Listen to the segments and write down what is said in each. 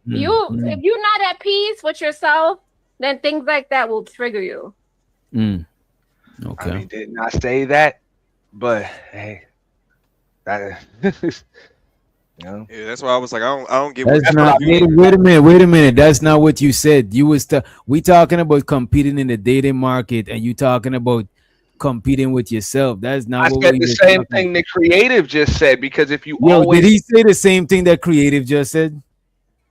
If you're not at peace with yourself, then things like that will trigger you. Okay. I mean, didn't I say that? But hey, that you know. Yeah, that's why I was like, I don't get That's what. not. Wait a minute. Wait a minute. That's not what you said. You was we talking about competing in the dating market, and you talking about competing with yourself. That's not I what said we the were same talking. thing the creative just said because if you Yo, always did he say the same thing that creative just said?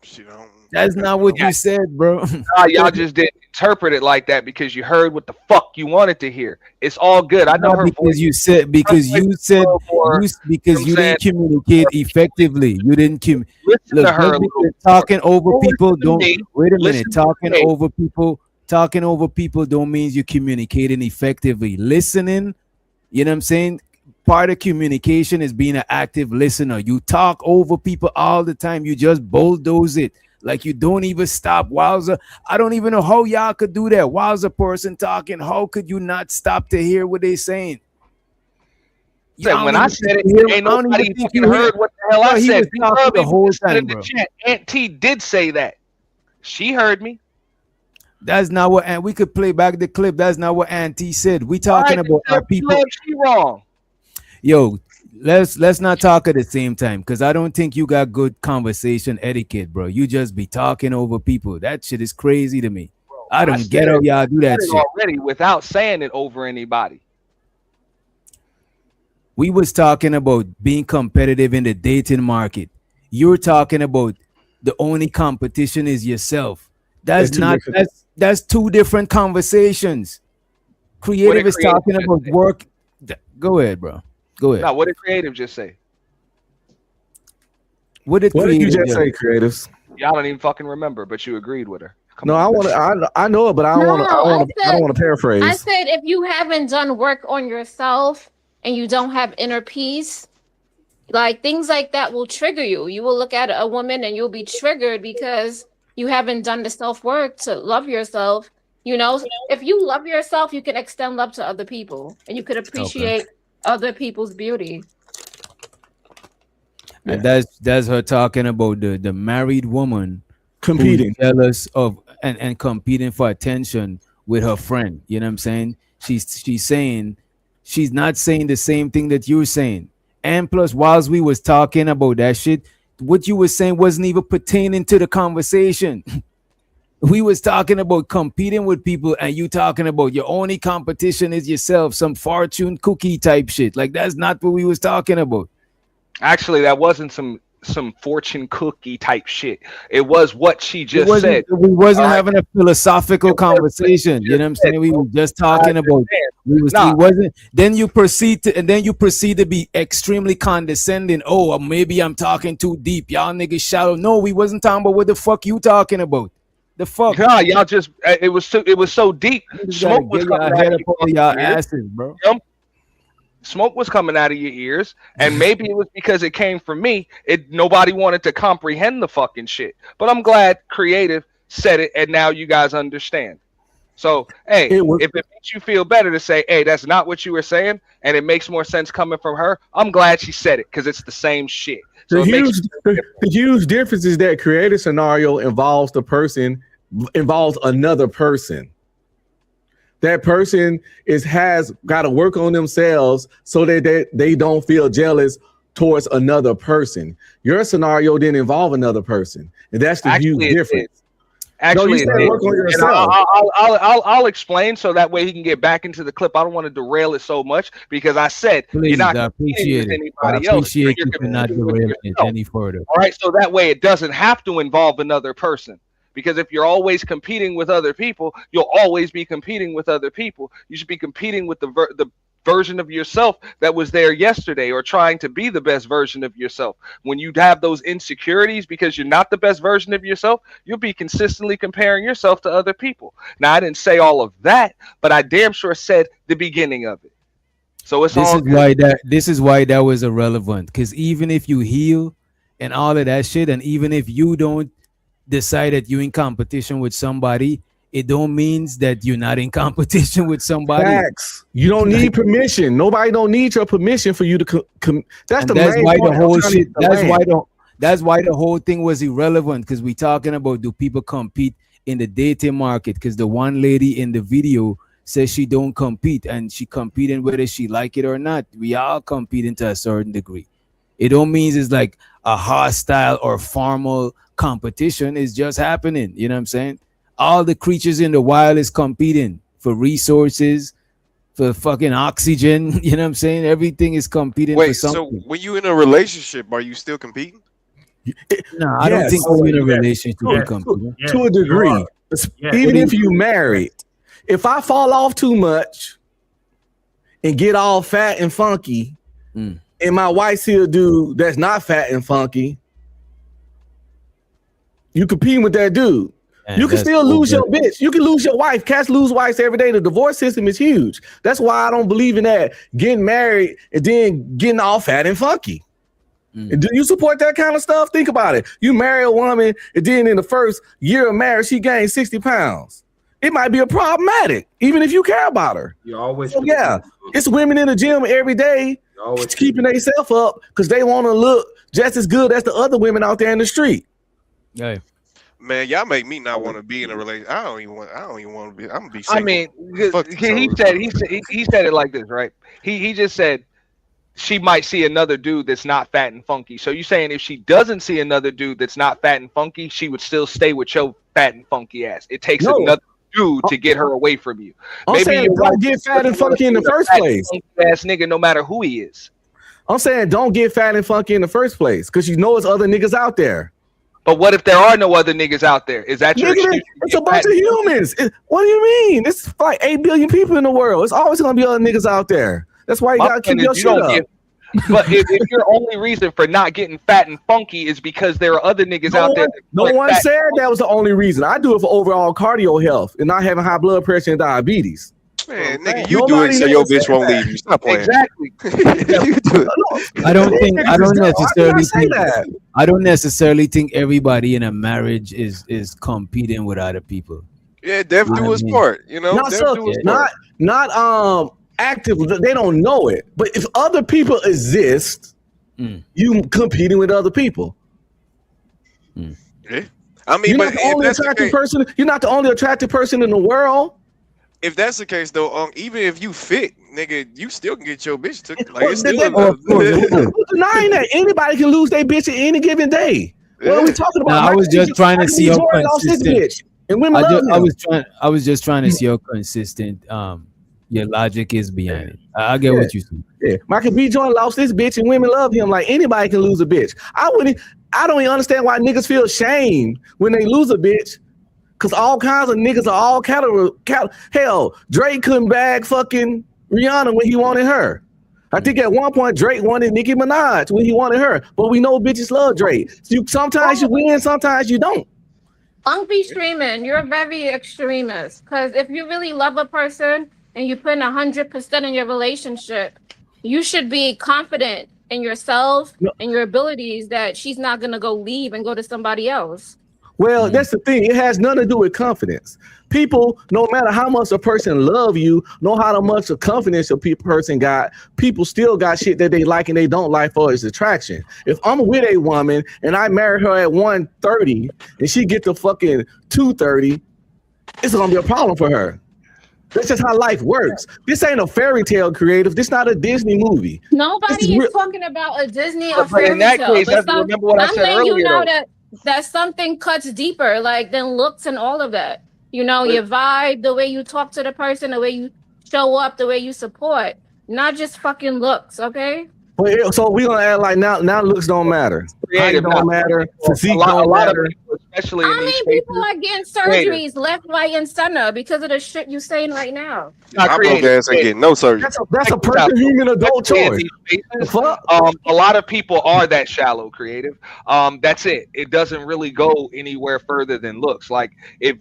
Shit, I don't, That's not what you said, bro. y'all just didn't interpret it like that because you heard what the fuck you wanted to hear. It's all good. I know Not her because voice. you said because Her voice you is said a little more, because you saying? didn't communicate effectively. You didn't Listen look to her a just little because talking over Listen people to don't me. wait a Listen minute. to me. Talking over people don't mean you're communicating effectively. Listening, you know what I'm saying? Part of communication is being an active listener. You talk over people all the time. You just bulldoze it. Like you don't even stop. Wowza. I don't even know how y'all could do that. Whilst a person talking, how could you not stop to hear what they're saying? When I said it, ain't nobody fucking heard what the hell I he said. was talking the whole time, in the bro. chat. Aunt T did say that. She heard me. That's not what, and we could play back the clip. That's not what Auntie said. We talking about our people. She wrong. Yo, let's not talk at the same time because I don't think you got good conversation etiquette, bro. You just be talking over people. That shit is crazy to me. Bro, I don't get how y'all do that shit already without saying it over anybody. We was talking about being competitive in the dating market. You're talking about the only competition is yourself. That's two different conversations. Creative is talking about work. Go ahead, bro. Go ahead. No, what did creative just say? What did you just say, creatives? Y'all don't even fucking remember, but you agreed with her. No, I want to. I know it, but I don't want to paraphrase. I said if you haven't done work on yourself and you don't have inner peace, like things like that will trigger you. You will look at a woman and you'll be triggered because you haven't done the self-work to love yourself. You know, if you love yourself, you can extend love to other people and you could appreciate other people's beauty. And that's her talking about the married woman competing, jealous of and competing for attention with her friend. You know what I'm saying? She's saying she's not saying the same thing that you're saying. And plus, whilst we was talking about that shit, what you were saying wasn't even pertaining to the conversation. We was talking about competing with people, and you talking about your only competition is yourself, some fortune cookie type shit. Like that's not what we was talking about. Actually, that wasn't some fortune cookie type shit. It was what she just said. We wasn't having a philosophical conversation. You know what I'm saying? We were just talking about. We wasn't. Then you proceed to be extremely condescending. Oh, maybe I'm talking too deep. Y'all niggas shallow. No, we wasn't talking about what the fuck you talking about. The fuck? Nah, y'all just it was so deep. Smoke was coming out of y'all asses, bro. Smoke was coming out of your ears, and maybe it was because it came from me. Nobody wanted to comprehend the fucking shit. But I'm glad creative said it, and now you guys understand. So, hey, if it makes you feel better to say, hey, that's not what you were saying, and it makes more sense coming from her, I'm glad she said it because it's the same shit. So the huge difference is that creative scenario involves another person. That person has got to work on themselves so that they don't feel jealous towards another person. Your scenario didn't involve another person, and that's the huge difference. Actually, no, work on yourself. I'll explain so that way he can get back into the clip. I don't want to derail it so much because I said you're not competing with anybody else. I appreciate you for not derailing it any further. All right, so that way it doesn't have to involve another person. Because if you're always competing with other people, you'll always be competing with other people. You should be competing with the version of yourself that was there yesterday, or trying to be the best version of yourself. When you have those insecurities because you're not the best version of yourself, you'll be consistently comparing yourself to other people. Now, I didn't say all of that, but I damn sure said the beginning of it. So it's this is why that was irrelevant. Because even if you heal and all of that shit, and even if you don't decide that you're in competition with somebody, it don't means that you're not in competition with somebody. Facts. You don't need permission. Nobody don't need your permission for you to that's the that's main why point. the whole shit. That's why the whole thing was irrelevant, because we talking about, do people compete in the dating market? Because the one lady in the video says she don't compete, and she competing whether she like it or not. We all competing to a certain degree. It don't mean it's like a hostile or formal competition. It's just happening. You know what I'm saying? All the creatures in the wild is competing for resources, for fucking oxygen. You know what I'm saying? Everything is competing for Wait, so something. when you in a relationship, are you still competing? No, I don't Yes. think we're in a relationship Yes. with competing. Yes, To a you degree. are. Yeah. Even if you married, if I fall off too much and get all fat and funky, Mm. and my wife see a dude that's not fat and funky, you competing with that dude. Man, You can that's still so lose your good. bitch. You can lose your wife. Cats lose wives every day. The divorce system is huge. That's why I don't believe in that. Getting married and then getting all fat and funky. Mm. And do you support that kind of stuff? Think about it. You marry a woman and then in the first year of marriage, she gained 60 pounds. It might be a problematic, even if you care about her. You always. So yeah, it's women in the gym every day You always keeping themselves up because they want to look just as good as the other women out there in the street. Yeah. Man, y'all make me not want to be in a relationship. I don't even want to be. I'm gonna be single. I mean, Fuck he this said he said it like this, right? He just said she might see another dude that's not fat and funky. So you saying if she doesn't see another dude that's not fat and funky, she would still stay with your fat and funky ass. It takes No. another dude to get her away from you. I'm Maybe saying your wife don't get is fat and funky in the a first fat and place. funky ass nigga, no matter who he is. I'm saying don't get fat and funky in the first place because you know there's other niggas out there. But what if there are no other niggas out there? Is that your Nigga, excuse? to it's a get bunch fat of and funky? humans. What do you mean? It's like 8 billion people in the world. It's always gonna be other niggas out there. That's why you My gotta point keep your is shit you don't up. get. But if your only reason for not getting fat and funky is because there are other niggas out there, that No like one fat said and that was the only reason. I do it for overall cardio health and not having high blood pressure and diabetes. Man, Okay. nigga, you do Nobody it so your never bitch said won't that. leave you. Stop playing. Exactly. You do it. I don't think. I don't I necessarily say think. that. I don't necessarily think everybody in a marriage is competing with other people. Yeah, Dev do his part. You know, Not Dev so, do his not part. not active. They don't know it. But if other people exist, Mm. you competing with other people. Yeah. I mean, You're but not the if only that's the attractive case, person. You're not the only attractive person in the world. if that's the case though, even if you fit, nigga, you still can get your bitch took. Like Well, it's still then- Oh, of course. Who's denying that? Anybody can lose their bitch at any given day. What are we talking about? No, I was just trying to see how Jordan lost his consistent. bitch, and women love him. I was just trying to see how consistent your logic is behind it. I get what you say. Yeah, Michael B. Jordan lost his bitch, and women love him. Like anybody can lose a bitch. I don't even understand why niggas feel shame when they lose a bitch. Cause all kinds of niggas are all hell, Drake couldn't bag fucking Rihanna when he wanted her. I think at one point Drake wanted Nicki Minaj when he wanted her. But we know bitches love Drake. So sometimes you win, sometimes you don't. Don't be streaming. You're very extremist. Because if you really love a person and you put in 100% in your relationship, you should be confident in yourself and your abilities that she's not gonna go leave and go to somebody else. Well, that's the thing. It has nothing to do with confidence. People, no matter how much a person love you, know how much of confidence a person got, people still got shit that they like and they don't like for its attraction. If I'm with a woman and I marry her at 130 and she get to fucking 230, it's gonna be a problem for her. That's just how life works. This ain't a fairy tale, creative. This not a Disney movie. Nobody This is is real- talking about a Disney or But fairy in that tale. case, But that's, remember what I I'm said letting you earlier. know though. that something cuts deeper, like than looks and all of that. You know, your vibe, the way you talk to the person, the way you show up, the way you support, not just fucking looks. Okay. But so we gonna act like now looks don't matter. Height Creative, don't not- matter. Physique a lot don't of matter. people, especially in How these many people spaces, are getting creative. surgeries left, right, and center because of the shit you saying right now? not My broke creative. ass ain't getting no surgery. That's a person, human adult Especially in choice. these The spaces, fuck? a lot of people are that shallow, creative. That's it. It doesn't really go anywhere further than looks. Like if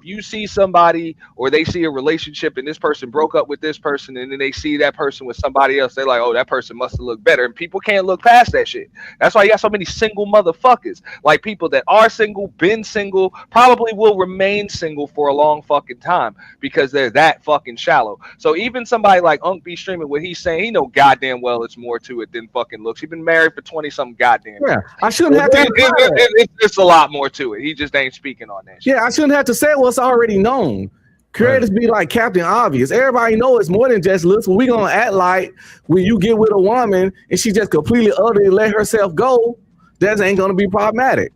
you see somebody or they see a relationship and this person broke up with this person and then they see that person with somebody else, they're like, oh, that person must have looked better. And people can't look past that shit. That's why you got so many single motherfuckers, like people that are single, been single, probably will remain single for a long fucking time because they're that fucking shallow. So even somebody like Unc B streaming what he's saying, he know goddamn well it's more to it than fucking looks. He's been married for 20 something goddamn Yeah, years. I shouldn't have to. It's a lot more to it. He just ain't speaking on that shit. Yeah, I shouldn't have to say what's already known. Creators be like Captain Obvious. Everybody know it's more than just looks. But we gonna act like when you get with a woman and she just completely utterly let herself go, that ain't gonna be problematic.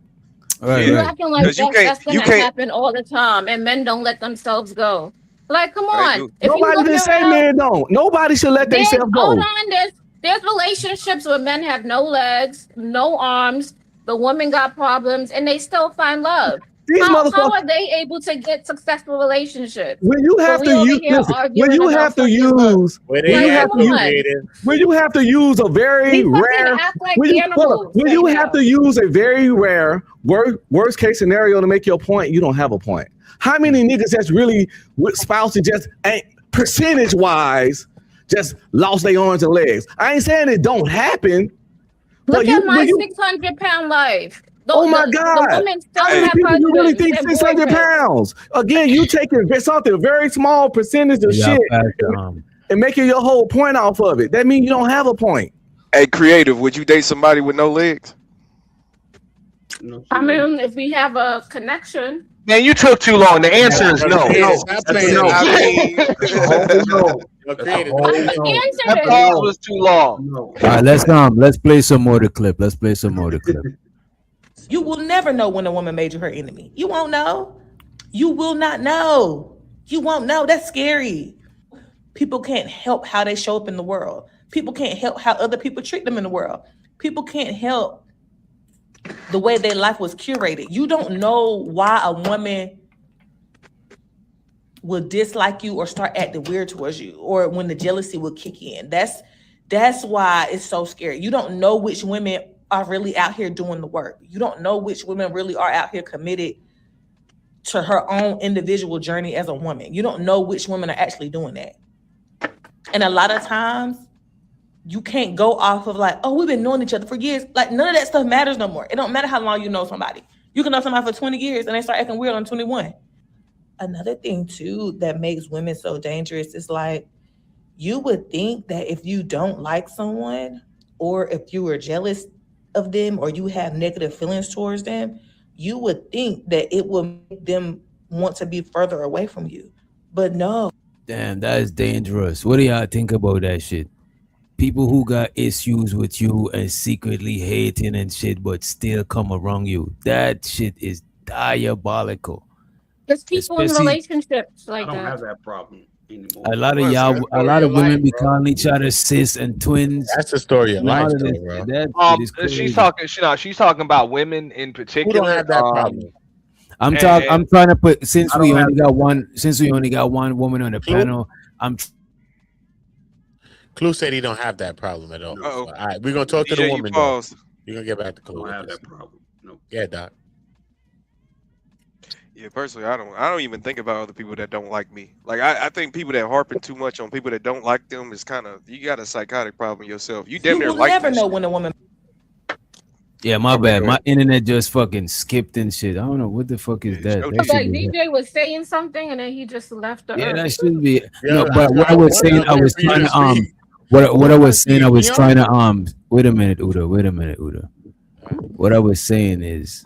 Right, You right. acting like 'Cause you that's can't- gonna happen all the time, and men don't let themselves go. Like, come They on. do. If you Nobody look didn't say around, men don't. Nobody should let there's, themselves go. hold on, there's relationships where men have no legs, no arms. The woman got problems, and they still find love. These How motherfuckers. are they able to get successful relationships? When you have we to over use, here listen, arguing when you about have to fucking love. use, Where when they you at, have to come use, on. creative? when you have to use a very We fucking rare, act like when you, hold animals on, when right you now. have to use a very rare worst case scenario to make your point, you don't have a point. How many niggas that's really with spouses just ain't percentage wise just lost their arms and legs? I ain't saying it don't happen. Look but at my when you- 600-pound life. Oh my The God. women still How many have people you really husbands think and 600 boyfriends. pounds? Again, you taking something very small percentage of Yeah, shit fact, and making your whole point off of it. That means you don't have a point. Hey, creative, would you date somebody with no legs? I mean, if we have a connection, Man, you took too long. The answer is no. Creative, stop playing. no. I mean, No. yo, creative, That's a stop whole playing. answer That it. pause was too long. No. All right, let's play some more of the clip. Let's play some more of the clip. You will never know when a woman made you her enemy. You won't know. You will not know. You won't know. That's scary. People can't help how they show up in the world. People can't help how other people treat them in the world. People can't help the way their life was curated. You don't know why a woman will dislike you or start acting weird towards you, or when the jealousy will kick in. That's why it's so scary. You don't know which women are really out here doing the work. You don't know which women really are out here committed to her own individual journey as a woman. You don't know which women are actually doing that. And a lot of times you can't go off of like, oh, we've been knowing each other for years. Like, none of that stuff matters no more. It don't matter how long you know somebody. You can know somebody for 20 years and they start acting weird on 21. Another thing too that makes women so dangerous is like, you would think that if you don't like someone, or if you are jealous of them, or you have negative feelings towards them, you would think that it will make them want to be further away from you. But no. Damn, that is dangerous. What do y'all think about that shit? People who got issues with you and secretly hating and shit, but still come around you. That shit is diabolical. there's people in Especially- relationships I like don't that. have that problem anymore. A lot of Well, y'all, that's a lot of real women life, be bro. calling each other sis and twins. That's the story of and all life, of though, this. bro. That shit is crazy. She's talking about women in Who particular. don't have that problem? I'm and- talking. I'm trying to put since I we don't only got one. Since we only got one woman on the Clue? panel, I'm Clue said he don't have that problem at all. Uh-oh. All right, we're gonna talk to DJ, the you woman. Though. paused. We're gonna get back to I Clue. don't have with this. that problem. No. Yeah, Doc. Yeah, personally, I don't even think about other people that don't like me. Like I think people that harping too much on people that don't like them is kind of, you got a psychotic problem yourself. You damn You near will like never that know shit. when a woman. yeah. My bad. go My ahead. internet just fucking skipped and shit. I don't know what the fuck is Yeah, that. show That this should Like be- DJ was saying something and then he just left the yeah, earth. that should be. Yeah, No, but what I was saying, I was trying to What I was saying, I was trying to wait a minute, Uda. Wait a minute, Uda. What I was saying is,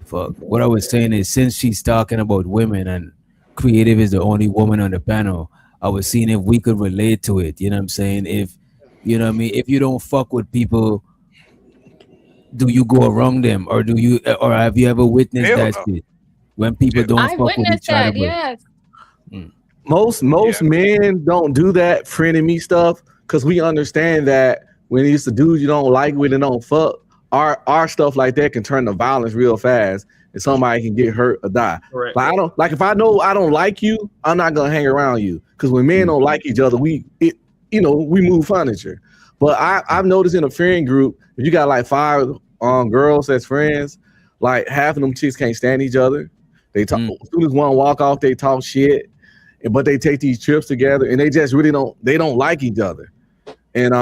fuck. What I was saying is, since she's talking about women and creative is the only woman on the panel, I was seeing if we could relate to it. You know what I'm saying? If you know what I mean, if you don't fuck with people, do you go around them, or do you, or have you ever witnessed Hell that no. shit when people Yeah. don't I fuck with witnessed each other? that, yes. Most Yeah. men don't do that frenemy stuff because we understand that when it's a dude you don't like with and don't fuck, our stuff like that can turn to violence real fast and somebody can get hurt or die. Correct. Like I don't like if I know I don't like you, I'm not gonna hang around you because when men don't like each other, we move furniture. But I've noticed in a friend group, if you got like 5 girls as friends, like half of them chicks can't stand each other. They talk as soon as one walk off, they talk shit. But they take these trips together and they just really don't like each other. And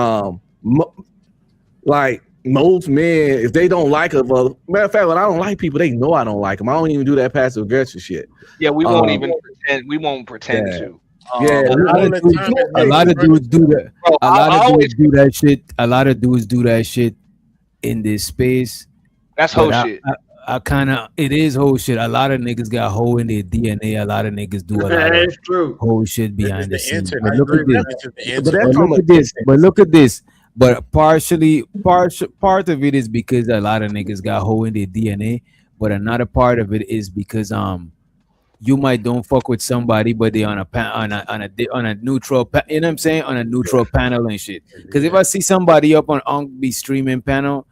like most men, if they don't like a matter of fact, when I don't like people, they know I don't like them. I don't even do that passive aggressive shit. Yeah, we won't even pretend. We won't pretend Yeah. to. Yeah, A lot of dudes do that. Bro, A lot I of always, dudes do that shit. A lot of dudes do that shit in this space. that's whole But shit. I kind of, it is whole shit. A lot of niggas got whole in their DNA. A lot of niggas do a lot of That's true. whole shit behind the It's the scenes. internet. But look at this. It's just the But internet. that's But from look a at this. But look at this. But part of it is because a lot of niggas got hole in their DNA. But another part of it is because you might don't fuck with somebody, but they on a neutral you know what I'm saying, on a neutral panel and shit. Because if I see somebody up on be streaming panel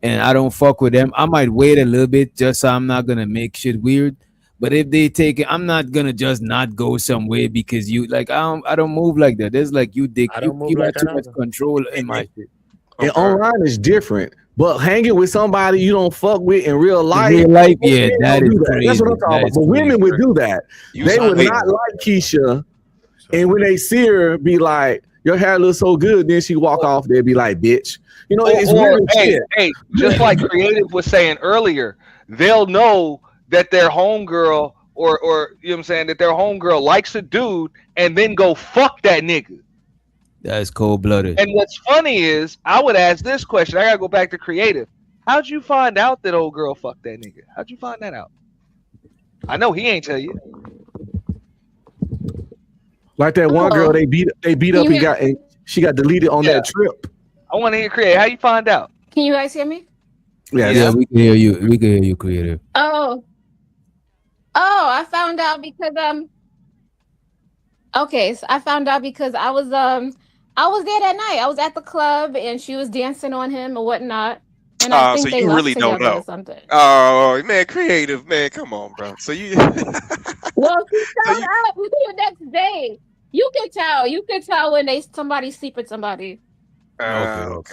and I don't fuck with them, I might wait a little bit just so I'm not gonna make shit weird. But if they take it, I'm not gonna just not go somewhere because you like I don't move like that. There's like you I don't move you like got too that much either. control in my shit. and Okay. online is different. But hanging with somebody you don't fuck with in real life, In real life, yeah, men that don't is do that. crazy. That's what I'm talking That about. is But women crazy. would do that. You They would wait, not like Keisha, and when they see her, be like, "Your hair looks so good." Then she walk off. They'd be like, "Bitch," you know. It's Or, weird hey, shit. hey, just like Creative was saying earlier, they'll know that their homegirl or you know what I'm saying, that their homegirl likes a dude and then go fuck that nigga. That's cold blooded. And what's funny is I would ask this question. I gotta go back to Creative. How'd you find out that old girl fucked that nigga? How'd you find that out? I know he ain't tell you. Like that one girl they beat up You and she got deleted on Yeah. that trip. I want to hear Creative. How you find out? Can you guys hear me? Yeah, we can hear you. We can hear you, Creative. Oh, I found out because okay, so I found out because I was there that night. I was at the club and she was dancing on him or whatnot. And I think so they you left really don't together know. or something. Oh man, Creative, man, come on, bro. So you Well, she found you- out the next day. You can tell. You can tell when somebody sleep with somebody.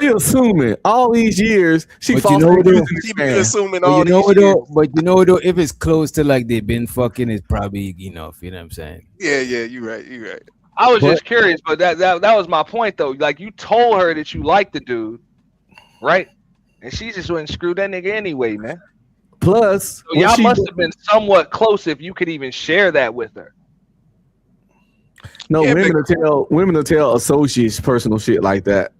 She assuming all these years she But falls you know for though- using this She been man. assuming But all you know these what years. though? But you know what though? If it's close to like they've been fucking, it's probably enough. You know what I'm saying? Yeah, you right. I was But- just curious, but that was my point though. Like you told her that you liked the dude, right? And she just wouldn't screw that nigga anyway, man. Plus, So when y'all she- must have been somewhat close if you could even share that with her. no Yeah, women will tell associates personal shit like that.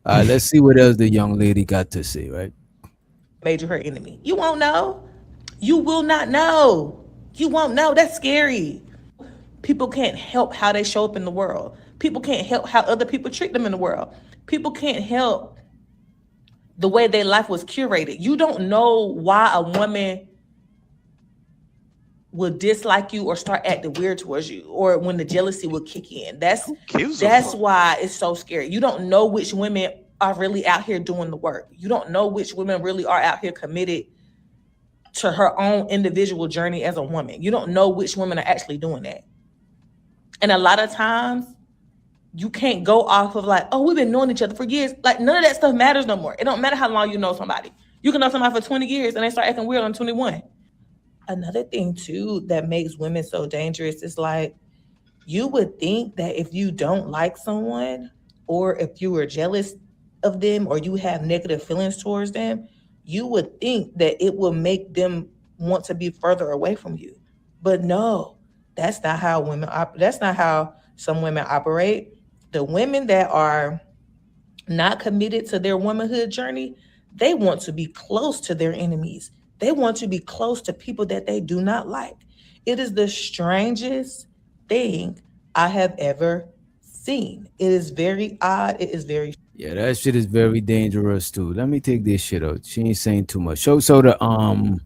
Let's see what else the young lady got to say, right? Made you her enemy. You won't know. You will not know. You won't know. That's scary. People can't help how they show up in the world. People can't help how other people treat them in the world. People can't help the way their life was curated. You don't know why a woman will dislike you or start acting weird towards you, or when the jealousy will kick in. That's Kills why it's so scary. You don't know which women are really out here doing the work. You don't know which women really are out here committed to her own individual journey as a woman. You don't know which women are actually doing that. And a lot of times you can't go off of like, oh, we've been knowing each other for years. Like none of that stuff matters no more. It don't matter how long you know somebody. You can know somebody for 20 years and they start acting weird on 21. Another thing too that makes women so dangerous is like, you would think that if you don't like someone or if you were jealous of them or you have negative feelings towards them, you would think that it will make them want to be further away from you. But no, that's not how that's not how some women operate. The women that are not committed to their womanhood journey, they want to be close to their enemies. They want to be close to people that they do not like. It is the strangest thing I have ever seen. It is very odd. It is very. Yeah, that shit is very dangerous too. Let me take this shit out. She ain't saying too much. So the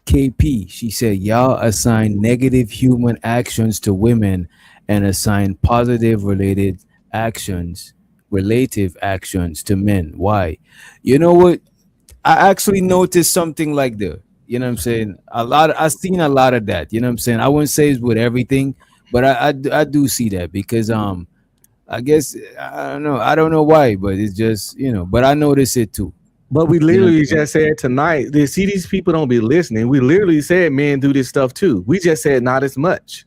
KP, she said y'all assign negative human actions to women and assign positive relative actions to men. Why? You know what? I actually noticed something like that. You know what I'm saying? I've seen a lot of that. You know what I'm saying? I wouldn't say it's with everything, but I do see that because I guess I don't know why, but it's just, you know, but I notice it too. But we literally just said tonight, see, these people don't be listening. We literally said men do this stuff too. We just said not as much.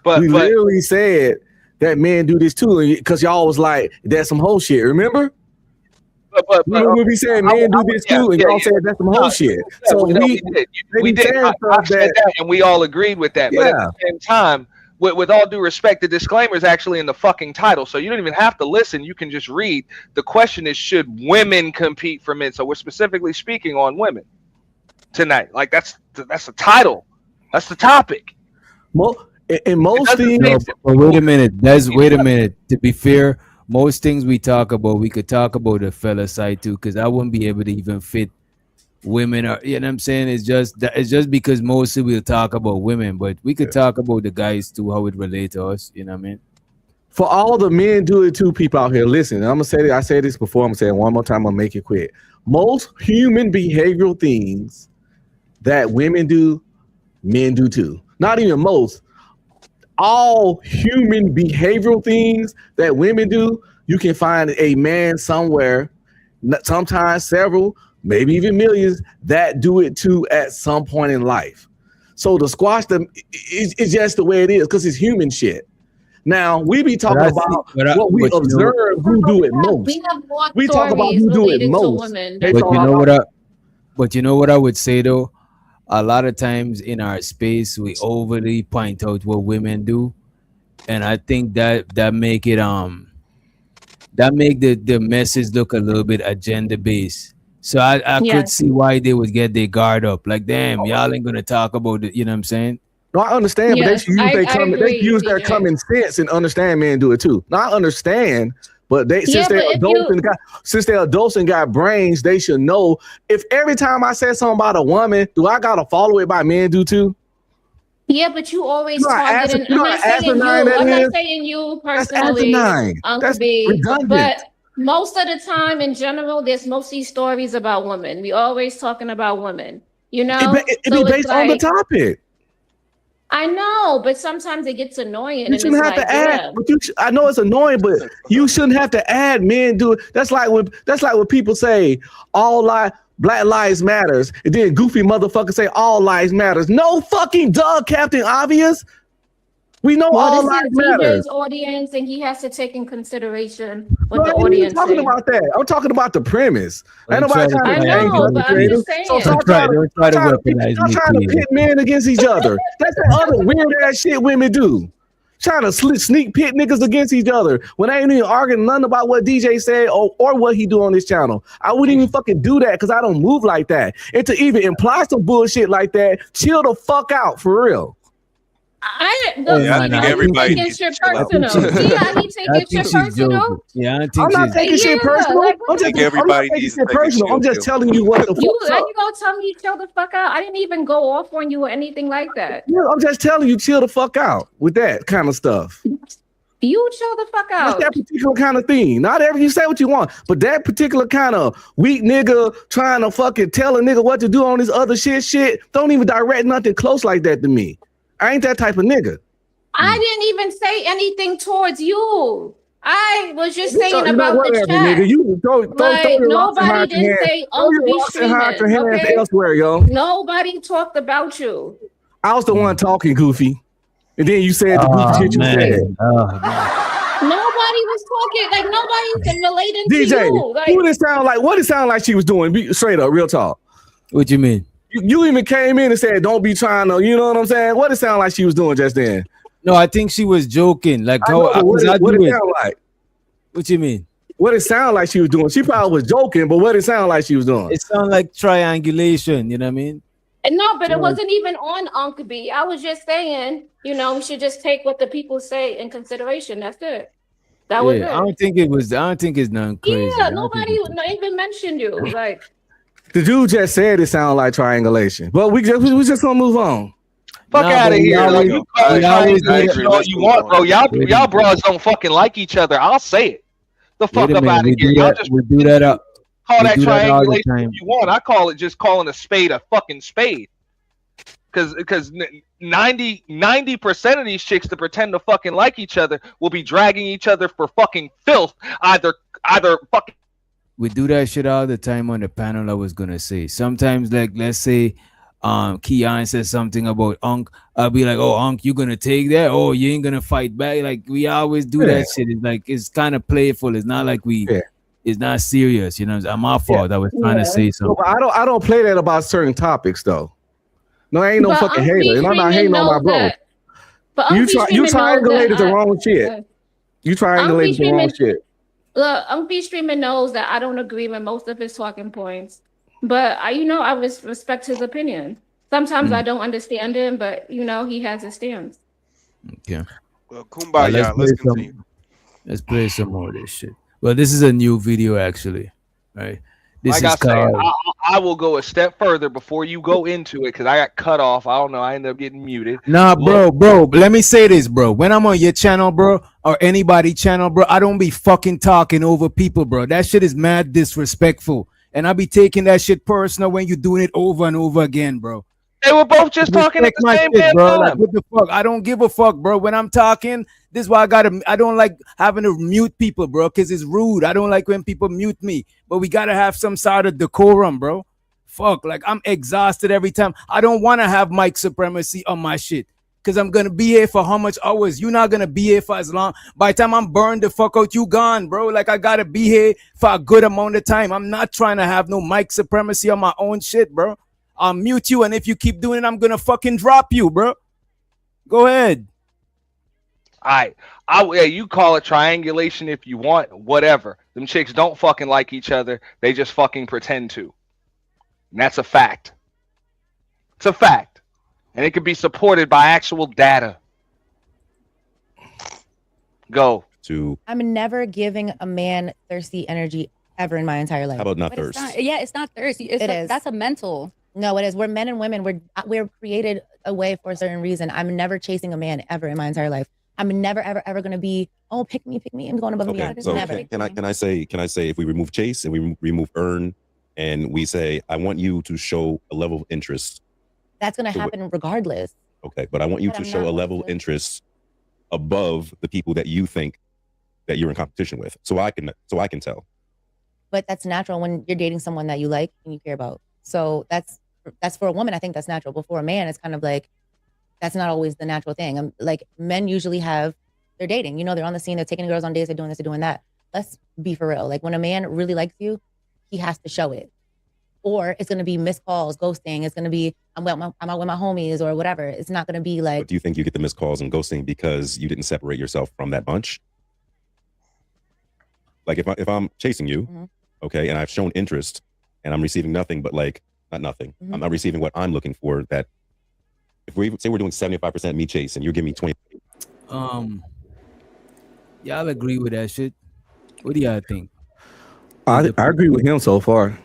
But We literally said that men do this too because y'all was like, that's some whole shit. Remember? but We'll be saying men do this too, and y'all said that's some whole shit. So no, we we did. I said that, and we all agreed with that. But at the same time, with all due respect, the disclaimer is actually in the fucking title, so you don't even have to listen. You can just read. The question is, should women compete for men? So we're specifically speaking on women tonight. Like that's the title. That's the topic. In most things, but wait a minute. Wait a minute. To be fair, most things we talk about, we could talk about the fella side too, because I wouldn't be able to even fit women. Or you know what I'm saying? It's just because mostly we'll talk about women, but we could talk about the guys too, how it relate to us. You know what I mean? for all the men do it too people out here, listen, I'm gonna say that I said this before, I'm gonna say it one more time, I'm gonna make it quick. Most human behavioral things that women do, men do too. Not even most. All human behavioral things that women do, you can find a man somewhere, sometimes several, maybe even millions, that do it too at some point in life. So to squash them, it's just the way it is because it's human shit. Now, we be talking about what we observe who do it most. We talk about who do it most. But you know what I would say though? A lot of times in our space, we overly point out what women do. And I think that make it that make the message look a little bit agenda based. So I could see why they would get their guard up. Like, damn, y'all ain't gonna talk about it, you know what I'm saying? No, I understand, but they use their common sense and understand men do it too. Now I understand, but since they're adults and got brains, they should know. If every time I say something about a woman, do I gotta follow it by men do too? Yeah, but you always target. I'm not saying you personally, Uncle B, but most of the time in general, there's mostly stories about women. We always talking about women, you know? It be based on the topic. I know, but sometimes it gets annoying. You shouldn't have to add. But I know it's annoying, but you shouldn't have to add men do it. That's like when people say Black Lives Matters, and then goofy motherfuckers say all lives matters. No fucking duh, Captain Obvious. We know all lives matter. Audience, and he has to take in consideration what the audience. I'm talking about that. I'm talking about the premise. Ain't nobody trying to. I know, but I'm just saying. So stop trying to pit men against each other. That's the other weird ass shit women do. Trying to sneak pit niggas against each other when I ain't even arguing nothing about what DJ said or what he do on this channel. I wouldn't even fucking do that because I don't move like that. And to even imply some bullshit like that, chill the fuck out for real. I think everybody needs your personal. I'm not taking shit personal. I'm just telling you what the fuck. You gonna tell me chill the fuck out? I didn't even go off on you or anything like that. Yeah, I'm just telling you chill the fuck out with that kind of stuff. You chill the fuck out. That's that particular kind of thing. Not every you say what you want, but that particular kind of weak nigga trying to fucking tell a nigga what to do on this other shit don't even direct nothing close like that to me. I ain't that type of nigga. I didn't even say anything towards you. I was just saying about the chat. Nigga. You nobody didn't say okay? Elsewhere, yo. Nobody talked about you. I was the one talking, Goofy. And then you said the goofy shit you said. Nobody was talking, like nobody's relating DJ, to you. Like, what it sound like she was doing? Be straight up, real talk. What you mean? You even came in and said, don't be trying to, you know what I'm saying? What it sound like she was doing just then? No, I think she was joking. Like, what it sound like? What you mean? What it sound like she was doing? She probably was joking, but what it sound like she was doing? It sound like triangulation, you know what I mean? No, but it wasn't even on Uncle B. I was just saying, we should just take what the people say in consideration. That's it. That was it. I don't think it's none crazy. Yeah, nobody even mentioned you. Like, the dude just said it sounded like triangulation. But we just gonna move on. Fuck out of here. Like, you call it triangulation all you want, bro. Y'all bros don't fucking like each other. I'll say it. The fuck up out of here. Y'all just do that up. Call that triangulation if you want. I call it just calling a spade a fucking spade. Because 90% of these chicks that pretend to fucking like each other will be dragging each other for fucking filth. Either fucking. We do that shit all the time on the panel. I was gonna say sometimes, like, let's say Keon says something about Unc, I'll be like, oh, Unc, you gonna take that? Oh, you ain't gonna fight back? Like, we always do that shit. It's like, it's kind of playful. It's not like we It's not serious. You know, I'm my fault. I was trying to say No, something. but I don't play that about certain topics though. No, I ain't no But fucking Uncle hater, and I'm not Freeman hating on my knows bro. that. But You Uncle Freeman knows triangulated that the wrong shit. You triangulated the wrong Freeman- shit. Look, Uncle Freeman knows that I don't agree with most of his talking points. But I respect his opinion. Sometimes I don't understand him, but he has his stance. Okay. Well, kumbaya. Let's continue. Let's play some more of this shit. Well, this is a new video actually, right? This Like is I say, called. I will go a step further before you go into it because I got cut off. I don't know. I ended up getting muted. Nah, Look. bro. But let me say this, bro. When I'm on your channel, bro, or anybody channel, bro, I don't be fucking talking over people, bro. That shit is mad disrespectful, and I be taking that shit personal when you're doing it over and over again, bro. They were both just talking at Respect the my same shit, damn bro. time. Like, what the fuck? I don't give a fuck, bro. When I'm talking, this is why I don't like having to mute people, bro, because it's rude. I don't like when people mute me, but we gotta have some sort of decorum, bro. Fuck, like I'm exhausted every time. I don't want to have mic supremacy on my shit because I'm gonna be here for how much hours? You're not gonna be here for as long. By the time I'm burned the fuck out, you gone, bro. Like I gotta be here for a good amount of time. I'm not trying to have no mic supremacy on my own shit, bro. I'll mute you, and if you keep doing it, I'm gonna fucking drop you, bro. Go ahead. Yeah, you call it triangulation if you want, whatever. Them chicks don't fucking like each other. They just fucking pretend to. And that's a fact. It's a fact. And it can be supported by actual data. Go. I'm never giving a man thirsty energy ever in my entire life. How about not But it's thirst? not, yeah, it's not thirsty. It is. That's a mental. No, it is. We're men and women. We're created a way for a certain reason. I'm never chasing a man ever in my entire life. I'm never ever gonna be, oh, pick me. I'm going above and Okay, beyond. so Never. can I say if we remove chase and we remove earn and we say I want you to show a level of interest. That's gonna So happen regardless. Okay, but I want you But to I'm show not a level of going to. interest above the people that you think that you're in competition with. So I can tell. But that's natural when you're dating someone that you like and you care about. So that's for a woman. I think that's natural. But for a man, it's kind of like that's not always the natural thing. Like men usually they're dating. They're on the scene. They're taking girls on dates. They're doing this. They're doing that. Let's be for real. Like when a man really likes you, he has to show it. Or it's gonna be missed calls, ghosting. It's gonna be I'm out with my homies or whatever. It's not gonna be like. But do you think you get the missed calls and ghosting because you didn't separate yourself from that bunch? Like if I'm chasing you, Mhm. okay, and I've shown interest and I'm receiving nothing but like not nothing. Mhm. I'm not receiving what I'm looking for. That if we say we're doing 75% me chase and you're giving me 20, Y'all agree with that shit? What do y'all think? I agree with him so far.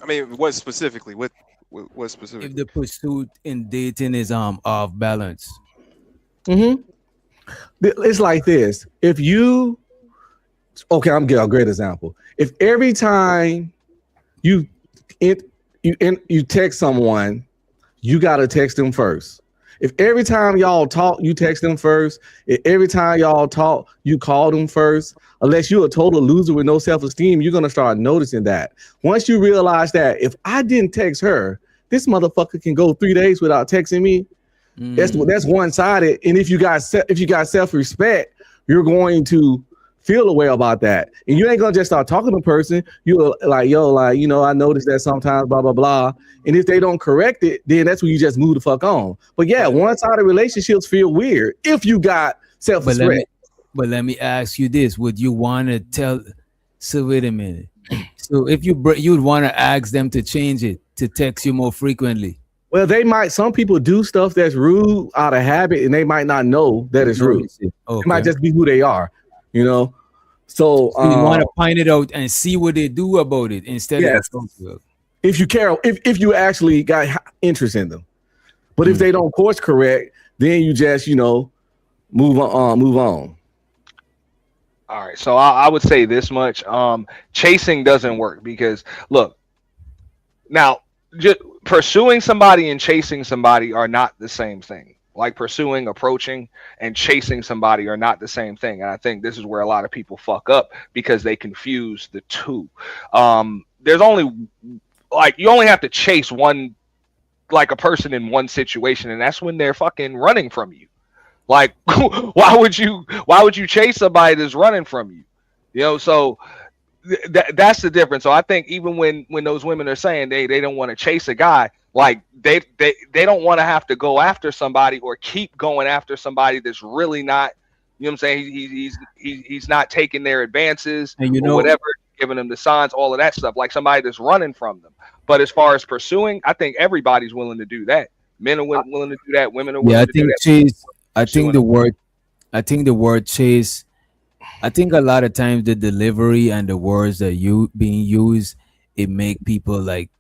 I mean, what specifically? What If specifically? the pursuit in dating is off balance. Mm-hmm. It's like this. If you, okay, I'm giving a great example. If every time you text someone, you gotta text them first. If every time y'all talk, you text them first. If every time y'all talk, you call them first. Unless you're a total loser with no self-esteem, you're gonna start noticing that. Once you realize that if I didn't text her, this motherfucker can go 3 days without texting me. That's one-sided. And if you got self-respect, you're going to feel a way about that. And you ain't gonna just start talking to the person. You're like, I noticed that sometimes, blah, blah, blah. And if they don't correct it, then that's when you just move the fuck on. But yeah, one-sided relationships feel weird if you got self-respect. But let me ask you this: would you want to tell? So wait a minute. So if you'd want to ask them to change it to text you more frequently. Well, some people do stuff that's rude out of habit, and they might not know that it's rude. Okay. It might just be who they are, So So you want to find it out and see what they do about it instead Yes. of. if you care, if you actually got interest in them. But if they don't course correct, then you just move on. All right, so I would say this much: chasing doesn't work because look, now just pursuing somebody and chasing somebody are not the same thing. Like pursuing, approaching, and chasing somebody are not the same thing, and I think this is where a lot of people fuck up because they confuse the two. There's only you only have to chase one, like a person in one situation, and that's when they're fucking running from you. Like, why would you chase somebody that's running from you? So that's the difference. So I think even when those women are saying they don't want to chase a guy, like they don't want to have to go after somebody or keep going after somebody that's really not, you know what I'm saying, he's not taking their advances And you or know, whatever, giving them the signs, all of that stuff, like somebody that's running from them. But as far as pursuing, I think everybody's willing to do that. Men are willing to do that. Women are willing yeah, I to do think that. chase. I Pursuing think the word chase. I think a lot of times the delivery and the words that you being used, it make people like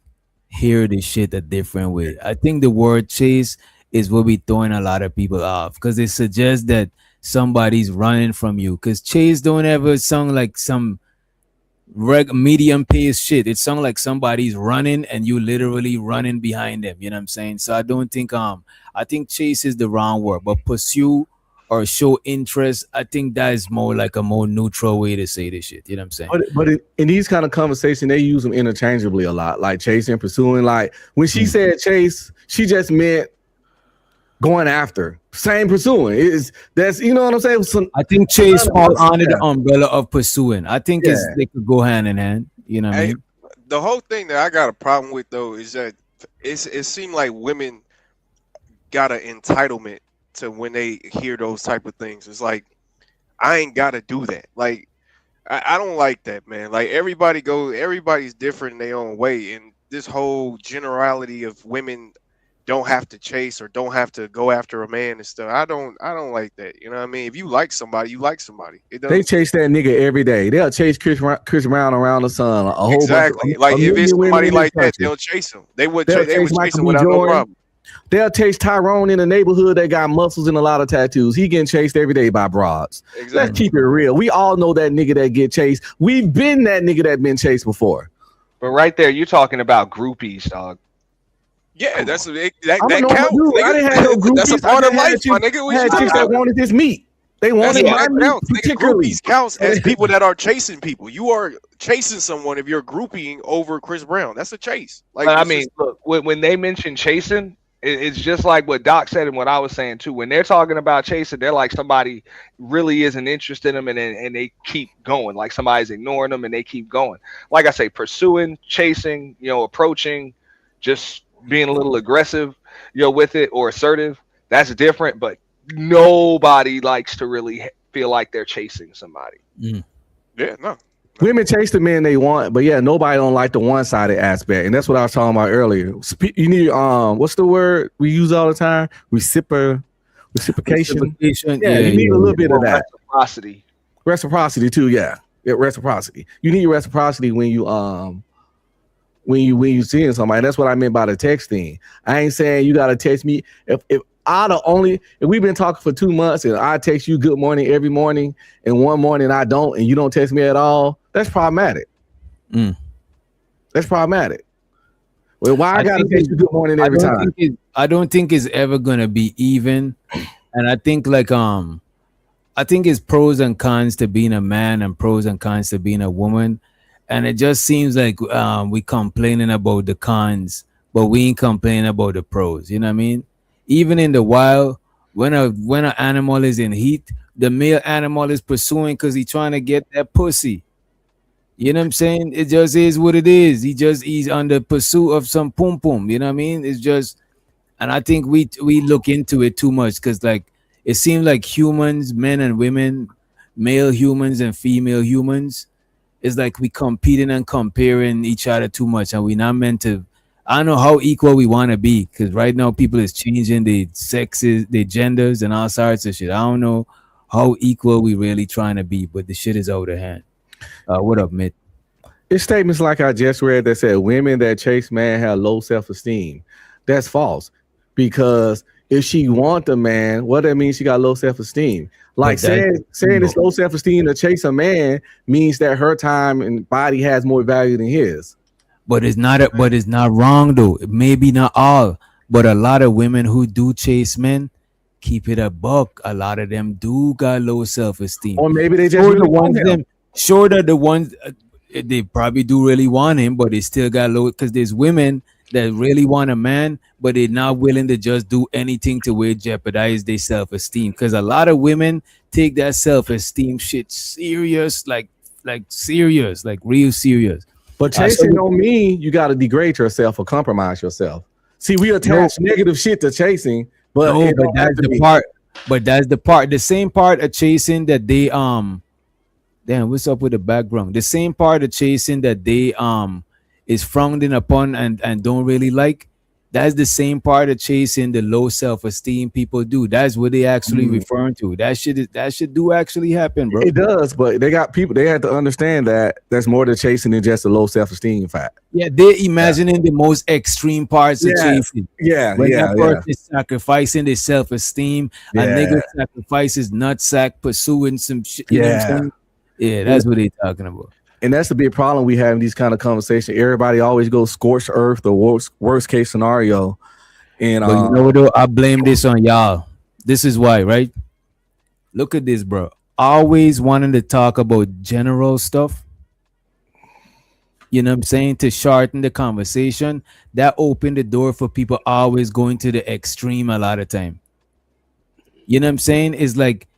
hear the shit a different way. I think the word chase is what be throwing a lot of people off because it suggests that somebody's running from you. Because chase don't ever sound like some medium pace shit. It sounds like somebody's running and you literally running behind them. You know what I'm saying? So I don't think I think chase is the wrong word, but pursue or show interest, I think that is more like a more neutral way to say this shit. You know what I'm saying? But in these kind of conversations, they use them interchangeably a lot, like chasing, pursuing. Like when she said chase, she just meant going after. Same pursuing. That's you know what I'm saying. I think chase fall under the umbrella of pursuing. I think they could go hand in hand. You know what I mean? The whole thing that I got a problem with though is that it seemed like women got an entitlement to when they hear those type of things. It's like I ain't gotta do that. Like I don't like that, man. Like everybody's different in their own way, and this whole generality of women don't have to chase or don't have to go after a man and stuff. I don't like that. You know what I mean? If you like somebody, you like somebody. They chase that nigga every day. They'll chase Chris Brown around the sun. A whole exactly. Bunch of, like if it's somebody like that, they'll chase him. They would chase him without no problem. They'll chase Tyrone in the neighborhood that got muscles and a lot of tattoos. He getting chased every day by broads. Exactly. Let's keep it real. We all know that nigga that get chased. We've been that nigga that been chased before. But right there, you're talking about groupies, dog. Yeah, that counts. I didn't have no groupies. That's a part of life, my nigga. I had chicks that wanted this meat. They wanted my meat particularly. Groupies counts as people that are chasing people. You are chasing someone if you're grouping over Chris Brown. That's a chase. Like I mean, look, when they mention chasing, it's just like what Doc said and what I was saying too. When they're talking about chasing, they're like somebody really isn't interested in them and they keep going. Like somebody's ignoring them and they keep going. Like I say, pursuing, chasing, approaching, just being a little aggressive, with it or assertive. That's different, but nobody likes to really feel like they're chasing somebody. Yeah, no. Women chase the men they want, but yeah, nobody don't like the one-sided aspect, and that's what I was talking about earlier. You need what's the word we use all the time? Reciprocation. Yeah, you need a little bit of that. Reciprocity too. Yeah, reciprocity. You need reciprocity when you seeing somebody. That's what I meant by the texting. I ain't saying you gotta text me if we've been talking for 2 months and I text you good morning every morning and one morning I don't and you don't text me at all, that's problematic. That's problematic. Well, why I gotta text you good morning every time? I don't think it's ever gonna be even. And I think I think it's pros and cons to being a man and pros and cons to being a woman. And it just seems like we complaining about the cons, but we ain't complaining about the pros. You know what I mean? Even in the wild, when an animal is in heat, the male animal is pursuing because he's trying to get that pussy. You know what I'm saying? It just is what it is. He's on the pursuit of some pum pum. You know what I mean? It's just, and I think we look into it too much because like it seems like humans, men and women, male humans and female humans, it's like we competing and comparing each other too much, and we're not meant to. I don't know how equal we want to be because right now people is changing the sexes, the genders, and all sorts of shit. I don't know how equal we really trying to be, but the shit is out of hand. What up, Mitt? It's statements like I just read that said women that chase man have low self-esteem. That's false because if she want a man, what that means she got low self-esteem. Like saying it's low self-esteem to chase a man means that her time and body has more value than his. But it's not wrong though. Maybe not all, but a lot of women who do chase men, keep it a buck. A lot of them do got low self-esteem. Or maybe they just sure that the ones they probably do really want him, but they still got low because there's women that really want a man, but they're not willing to just do anything to where jeopardize their self-esteem. Because a lot of women take that self-esteem shit serious, like like serious, like real serious. But chasing don't mean you got to degrade yourself or compromise yourself. See, we attach negative shit to chasing, but, no, but that's the part. But that's the part. The same part of chasing that they damn, what's up with the background? The same part of chasing that they is frowned upon and don't really like. That's the same part of chasing the low self-esteem people do. That's what they actually referring to. That should do actually happen, bro. It does, but they got people. They had to understand that there's more to chasing than just a low self-esteem fact. Yeah, they're imagining the most extreme parts of chasing. Yeah, when yeah, that person is sacrificing their self-esteem, a nigga sacrifices nutsack pursuing some shit. You know what I'm saying? Yeah, that's what they're talking about. And that's the big problem we have in these kind of conversations. Everybody always goes scorched earth, the worst case scenario. And but you know what though? I blame this on y'all. This is why, right? Look at this, bro. Always wanting to talk about general stuff. You know what I'm saying? To shorten the conversation. That opened the door for people always going to the extreme a lot of time. You know what I'm saying? It's like,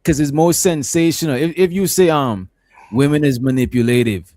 because it's more sensational. If you say women is manipulative,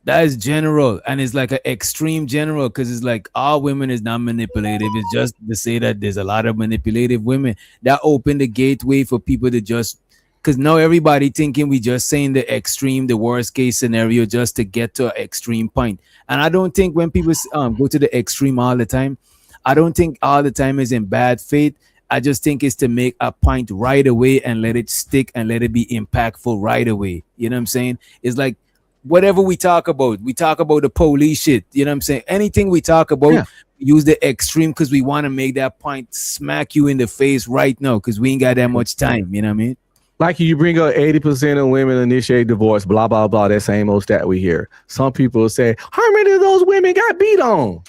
that is general, and it's like an extreme general, because it's like all women is not manipulative. It's just to say that there's a lot of manipulative women. That opened the gateway for people to just, because now everybody thinking we just saying the extreme, the worst case scenario, just to get to an extreme point. And I don't think when people go to the extreme all the time, I don't think all the time is in bad faith. I just think it's to make a point right away and let it stick and let it be impactful right away. You know what I'm saying? It's like whatever we talk about the police shit. You know what I'm saying? Anything we talk about, use the extreme because we want to make that point smack you in the face right now because we ain't got that much time. You know what I mean? Like you bring up 80% of women initiate divorce, blah, blah, blah. That same old stat we hear. Some people will say, how many of those women got beat on?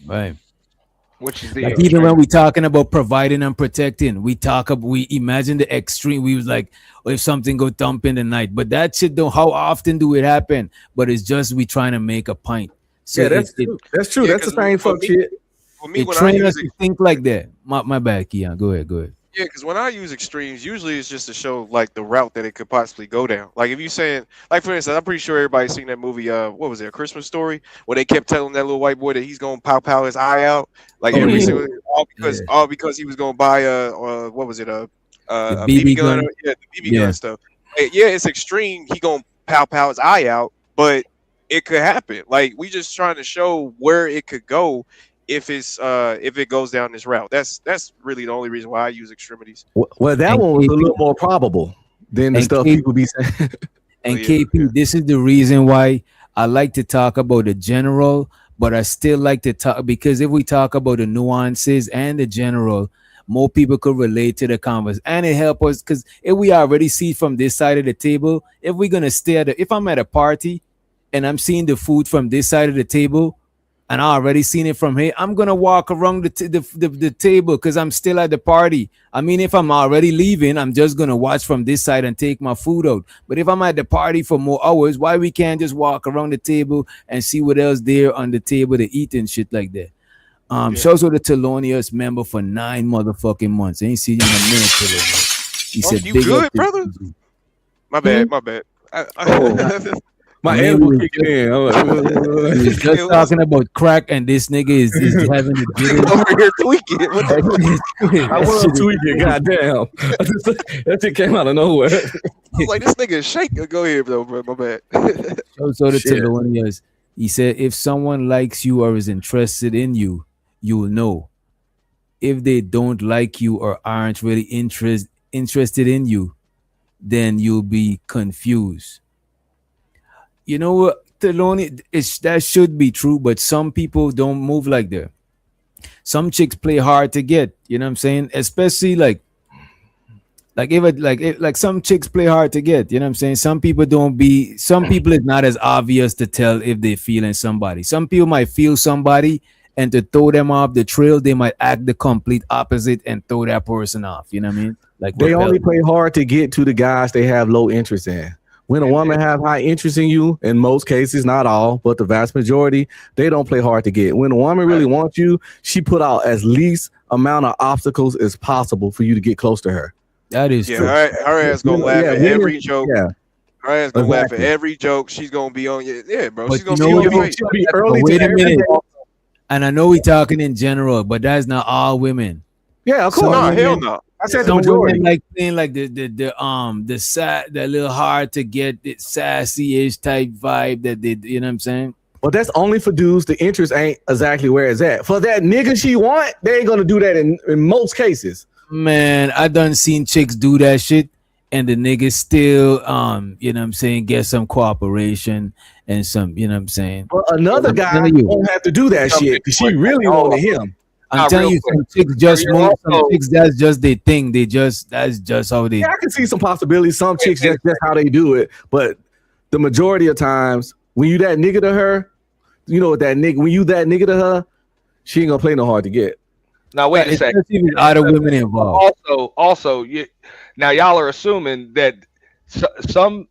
Right. Which is like even when we talking about providing and protecting, we imagine the extreme. We was like, oh, if something go thump in the night, but that shit don't. How often do it happen? But it's just we trying to make a point. So yeah, that's true. That's true. That's the same fuck shit. For me, it train us to think like that. My bad, Keon. Go ahead. Yeah, because when I use extremes, usually it's just to show like the route that it could possibly go down. Like if you saying, like for instance, I'm pretty sure everybody's seen that movie. What was it, A Christmas Story, where they kept telling that little white boy that he's gonna pow his eye out, like every single, all because he was gonna buy what was it, a BB gun, the BB gun stuff. Yeah, it's extreme. He gonna pow his eye out, but it could happen. Like we just trying to show where it could go. If it goes down this route, that's really the only reason why I use extremities. Well, that one was a little more probable than the stuff people be saying. And KP, this is the reason why I like to talk about the general, but I still like to talk because if we talk about the nuances and the general, more people could relate to the converse, and it helps us because if we already see from this side of the table, if we're gonna stay if I'm at a party and I'm seeing the food from this side of the table. And I already seen it from here. I'm gonna walk around the table because I'm still at the party. I mean, if I'm already leaving, I'm just gonna watch from this side and take my food out. But if I'm at the party for more hours, why we can't just walk around the table and see what else there on the table to eat and shit like that? Shows out the Thelonious member for 9 motherfucking months. I ain't seen you in a minute, Thelonious. He said, "You good, brother?" My bad. My elbow kicking in. He's just talking about crack, and this nigga is having a jitter. Over here tweaking. I was tweaking. Goddamn, that shit came out of nowhere. I was like, this nigga is shaking. Go ahead, though, bro. My bad. So the Thelonious, he said, if someone likes you or is interested in you, you will know. If they don't like you or aren't really interested in you, then you'll be confused. You know what, Thelonious, that should be true, but some people don't move like that. Some chicks play hard to get, you know what I'm saying? Especially like some chicks play hard to get, you know what I'm saying? Some people it's not as obvious to tell if they're feeling somebody. Some people might feel somebody, and to throw them off the trail, they might act the complete opposite and throw that person off, you know what I mean? Like they only play hard to get to the guys they have low interest in. When a woman have high interest in you, in most cases, not all, but the vast majority, they don't play hard to get. When a woman really wants you, she put out as least amount of obstacles as possible for you to get close to her. That is true. Her ass gonna laugh at every joke. Yeah. Her ass gonna laugh at Exactly. every joke. She's gonna be on your bro. But She's gonna you be know on your what? face. She'll be But early wait to a minute. everything. And I know we're talking in general, but that's not all women. Yeah, of Some course. No, hell women, no. I said the some majority. women like playing like the little hard to get, the sassy-ish type vibe that they, you know what I'm saying? But that's only for dudes. The interest ain't exactly where it's at. For that nigga she want, they ain't gonna do that in most cases. Man, I done seen chicks do that shit, and the niggas still, you know what I'm saying, get some cooperation and some, you know what I'm saying. But another I'm guy telling you. won't have to do that shit because she really wanted him. I'm Not telling real you, quick. some chicks just You're want, some also- chicks, that's just their thing. That's just how they. Yeah, I can see some possibilities. Some chicks that's how they do it. But the majority of times, when you that nigga to her, you know what that nigga. When you that nigga to her, she ain't gonna play no hard to get. Now wait a second. Especially with other women involved. Also, now y'all are assuming that some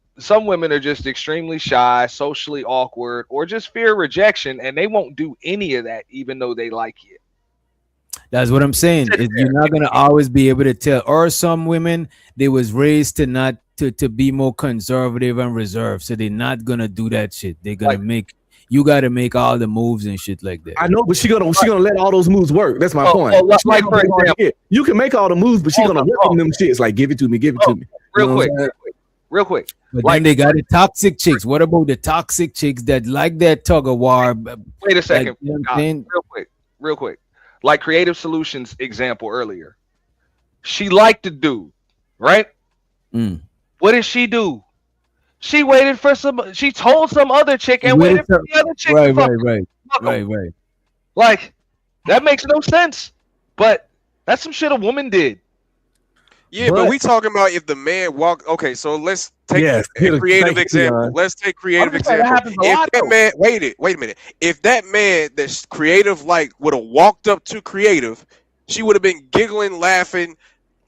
women are just extremely shy, socially awkward, or just fear rejection, and they won't do any of that, even though they like you. That's what I'm saying. You're not gonna always be able to tell. Or some women, they was raised to not to be more conservative and reserved, so they're not gonna do that shit. They're gonna you gotta make all the moves and shit like that. I know, but she gonna let all those moves work. That's my point. Like for example, you can make all the moves, but she gonna work on them shits. Like give it to me, give it to me. Real quick. But then they got the toxic chicks. What about the toxic chicks that like that tug of war? Wait a second. Like, you know what I'm saying? Real quick. Like Creative Solutions example earlier. She liked the dude, right? Mm. What did she do? She waited for she told some other chick and waited for the other chick to fuck her. Right. Like, that makes no sense. But that's some shit a woman did. Yeah, but we talking about if the man walk. Okay, so let's take a creative example. Let's take creative example. If that man, wait a minute. If that man that's creative, like, would have walked up to creative, she would have been giggling, laughing,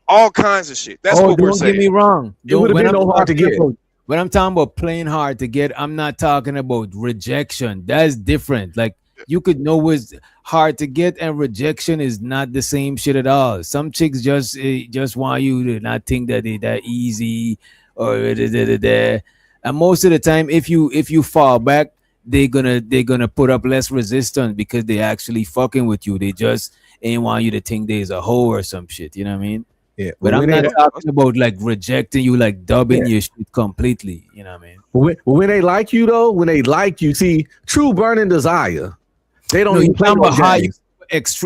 all kinds of shit. That's what we're saying. Don't get me wrong. It would have been no hard to get. When I'm talking about playing hard to get, I'm not talking about rejection. That's different. Like, you could know what's hard to get, and rejection is not the same shit at all. Some chicks just want you to not think that it's that easy, or and most of the time, if you fall back, they're gonna put up less resistance because they actually fucking with you. They just ain't want you to think there's a hoe or some shit. You know what I mean? Yeah, but I'm not talking about like rejecting you, like dubbing your shit completely. You know what I mean? When they like you though, see, true burning desire. They don't even play talking about those high games.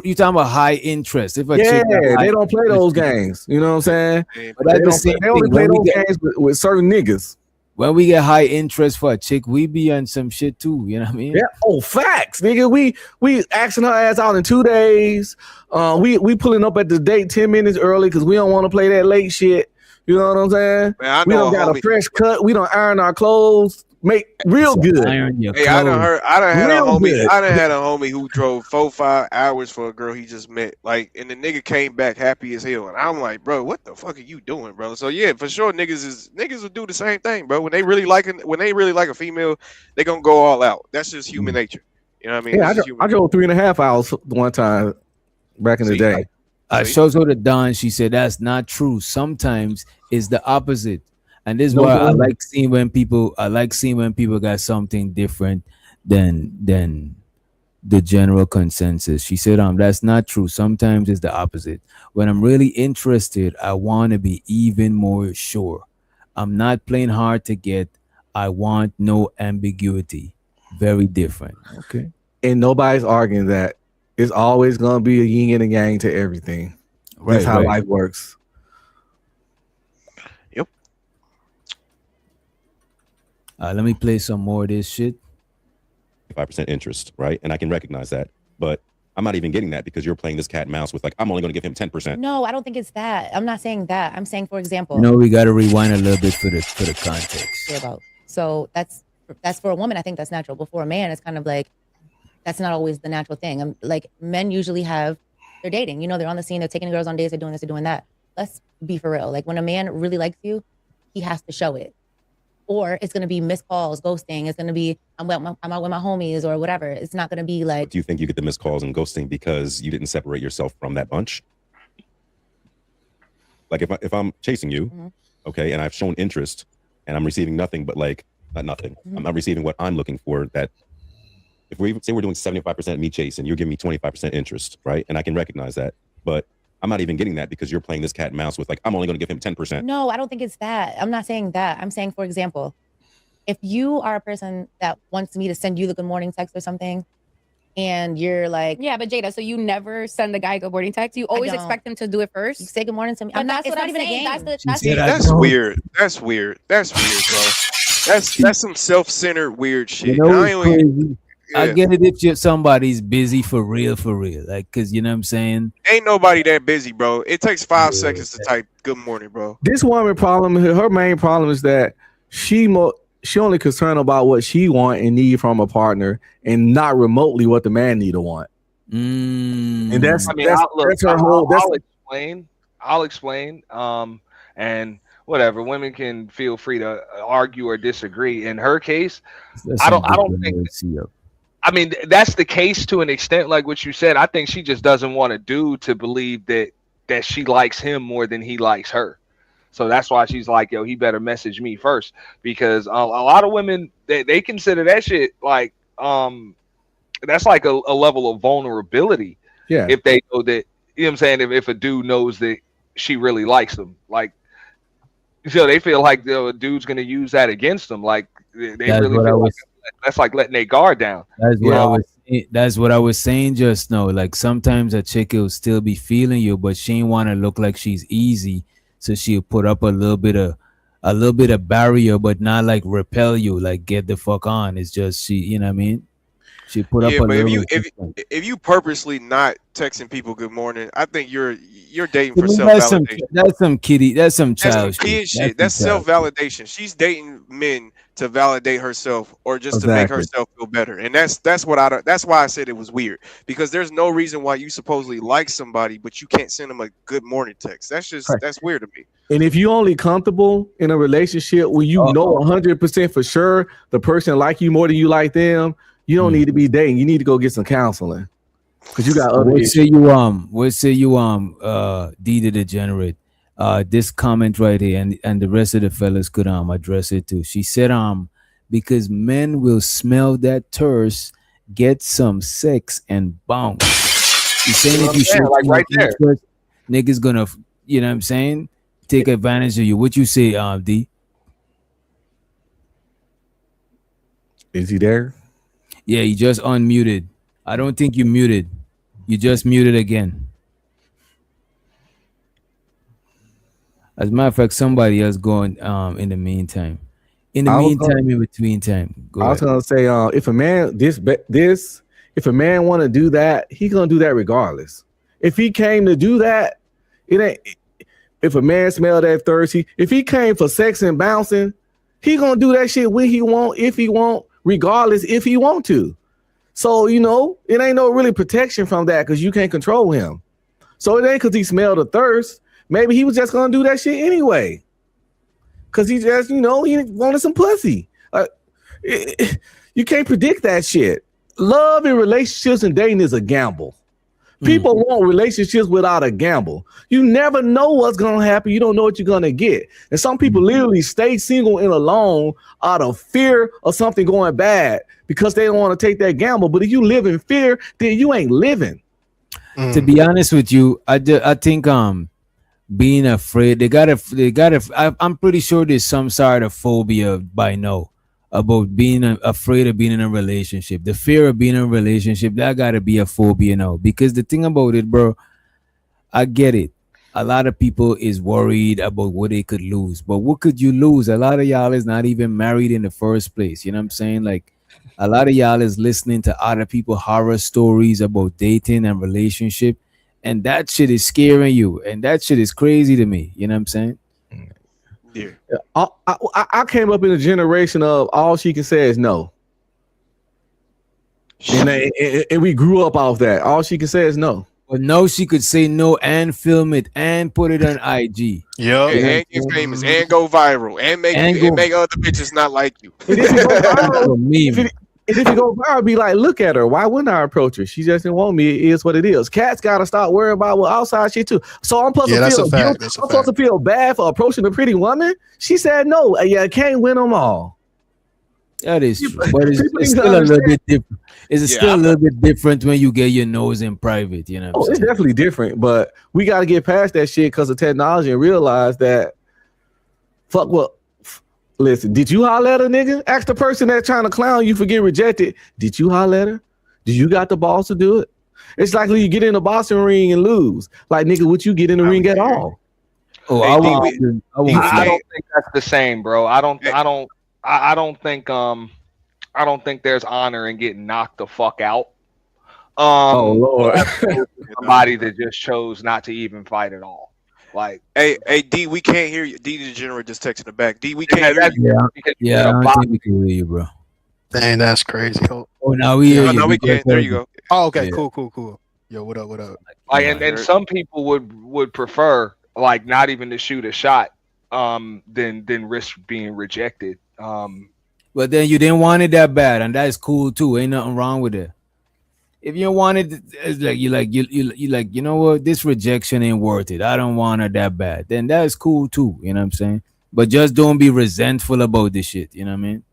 You talking about high interest? If a chick They don't play those games. You know what I'm saying? But that's the same They only thing. play those games with certain niggas. When we get high interest for a chick, we be on some shit too. You know what I mean? Yeah. Oh, facts, nigga. We asking her ass out in 2 days. We pulling up at the date 10 minutes early because we don't want to play that late shit. You know what I'm saying? Man, we don't got a fresh cut. We don't iron our clothes. Make real good. Hey, I done had a homie who drove 4-5 hours for a girl he just met. Like, and the nigga came back happy as hell. And I'm like, bro, what the fuck are you doing, bro? So yeah, for sure, niggas will do the same thing, bro. When they really like a female, they gonna go all out. That's just human nature. You know what I mean? Yeah, I drove 3.5 hours one time back in the day. Shows her to Dawn. She said that's not true. Sometimes it's the opposite. And this is why I like seeing when people got something different than the general consensus. She said, that's not true. Sometimes it's the opposite. When I'm really interested, I want to be even more sure. I'm not playing hard to get. I want no ambiguity. Very different. Okay. And nobody's arguing that. It's always gonna be a yin and a yang to everything. That's how life works. Let me play some more of this shit. 5% interest, right? And I can recognize that, but I'm not even getting that because you're playing this cat and mouse with like, I'm only going to give him 10%. No, I don't think it's that. I'm not saying that. I'm saying, for example. No, we got to rewind a little bit for the context. So that's for a woman. I think that's natural. But for a man, it's kind of like that's not always the natural thing. Like men usually they're dating. You know, they're on the scene. They're taking girls on dates. They're doing this. They're doing that. Let's be for real. Like when a man really likes you, he has to show it. Or it's going to be missed calls, ghosting. It's going to be, I'm out with my homies or whatever. It's not going to be like. Do you think you get the missed calls and ghosting because you didn't separate yourself from that bunch? Like if I'm chasing you, okay, and I've shown interest, and I'm receiving nothing but like not nothing. I'm receiving what I'm looking for. That if we say we're doing 75% me chasing, you're giving me 25% interest, right? And I can recognize that, but I'm not even getting that because you're playing this cat and mouse with like, I'm only going to give him 10%. No, I don't think it's that. I'm not saying that. I'm saying, for example, if you are a person that wants me to send you the good morning text or something, and you're like, Yeah, but Jada, so you never send the guy a good morning text. You always don't. expect him to do it you first. say good morning to me. But I'm not, that's it's what not I'm even a saying. game. That's She said I That's don't. weird. That's weird, bro. That's some self-centered weird shit. You know And I what's ain't even- crazy? I yeah. get it if somebody's busy for real, like, cause you know what I'm saying. Ain't nobody that busy, bro. It takes 5 seconds to type good morning, bro. This woman problem, her main problem is that she only concerned about what she want and need from a partner, and not remotely what the man need or want. And that's I mean, that's, look, that's her whole. That's I'll explain. And whatever, women can feel free to argue or disagree. In her case, I don't think. I mean, that's the case to an extent, like what you said. I think she just doesn't want a dude to believe that she likes him more than he likes her. So that's why she's like, yo, he better message me first, because a lot of women they consider that shit like that's like a level of vulnerability. Yeah. If they know that, you know what I'm saying, if a dude knows that she really likes them, like, so they feel like a dude's gonna use that against them. Like they really feel like that's like letting their guard down. That's what I was saying just now. Like sometimes a chick will still be feeling you, but she ain't want to look like she's easy, so she'll put up a little bit of barrier, but not like repel you, like get the fuck on. It's just she, you know what I mean? She put up a But little. if you purposely not texting people good morning, I think you're dating for That's self-validation. that's some kitty. That's some That's some child kid shit. That's self-validation. She's dating men to validate herself or just to make herself feel better. And that's why I said it was weird, because there's no reason why you supposedly like somebody but you can't send them a good morning text. That's weird to me. And if you only comfortable in a relationship where you know 100% for sure the person like you more than you like them, you don't need to be dating. You need to go get some counseling, because you got other What issues. say you D the Degenerate, this comment right here, and the rest of the fellas could address it too. She said because men will smell that thirst, get some sex and bounce. She's saying if you show like right there, interest, niggas gonna, you know what I'm saying, take advantage of you. What you say, D? Is he there? Yeah, you just unmuted. I don't think you muted. You just muted again. As a matter of fact, somebody else going in the meantime. In between time. I was gonna say, if a man if a man want to do that, he gonna do that regardless. If he came to do that, it ain't. If a man smell that thirsty, if he came for sex and bouncing, he gonna do that shit when he want, if he want, regardless if he want to. So it ain't no really protection from that, because you can't control him. So it ain't because he smelled the thirst. Maybe he was just gonna do that shit anyway, because he just he wanted some pussy. You can't predict that shit. Love and relationships and dating is a gamble. People want relationships without a gamble. You never know what's gonna happen. You don't know what you're gonna get. And some people literally stay single and alone out of fear of something going bad, because they don't want to take that gamble. But if you live in fear, then you ain't living. To be honest with you, I think being afraid, they gotta. I'm pretty sure there's some sort of phobia by now about being afraid of being in a relationship. The fear of being in a relationship, that gotta be a phobia now. Because the thing about it, bro, I get it. A lot of people is worried about what they could lose. But what could you lose? A lot of y'all is not even married in the first place. You know what I'm saying? Like, a lot of y'all is listening to other people horror stories about dating and relationship, and that shit is scaring you, and that shit is crazy to me. You know what I'm saying? Yeah. I came up in a generation of all she can say is no. And we grew up off that. All she can say is no. But no, she could say no and film it and put it on IG. Yeah, and get famous and go viral and make other bitches not like you. If if you go viral, be like, look at her. Why wouldn't I approach her? She just didn't want me. It is what it is. Cats gotta stop worrying about what outside shit too. So I'm supposed Yeah, to that's feel a fact. guilty. That's a I'm supposed to feel bad for approaching a pretty woman. She said no. Yeah, can't win them all. That is true, but it's People need to still a little understand. bit different. It's Yeah, still a little bit different when you get your nose in private. You know what Oh, I'm it's saying? definitely different, but we got to get past that shit because of technology and realize that. Fuck what. Listen, did you holler at a nigga? Ask the person that's trying to clown you for getting rejected. Did you holler at her? Did you got the balls to do it? It's like when you get in a boxing ring and lose. Like, nigga, would you get in the ring at all? Oh, Hey, I D, won't. we- I won't. I don't think that's the same, bro. I don't think there's honor in getting knocked the fuck out. Oh Lord. Somebody that just chose not to even fight at all. Like, Hey, D, we can't hear you. D Degenerate just texted the back. D, we can't hear you. Yeah, because yeah. I don't think we can hear you, bro. Dang, that's crazy. Oh, now we hear Oh, you. no, we can't. There you go. okay, Yeah. cool. Yo, what up? Like, and some people would prefer like not even to shoot a shot, than risk being rejected. But then you didn't want it that bad, and that's cool too. Ain't nothing wrong with it. If you want it, it's like you know what, this rejection ain't worth it. I don't want it that bad. Then that's cool too. You know what I'm saying? But just don't be resentful about this shit. You know what I mean?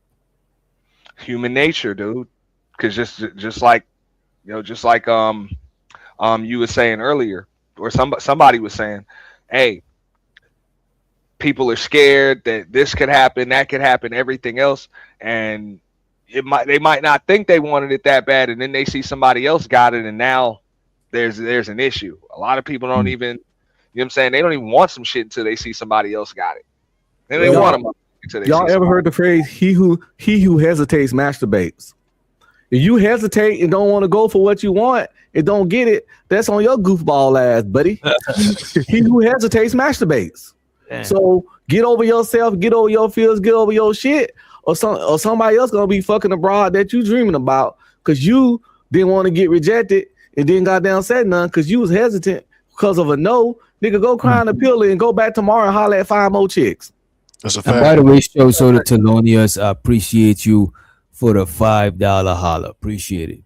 Human nature, dude. Because just like you were saying earlier, or somebody was saying, hey, people are scared that this could happen, that could happen, everything else, and they might not think they wanted it that bad, and then they see somebody else got it, and now there's an issue. A lot of people don't even, you know what I'm saying, they don't even want some shit until they see somebody else got it. Then they want them until they Y'all see ever heard the phrase he who hesitates masturbates? If you hesitate and don't want to go for what you want and don't get it, that's on your goofball ass, buddy. He who hesitates masturbates. Damn. So get over yourself, get over your feels, get over your shit, or somebody else gonna be fucking abroad that you dreaming about because you didn't want to get rejected and then got down said none because you was hesitant because of a no. Nigga, go cry in a pill and go back tomorrow and holler at 5 more chicks. That's a And by fact. the way, so the Thelonious, I appreciate you for the $5 holler. Appreciate it.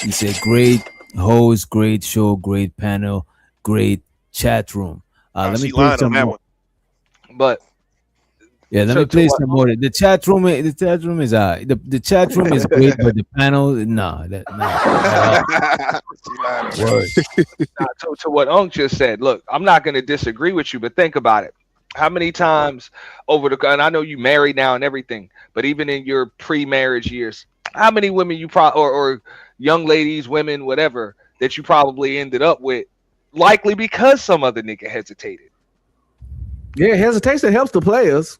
He said, great host, great show, great panel, great chat room. Let me She play lying some on that more. one. But Yeah, let So me to play what- some more. The chat room is the chat room is great, but the panel, nah. She lying. Word. to what Unc just said, look, I'm not going to disagree with you, but think about it. How many times and I know you married now and everything, but even in your pre-marriage years, how many women you or young ladies, women, whatever, that you probably ended up with, likely because some other nigga hesitated. Yeah, hesitation helps the players.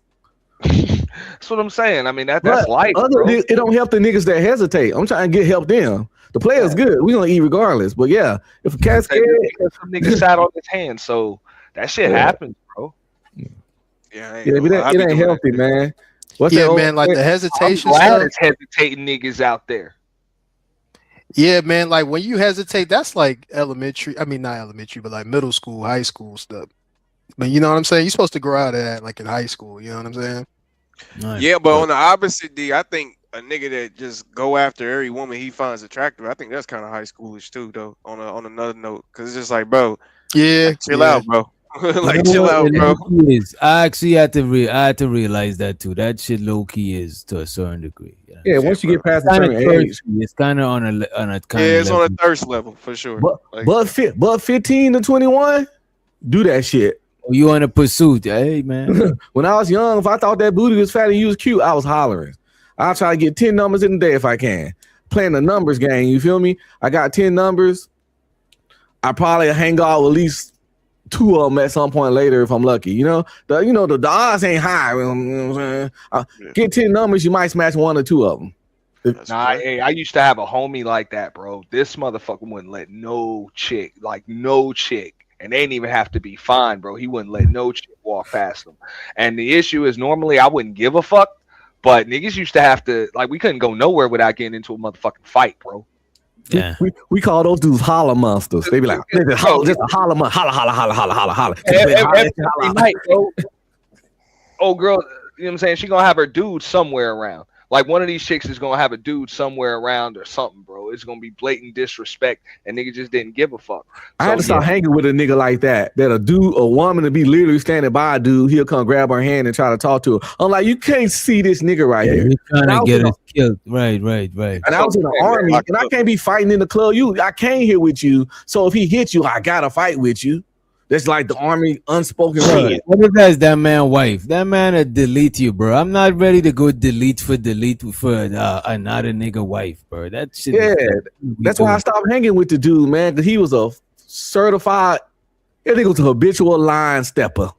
That's what I'm saying. I mean, that's But life, bro. it don't help the niggas that hesitate. I'm trying to help them. The players good. We gonna eat regardless. But yeah, if a cat's scared, Because some nigga sat on his hand, so that shit happens, bro. Yeah, I ain't yeah, gonna but lie. I it be ain't doing healthy, man. What's Yeah, that old- man, like the I'm hesitation glad stuff. it's hesitating niggas out there. Yeah, man, like when you hesitate, that's like elementary. I mean, not elementary, but like middle school, high school stuff. But you know what I'm saying? You're supposed to grow out of that like in high school. You know what I'm saying? Nice. Yeah, but on the opposite, D, I think a nigga that just go after every woman he finds attractive, I think that's kind of high schoolish too, though. On another note, because it's just like, bro, Yeah, chill yeah. out, bro. Like, You know chill what? out, It bro. low-key is. I actually had to realize that too. That shit low key is to a certain degree. Yeah. Yeah, once you get past a Kind of certain age. it's kind of on a Yeah, kind of it's on a thirst level for sure. Like, But 15 to 21, do that shit. You on a pursuit? Hey man, When I was young, if I thought that booty was fat and you was cute, I was hollering. I'll try to get 10 numbers in a day if I can. Playing the numbers game, you feel me? I got 10 numbers. I probably hang out with at least 2 of them at some point later if I'm lucky. You know, the odds ain't high. You know what I'm saying? Get 10 numbers, you might smash 1 or 2 of them. I used to have a homie like that, bro. This motherfucker wouldn't let no chick, and they didn't even have to be fine, bro. He wouldn't let no chick walk past him. And the issue is normally I wouldn't give a fuck, but niggas used to have to, like, we couldn't go nowhere without getting into a motherfucking fight, bro. yeah. We call those dudes holler monsters. They be like, just a holler monster, holler. Every night, bro. Oh, girl, you know what I'm saying? She gonna have her dude somewhere around. Like one of these chicks is gonna have a dude somewhere around or something, bro. It's gonna be blatant disrespect, and nigga just didn't give a fuck. I had to stop hanging with a nigga like that. That a woman to be literally standing by a dude, he'll come grab her hand and try to talk to her. I'm like, you can't see this nigga right here. He's trying And to get us killed. Right. And I was in the army, and I can't be fighting in the club. I came here with you, so if he hits you, I gotta fight with you. That's like the army unspoken rule. What if that's that man wife? That man will delete you, bro. I'm not ready to go delete for another nigga wife, bro. That shit. Yeah, that's why I stopped hanging with the dude, man. Because he was a certified. That nigga was a habitual line stepper.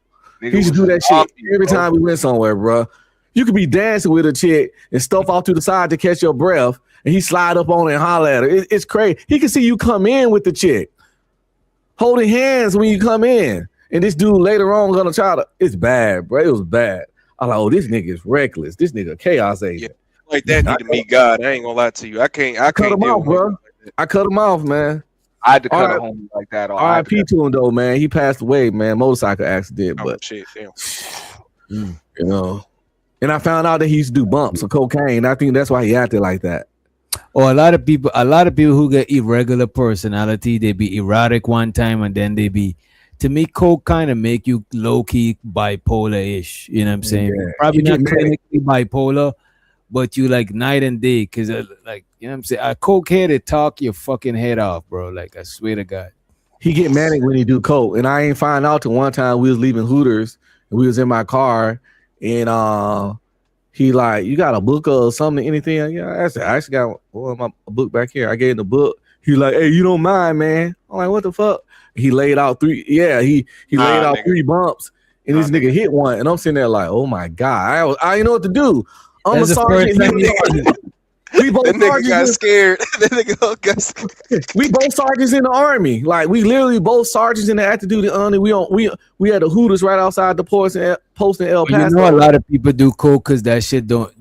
He used to do that shit every time we went somewhere, bro. You could be dancing with a chick and stuff off to the side to catch your breath, and he slide up on it and holler at her. It's crazy. He can see you come in with the chick, holding hands when you come in. And this dude later on gonna try to, it's bad, bro. It was bad. I'm like, oh, this nigga is reckless. This nigga chaos agent. Yeah, like that need to meet God. I ain't gonna lie to you. I can't cut him off, bro. I cut him off, man. I had to cut a homie like that off. R.I.P. to him though, man. He passed away, man. Motorcycle accident, but shit, damn. You know. And I found out that he used to do bumps of cocaine. I think that's why he acted like that. Or a lot of people who get irregular personality, they be erotic one time and then they be, to me, coke kind of make you low-key bipolar-ish. You know what I'm saying? Yeah. Probably You not get mad. clinically bipolar, but you like night and day. Cause like, you know what I'm saying? A coke head, it talk your fucking head off, bro. Like, I swear to God. He get manic when he do coke. And I ain't find out till one time we was leaving Hooters and we was in my car and he like, you got a book or something, anything? Yeah, I actually got my book back here. I gave him the book. He like, hey, you don't mind, man. I'm like, what the fuck? He laid out three. Yeah, he laid out nigga. 3 bumps, and this nigga hit one. And I'm sitting there like, oh my God, I didn't know what to do. I'm That's a the sergeant. first time you- We both That nigga got sergeants. scared. That nigga got scared. We both sergeants in the army. Like we literally both sergeants in the active duty army. We had the Hooters right outside the post in El Well, Paso. you know, a lot of people do coke because that shit don't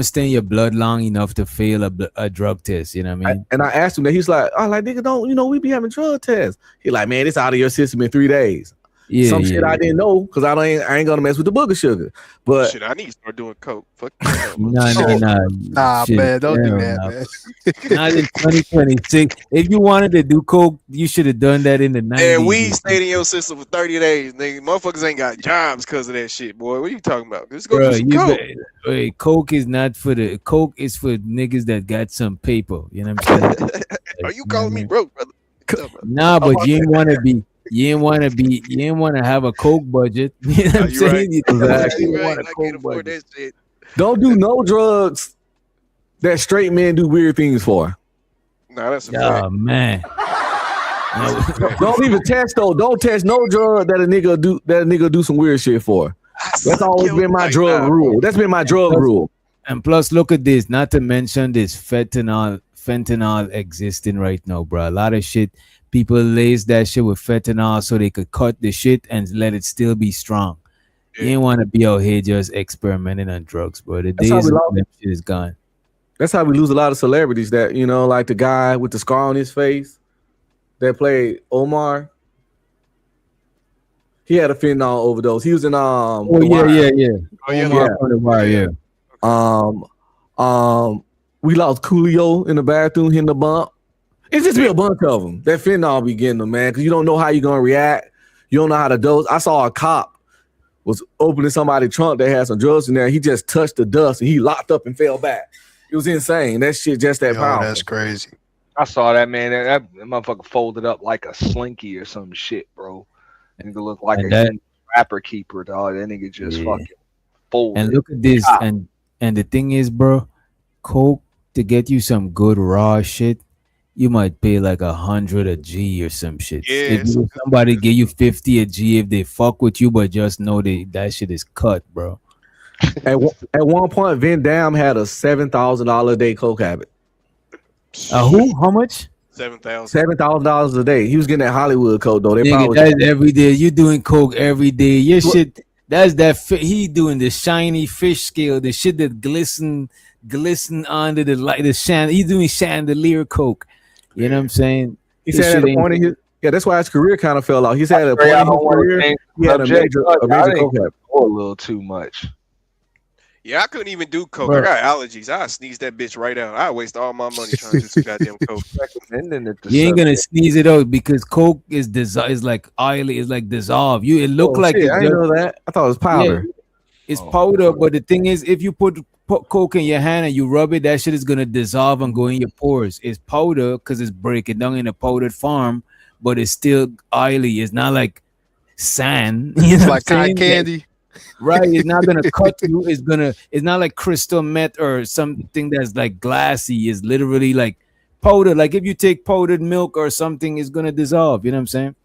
stay in your blood long enough to fail a drug test. You know what I mean? And I asked him that. He's like, oh, like nigga, don't we be having drug tests? He like, man, it's out of your system in 3 days. Yeah, Some yeah, shit I didn't know because I ain't gonna mess with the booger sugar. But Shit, I need to start doing coke. Fuck. Nah, Shit, man, don't do hell that, no. man. Not in 2026. If you wanted to do coke, you should have done that in the 90s. And we stayed in your system for 30 days, nigga. Motherfuckers ain't got jobs because of that shit, boy. What are you talking about? Let's go Bro, do some coke. wait, coke is not for the coke is for niggas that got some paper. You know what I'm saying? Are you calling me broke, brother? Nah, but you ain't want to have a coke budget. You know what I'm you right. saying? Exactly. You You want right. a I coke can't afford budget. that shit. don't do no drugs that straight men do weird things for. Nah, that's a fact. Oh man. Don't even test though. Don't test no drug that a nigga do some weird shit for. That's always been my drug rule. That's been my drug rule. And plus, look at this. Not to mention this fentanyl existing right now, bro. A lot of shit. People lace that shit with fentanyl so they could cut the shit and let it still be strong. You ain't want to be out here just experimenting on drugs, bro. The That's how days we of love that shit is gone. That's how we lose a lot of celebrities. That like the guy with the scar on his face that played Omar. He had a fentanyl overdose. He was in Oh The Wire. yeah. Oh, yeah, Omar on the Wire, yeah. We lost Coolio in the bathroom hitting the bump. It's just be a bunch of them. That fentanyl be getting them, man, because you don't know how you're gonna react. You don't know how to dose. I saw a cop was opening somebody's trunk that had some drugs in there. He just touched the dust and he locked up and fell back. It was insane. That shit just that Yo, powerful. that's crazy. I saw that, man. That motherfucker folded up like a slinky or some shit, bro. And it looked like And a that- huge rapper keeper, dog. That nigga just fucking folded. And look at this, and the thing is, bro, coke to get you some good raw shit, you might pay like 100 a G or some shit. If somebody give you 50 a G if they fuck with you, but just know that shit is cut, bro. At one point, Van Damme had a $7,000 a day coke habit. Who? How much? $7,000 a day. He was getting that Hollywood coke though. They Nigga, probably that's every day. You doing coke every day. Your shit. That's that. He doing the shiny fish scale. The shit that glisten under the light. He's doing chandelier coke. You know what I'm saying? He This said shit at a ain't- point in his that's why his career kind of fell off. He said at a point in his career he had a major I coke think habit. a little too much. Yeah, I couldn't even do coke. Bro. I got allergies. I sneeze that bitch right out. I waste all my money trying to do some goddamn coke. Recommending it to You ain't gonna subject. sneeze it out because coke is like oily, it's like dissolved. It look like shit, it's I didn't just- know that. I thought it was powder. Yeah, it's powder, but the thing is, if you put coke in your hand and you rub it, that shit is gonna dissolve and go in your pores. It's powder because it's breaking down in a powdered form, but it's still oily. It's not like sand. You know It's what like I'm cotton saying? candy. Right? It's not gonna cut you. It's not like crystal meth or something that's like glassy. It's literally like powder. Like if you take powdered milk or something, it's gonna dissolve. You know what I'm saying?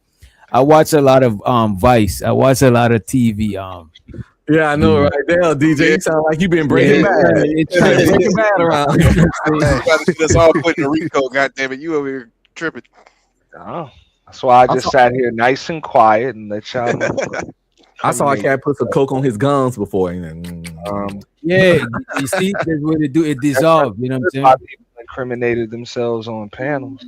I watch a lot of Vice. I watch a lot of TV. Yeah, I know, right there, DJ. You sound like you been Breaking Bad. it's You been Breaking Bad around. You gotta see us all putting a Rico, goddamn it. You over here tripping. Oh, that's why I just sat here nice and quiet and let y'all know. I saw a cat put some coke on his gums before. Yeah, you see, that's what it do. It dissolves. You know what I'm saying? Why people incriminated themselves on panels.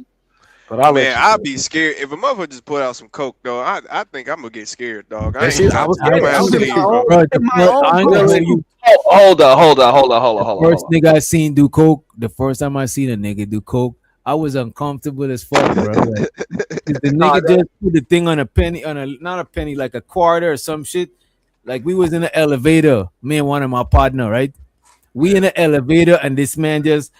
But I'll let Man, you I'd go. be scared if a motherfucker just put out some coke, though. I think I'm gonna get scared, dog. That shit, I was scared. Bro, I was the my I ain't gonna hold you. Hold on. First nigga I seen do coke. The first time I seen a nigga do coke, I was uncomfortable as fuck, bro. Like, 'cause the nigga just put the thing on a penny, not a penny, like a quarter or some shit. Like we was in the elevator, me and one of my partner, right? We in the elevator, and this man just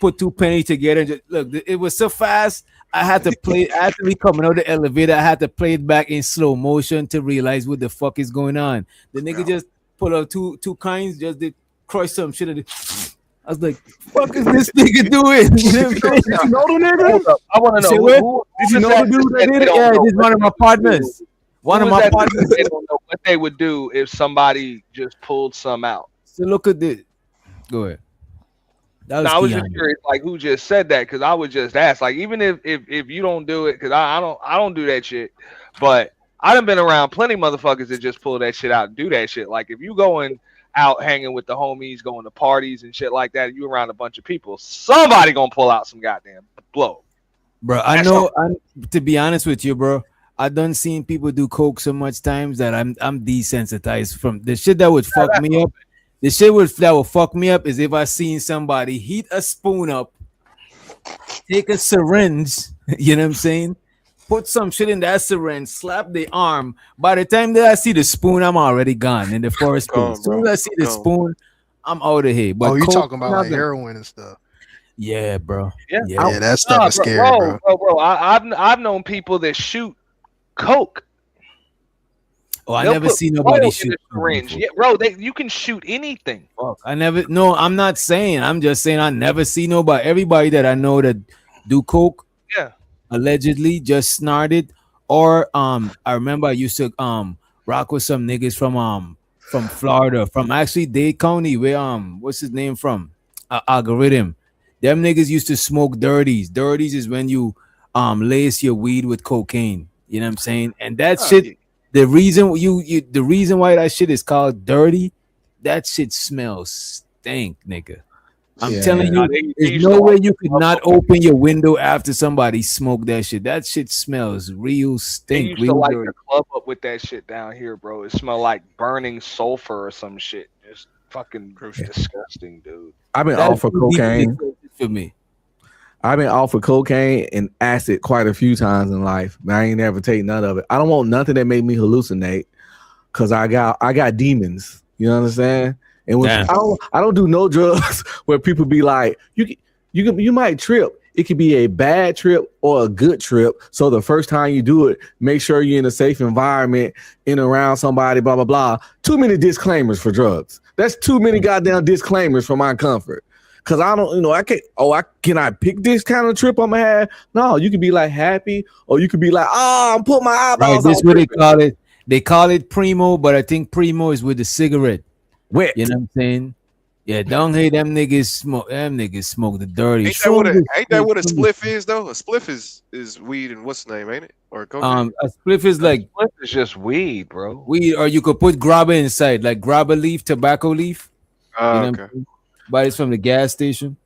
put 2 pennies together. And just, look, it was so fast. I had to play. After we coming out the elevator, I had to play it back in slow motion to realize what the fuck is going on. The nigga just pull out two kinds, just did crush some shit. I was like, "Fuck is this nigga doing?" You know what I'm saying? Did you know the nigga? I want to Say know what? Did you know the dude that did it? Yeah, this is one of my partners. One of my partners. They don't know what they would do if somebody just pulled some out. So look at this. Go ahead. That was No, I was Keon. just curious, like who just said that, because I would just ask, like even if you don't do it, because I don't do that shit, but I done been around plenty motherfuckers that just pull that shit out and do that shit. Like if you going out hanging with the homies, going to parties and shit like that, you around a bunch of people, somebody gonna pull out some goddamn blow. Bro, I know. To be honest with you, bro, I done seen people do coke so much times that I'm desensitized from the shit that would fuck me up. The shit that would fuck me up is if I seen somebody heat a spoon up, take a syringe, you know what I'm saying? Put some shit in that syringe, slap the arm. By the time that I see the spoon, I'm already gone in the first spoon. As soon as I see the spoon, I'm out of here. But Oh, you coke, talking about like nothing. heroin and stuff? Yeah, bro. Yeah, Yeah, that stuff is scary, bro. Bro. I've known people that shoot coke. Oh, I They'll never put see nobody oil in shoot. the syringe. Yeah, bro, you can shoot anything. Fuck, I never. No, I'm not saying. I'm just saying I never see nobody. Everybody that I know that do coke, Yeah. allegedly just snorted. Or I remember I used to rock with some niggas from Florida, from actually Dade County, where what's his name from? Algorithm. Them niggas used to smoke dirties. Dirties is when you lace your weed with cocaine. You know what I'm saying? And that shit. The reason the reason why that shit is called dirty, that shit smells stink, nigga. I'm telling you, there's no way you could not open your window after somebody smoked that shit. That shit smells real They stink. used to Real light dirty. the club up with that shit down here, bro. It smelled like burning sulfur or some shit. Just fucking disgusting, dude. I've been That's off for deeply cocaine. disgusting for me. I've been off for cocaine and acid quite a few times in life, but I ain't never take none of it. I don't want nothing that make me hallucinate, cause I got demons. You know what I'm saying? And when I don't do no drugs where people be like, you might trip. It could be a bad trip or a good trip. So the first time you do it, make sure you're in a safe environment, in around somebody, blah blah blah. Too many disclaimers for drugs. That's too many goddamn disclaimers for my comfort. Cause I don't, I can't. Can I pick this kind of trip I'm gonna have? No, you could be like happy, or you could be like, I'm putting my Right, eyeballs. this on what they tripping. call it. They call it primo, but I think primo is with the cigarette. Wet. You know what I'm saying? Yeah, don't hate them niggas smoke. Them niggas smoke the dirty. Ain't that what a spliff is though? A spliff is weed and what's the name, ain't it? Or cocaine? A spliff is like Spliff is just weed, bro. weed, or you could put grabba inside, like grabba leaf, tobacco leaf. You know what I'm Okay. saying? But it's from the gas station.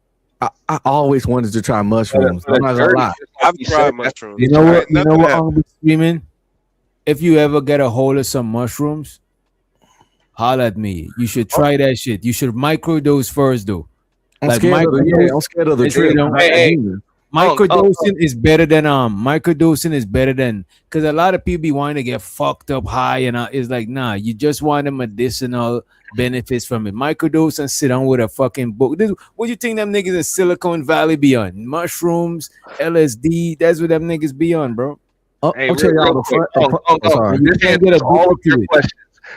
I always wanted to try mushrooms. I'm not gonna lie. I've tried mushrooms. You know what? You Nothing know what happened. I'm gonna be screaming? If you ever get a hold of some mushrooms, holla at me. You should try that shit. You should microdose first though. I'm Like scared of the, I'm scared of the Hey, trip. hey, microdosing is better than microdosing is better than, because a lot of people be wanting to get fucked up high and it's like, nah, you just want the medicinal benefits from it. Microdose and sit down with a fucking book. What you think them niggas in Silicon Valley be on? Mushrooms, LSD. That's what them niggas be on, bro. Hey, I'll tell y'all real the quick. sorry. You This can't get a answers all book of your to it. questions.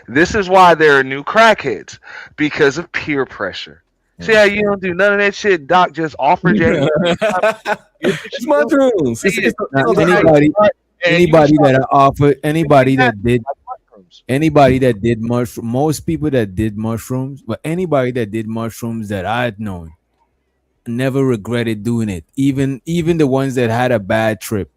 This is why there are new crackheads, because of peer pressure. See how you don't do none of that shit Doc just offered you? It's mushrooms. Anybody that did mushroom, most people that did mushrooms, but anybody that did mushrooms that I had known never regretted doing it. Even the ones that had a bad trip,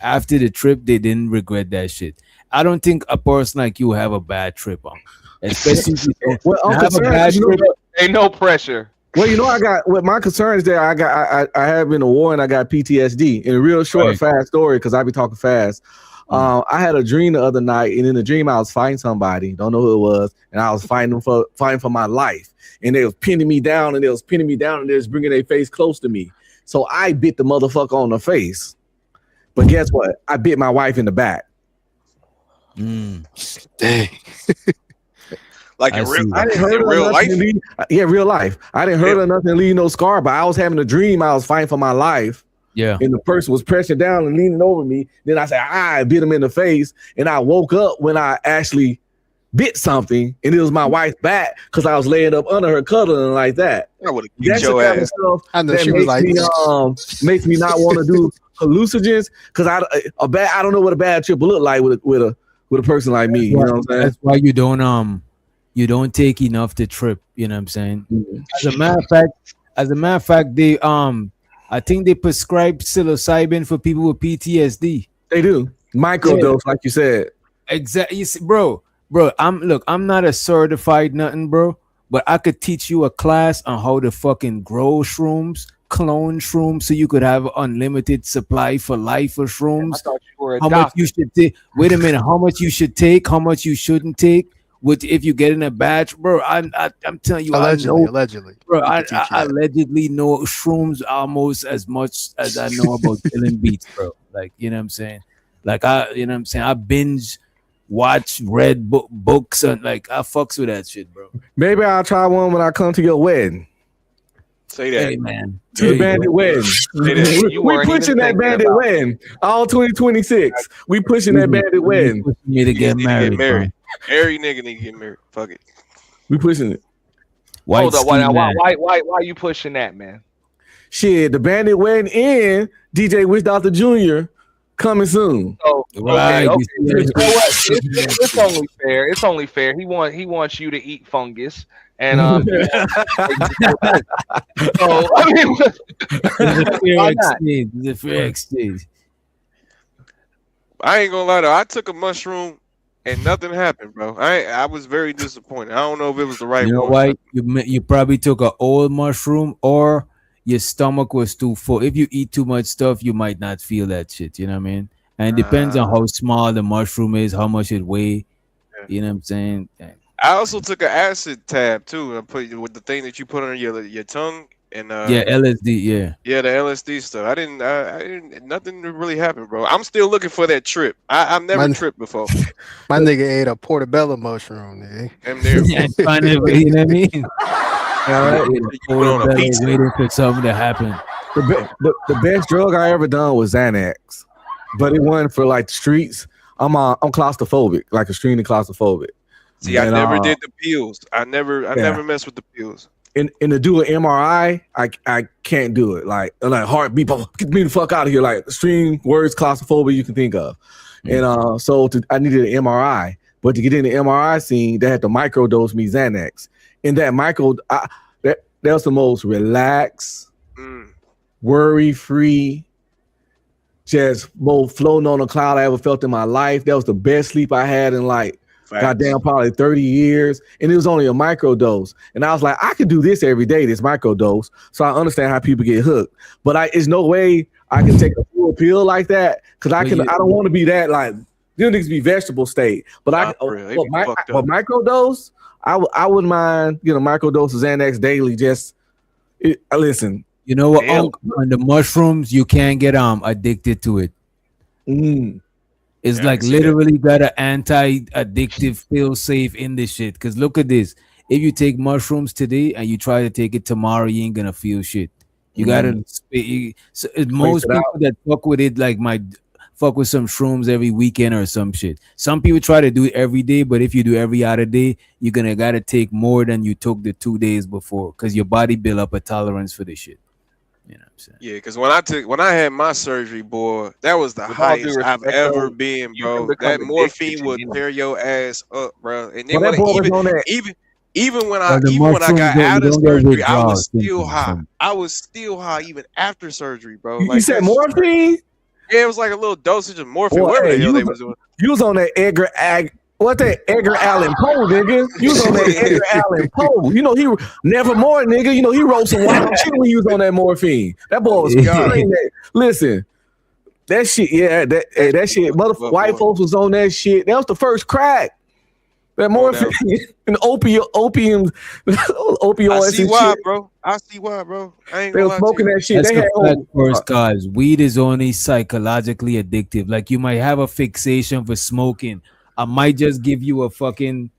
after the trip they didn't regret that shit. I don't think a person like you have a bad trip on, especially if you don't Well, I'm have a concerned, bad you know, trip. Ain't no pressure. Well, you know, I got what my concern is there. I have been a war and I got PTSD. In a real short, fast story, because I be talking fast. I had a dream the other night, and in the dream I was fighting somebody, don't know who it was, and I was fighting for my life. And they was pinning me down, and they was bringing their face close to me. So I bit the motherfucker on the face. But guess what? I bit my wife in the back. Dang. Like in real life. Yeah, real life. I didn't hurt her nothing, leave no scar, but I was having a dream. I was fighting for my life. Yeah. And the person was pressing down and leaning over me. Then I said, I bit him in the face. And I woke up when I actually bit something, and it was my wife's back because I was laying up under her cuddling like that. I would have That's kicked the your kind of ass. stuff I know that she was like, makes me not want to do hallucinogens, because I don't know what a bad trip will look like with a person like me. You know what I'm saying? That's why you don't take enough to trip. You know what I'm saying? As a matter of fact, they I think they prescribe psilocybin for people with PTSD. They do microdose, like you said. Exactly, you see, bro. I'm not a certified nothing, bro, but I could teach you a class on how to fucking grow shrooms, clone shrooms, so you could have unlimited supply for life of shrooms. I thought you were a How much you should take? Wait a minute. How much you should take? How much you shouldn't take? If you get in a batch, bro. I'm telling you, allegedly, bro. I allegedly know shrooms almost as much as I know about killing beats, bro. Like, you know what I'm saying? Like, I binge watch read books and like I fucks with that shit, bro. Maybe I'll try one when I come to your wedding. Say that, hey, man. To the bandit wedding. We pushing that bandit wedding. All 2026. We pushing that bandit wedding. Me to get married. Every nigga need to get married. Fuck it. We pushing it. Hold up, why you pushing that, man? Shit, the bandit wedding and DJ Wish Dr. Jr. coming soon. So, Right. okay. You know what? It's only fair. It's only fair. He wants you to eat fungus. And so, I mean, it's a fair exchange. I ain't gonna lie though. I took a mushroom and nothing happened, bro. I was very disappointed. I don't know if it was the right You know one. why? You probably took an old mushroom, or your stomach was too full. If you eat too much stuff, you might not feel that shit. You know what I mean? And it depends on how small the mushroom is, how much it weigh. You know what I'm saying? I also took an acid tab too. I put with the thing that you put on your tongue and yeah, LSD, yeah, the LSD stuff. I didn't. Nothing really happened, bro. I'm still looking for that trip. I've never tripped before. My nigga ate a portobello mushroom, nigga. I'm there. Yeah, you know what I mean? All right. Waiting for something to happen. The best drug I ever done was Xanax, but it wasn't for like the streets. I'm claustrophobic, like extremely claustrophobic. See, I never did the pills. I never messed with the pills. And to do an MRI, I can't do it. Like heartbeat, get me the fuck out of here. Like extreme words, claustrophobia you can think of. And so I needed an MRI, but to get in the MRI scene, they had to microdose me Xanax. And that that was the most relaxed, worry-free, just both floating on a cloud I ever felt in my life. That was the best sleep I had in like goddamn probably 30 years. And it was only a microdose. And I was like, I could do this every day, this microdose. So I understand how people get hooked. But there's no way I can take a full pill like that. Cause I don't want to be that like Them niggas be vegetable state. But Nah, for real, they be fucked but up. microdose, I wouldn't mind, microdose of Xanax daily. Listen. You know what? Damn. On the mushrooms, you can't get addicted to it. It's Yeah, I like can see that. literally got an anti-addictive feel safe in this shit. Cause look at this. If you take mushrooms today and you try to take it tomorrow, you ain't gonna feel shit. You gotta most it people out. that fuck with it like might fuck with some shrooms every weekend or some shit. Some people try to do it every day, but if you do every other day, you're gonna gotta take more than you took the 2 days before because your body build up a tolerance for this shit. You know what I'm saying? Yeah, because when I had my surgery, boy, that was the With all due highest I've respect, ever though, been, you can bro. become That morphine addicted to would anything. tear your ass up, bro. And Well, then that boy was on that. even when Well, the I got mushrooms out of don't get surgery, I withdrawal was still symptoms high. from- I was still high even after surgery, bro. You said that's just crazy. morphine? Yeah, it was like a little dosage of morphine, Boy, whatever hey, the hell you they was- was doing. You was on that Edgar Allan Poe, nigga. You was on that Edgar Allan Poe. You know he Nevermore, nigga. You know he wrote some wild shit when he was on that morphine. That boy was killing that. Listen, that shit, yeah, that shit. Motherfucker, white folks was on that shit. That was the first crack. That morphine and opioids. I see and why, shit. bro. I see why, bro. I ain't They gonna were lie smoking to you. that shit. That's They the had fact first, cause weed is only psychologically addictive. Like you might have a fixation for smoking. I might just give you a fucking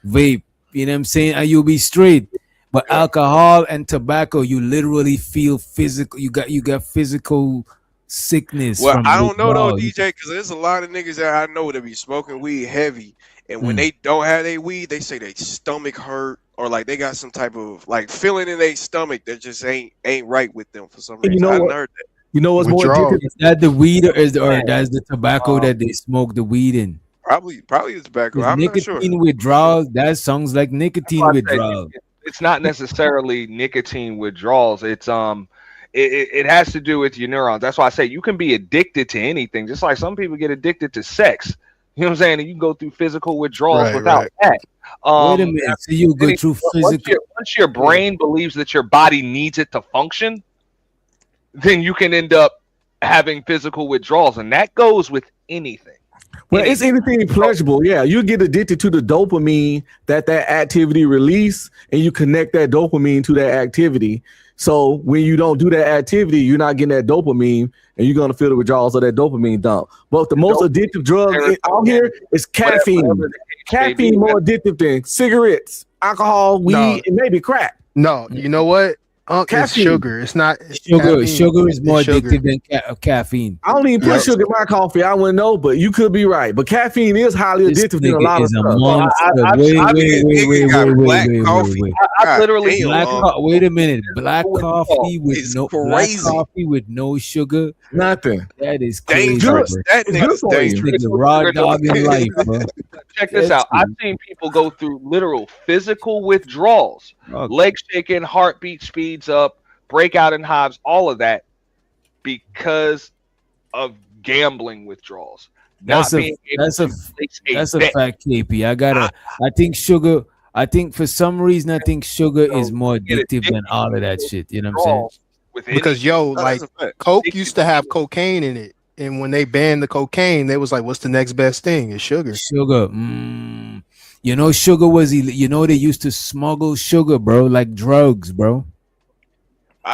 vape, you know what I'm saying? And you'll be straight. But alcohol and tobacco, you literally feel physical. You got physical sickness. Well, from I don't know though, withdrawal. DJ, because there's a lot of niggas that I know that be smoking weed heavy, and when Mm. they don't have their weed, they say their stomach hurt or like they got some type of like feeling in their stomach that just ain't right with them for some And reason. you know I done what? heard that. You know what's more Withdrawal. addictive? Is that the weed or that's the tobacco that they smoke the weed in? Probably the tobacco. 'Cause I'm not nicotine sure. withdrawals, that sounds like nicotine That's why I say withdrawal. it's not necessarily nicotine withdrawals. It's it has to do with your neurons. That's why I say you can be addicted to anything, just like some people get addicted to sex. You know what I'm saying? And you can go through physical withdrawals Right, without right. that. Wait a minute. So you go through physical. Once your brain believes that your body needs it to function, then you can end up having physical withdrawals, and that goes with anything. Well, it's anything pleasurable. Yeah, you get addicted to the dopamine that activity release, and you connect that dopamine to that activity. So when you don't do that activity, you're not getting that dopamine, and you're gonna feel the withdrawals of that dopamine dump. But the most addictive drug out here is caffeine. Whatever the case may Caffeine be. more addictive than cigarettes, alcohol, weed, No. and maybe crack. No, you know what? It's Caffeine. sugar. It's not Sugar caffeine. is more It's sugar. addictive than caffeine. I don't even put Yep. sugar in my coffee. I wouldn't know, but you could be right. But caffeine is highly This addictive than a nigga lot of is a stuff. monster. I- Wait, I- wait, wait, nigga wait, got wait, black wait, coffee. wait. I God literally damn, Wait a minute. Black withdrawal coffee with is no crazy. black coffee with no sugar. Nothing. That is crazy. dangerous. Bro. That It's nigga's good for you. dangerous. Nigga, raw dog in life, bro. check this That's out. I've seen people go through literal physical withdrawals, Okay. leg shaking, heartbeat speeds up, breakout in hives, all of that because of gambling withdrawals. That's Not a being able that's to a place that's a bet. fact, KP. I think sugar. I think for some reason I think sugar is more get addictive than all of that shit. You know what I'm saying? withdrawals with Because anything. yo, No, like that's a fact. Coke used to have cocaine in it, and when they banned the cocaine, they was like, "What's the next best thing?" It's sugar. Sugar. You know, sugar was. You know, they used to smuggle sugar, bro, like drugs, bro.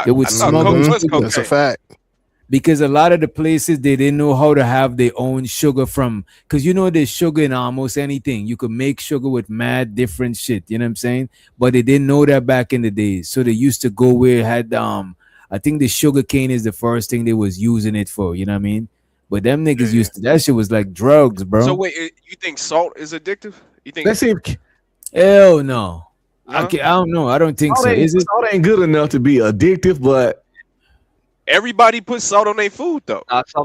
They would I thought smuggle Coke was sugar. cocaine. That's a fact. Because a lot of the places they didn't know how to have their own sugar from, because you know there's sugar in almost anything. You could make sugar with mad different shit, you know what I'm saying? But they didn't know that back in the days. So they used to go where it had I think the sugar cane is the first thing they was using it for, you know what I mean? But them niggas used to, that shit was like drugs, bro. So wait, you think salt is addictive? You think? Let's see. Hell no. I No? don't know. I don't think Salt so. ain't, Is it? salt ain't good enough to be addictive, but Everybody puts salt on their food though.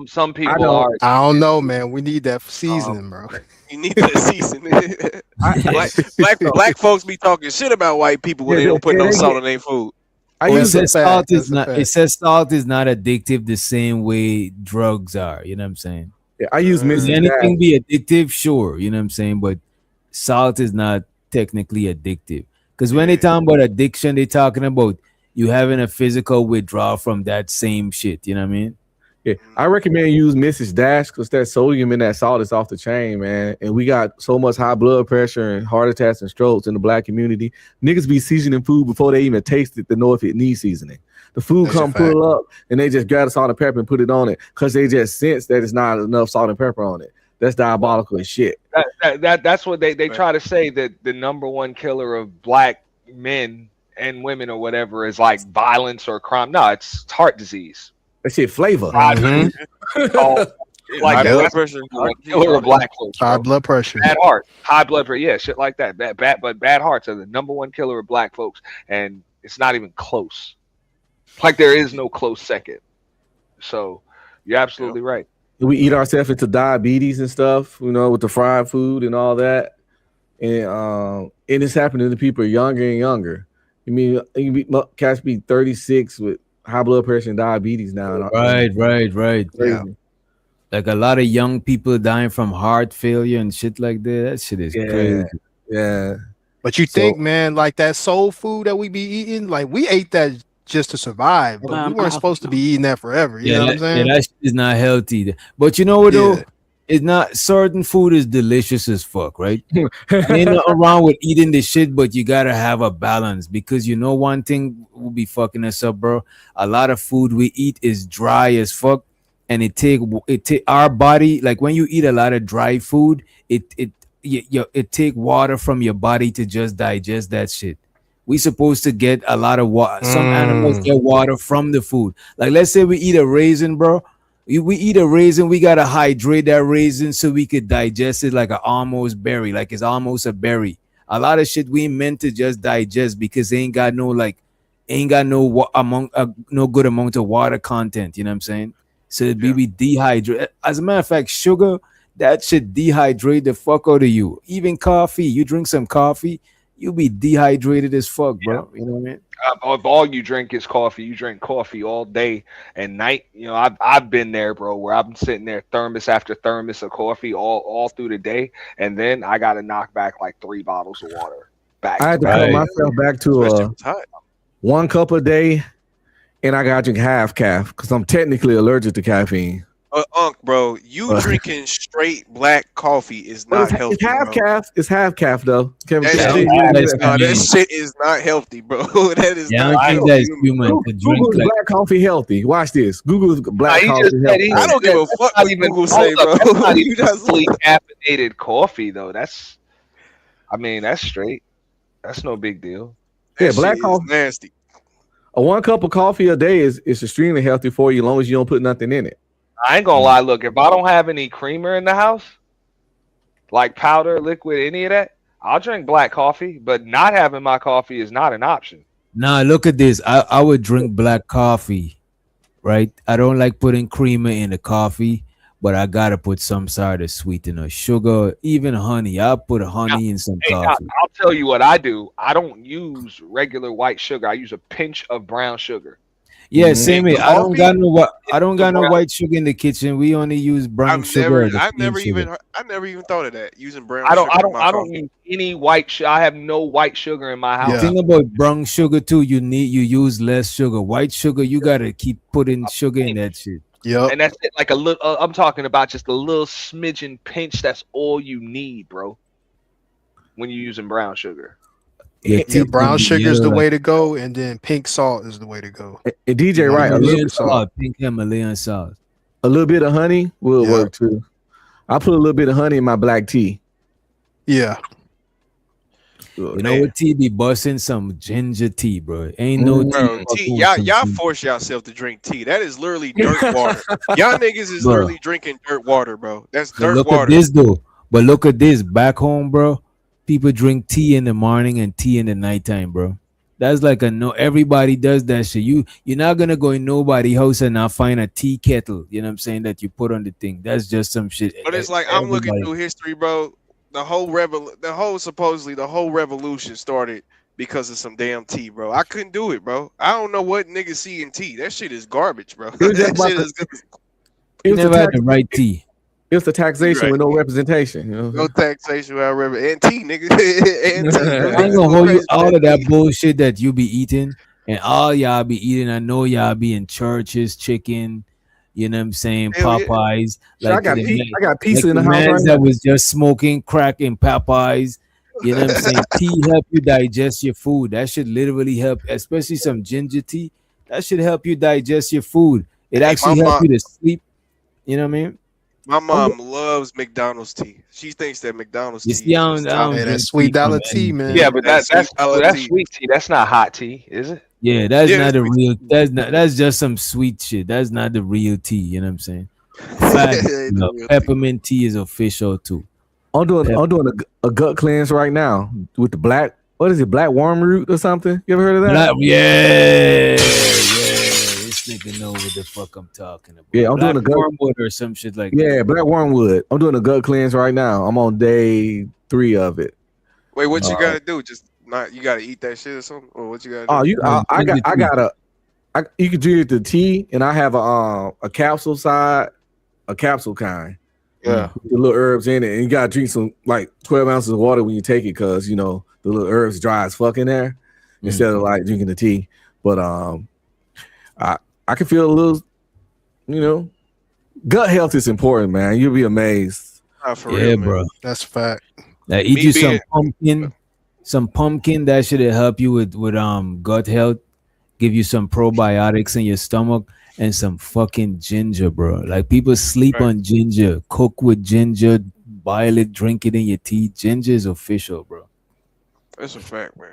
Some people don't- are. I don't know, man. We need that seasoning, bro. You need that seasoning. black folks be talking shit about white people when Yeah, they don't put yeah, no they salt get- on their food. I Well, it use says a fact. salt is That's a not. It fact. says salt is not addictive the same way drugs are. You know what I'm saying? I use Does Mrs. anything be addictive? Sure, you know what I'm saying, but salt is not technically addictive. Because when they talking about addiction, they talking about you having a physical withdrawal from that same shit. You know what I mean? Yeah, I recommend you use Mrs. Dash because that sodium in that salt is off the chain, man. And we got so much high blood pressure and heart attacks and strokes in the black community. Niggas be seasoning food before they even taste it to know if it needs seasoning. The food That's a come fact. pull up and they just grab the salt and pepper and put it on it because they just sense that it's not enough salt and pepper on it. That's diabolical as shit. That's what they try to say, that the number one killer of black men and women or whatever is like violence or crime. No, it's heart disease. That shit flavor. Mhm. Like High blood that's pressure. the killer of black folks. High bro. blood pressure. Bad heart, high blood pressure, yeah, shit like that. Bad hearts are the number one killer of black folks, and it's not even close. Like there is no close second. So you're absolutely right. We eat ourselves into diabetes and stuff, you know, with the fried food and all that. And it's happening to people younger and younger. Cats be 36 with high blood pressure and diabetes now. Right. Crazy. Yeah. Like a lot of young people dying from heart failure and shit like that. That shit is crazy. Yeah. But you So- think, man, like that soul food that we be eating, like we ate that just to survive, but we weren't supposed to be eating that forever. You know what I'm saying? Yeah, that shit is not healthy. But you know what though? Yeah. It's not, certain food is delicious as fuck, right? Ain't nothing wrong with eating the shit, but you gotta have a balance, because you know one thing will be fucking us up, bro. A lot of food we eat is dry as fuck, and it take our body, like when you eat a lot of dry food, it take water from your body to just digest that shit. We supposed to get a lot of water. Some animals get water from the food. Like let's say we eat a raisin, bro. We eat a raisin, we gotta hydrate that raisin so we could digest it like an almost berry, like it's almost a berry. A lot of shit we meant to just digest because they ain't got no no good amount of water content. You know what I'm saying? So we be dehydrated. As a matter of fact, sugar, that should dehydrate the fuck out of you. Even coffee, you drink some coffee, you be dehydrated as fuck, bro. You know what I mean? If all you drink is coffee, you drink coffee all day and night. You know, I've been there, bro, where I'm sitting there thermos after thermos of coffee all through the day, and then I got to knock back like 3 bottles of water. Back. I had to cut myself back to 1 cup a day, and I got to drink half calf because I'm technically allergic to caffeine. Unc, bro, you drinking straight black coffee is not healthy. It's half bro. calf. It's half calf though. Kevin, That shit is not healthy, bro. That is Yeah, I not don't think healthy. that's human to drink Google's like black coffee healthy. Watch this. Google's black He coffee just said healthy. I don't give a fuck what Google say, bro. That's not You even just- fully caffeinated coffee, though. That's straight. That's no big deal. Yeah, That black shit is coffee. nasty. A 1 cup of coffee a day is extremely healthy for you as long as you don't put nothing in it. I ain't gonna lie. Look, if I don't have any creamer in the house, like powder, liquid, any of that, I'll drink black coffee. But not having my coffee is not an option. Nah, look at this. I would drink black coffee, right? I don't like putting creamer in the coffee, but I gotta put some sort of sweetener, sugar, even honey. I'll put honey in some Hey, coffee. I'll tell you what I do. I don't use regular white sugar. I use a pinch of brown sugar. Yeah, same here. I don't Coffee? got no white sugar in the kitchen. We only use brown sugar. or the I cane sugar. never even thought of that. Using brown I don't sugar in my don't coffee. use any white sugar. I have no white sugar in my house. Yeah. Thing about brown sugar too, you use less sugar. White sugar, you gotta keep putting sugar in that shit. Yep. And that's it, like a little. I'm talking about just a little smidgen pinch. That's all you need, bro. When you're using brown sugar. Your Yeah, teeth brown will be sugar is the yellow way to go, and then pink salt is the way to go. And DJ, right? A Himalayan little, salt, pink Himalayan salt. a little bit of honey will Yeah. work too. I put a little bit of honey in my black tea. Yeah. You know what tea be busting? Some ginger tea, bro. Ain't no tea. Bro, fuck tea, with y'all some tea. force yourself to drink tea. That is literally dirt water. Y'all niggas is Bro. literally drinking dirt water, bro. That's But dirt look water. at this though. But look at this. Back home, bro. People drink tea in the morning and tea in the nighttime, bro. That's like a no. Everybody does that shit. You're not gonna go in nobody's house and not find a tea kettle. You know what I'm saying? That you put on the thing. That's just some shit. But it's like I'm looking Everybody- through history, bro. The whole revolution started because of some damn tea, bro. I couldn't do it, bro. I don't know what niggas see in tea. That shit is garbage, bro. It was just That shit about is You It's the, never had tax, the right tea. it's the taxation Right. with no representation. You know? no taxation, whatever. And tea, nigga. And tea, bro. I ain't gonna hold you all of that bullshit that you be eating and all y'all be eating. I know y'all be in churches, chicken, You know what I'm saying? Hell yeah. Popeyes. Shit, I got pizza in the the house man right that now. was just smoking crack in Popeyes. You know what I'm saying? Tea help you digest your food. That should literally help, especially some ginger tea. That should help you digest your food. It Hey, actually my helps mom, you to sleep. You know what I mean? my mom loves McDonald's tea. She thinks that McDonald's You tea see, is I just don't top. Hey, drink that sweet tea from dollar tea, man. anything. Yeah, but That sweet dollar that's tea. sweet tea. That's not hot tea, is it? Yeah, that's Yeah, not that's the sweet real. That's just some sweet shit. That's not the real tea. You know what I'm saying? Fact, It ain't the real tea. peppermint tea is official too. I'm doing Pep- a gut cleanse right now with the black. What is it? Black worm root or something? You ever heard of that? Yeah. This nigga know what the fuck I'm talking about. Yeah, I'm doing a gut. wormwood or some shit like that. Yeah, black wormwood. I'm doing a gut cleanse right now. I'm on day 3 of it. Wait, what you gotta do? Just not you gotta eat that shit or something, or what you gotta do? Oh, you. No, I ginger tea. you can drink the tea, and I have a capsule side, a capsule kind. Yeah. With the little herbs in it, and you gotta drink some like 12 ounces of water when you take it, because you know the little herbs dry as fuck in there instead of like drinking the tea. But I can feel a little, you know, gut health is important, man. You'll be amazed. Not for Yeah, real, man. bro. That's a fact. Like eat Me you being- some pumpkin that should help you with gut health, give you some probiotics in your stomach, and some fucking ginger, bro. Like people sleep Right. on ginger. Cook with ginger, boil it, drink it in your tea. Ginger is official, bro. That's a fact, man.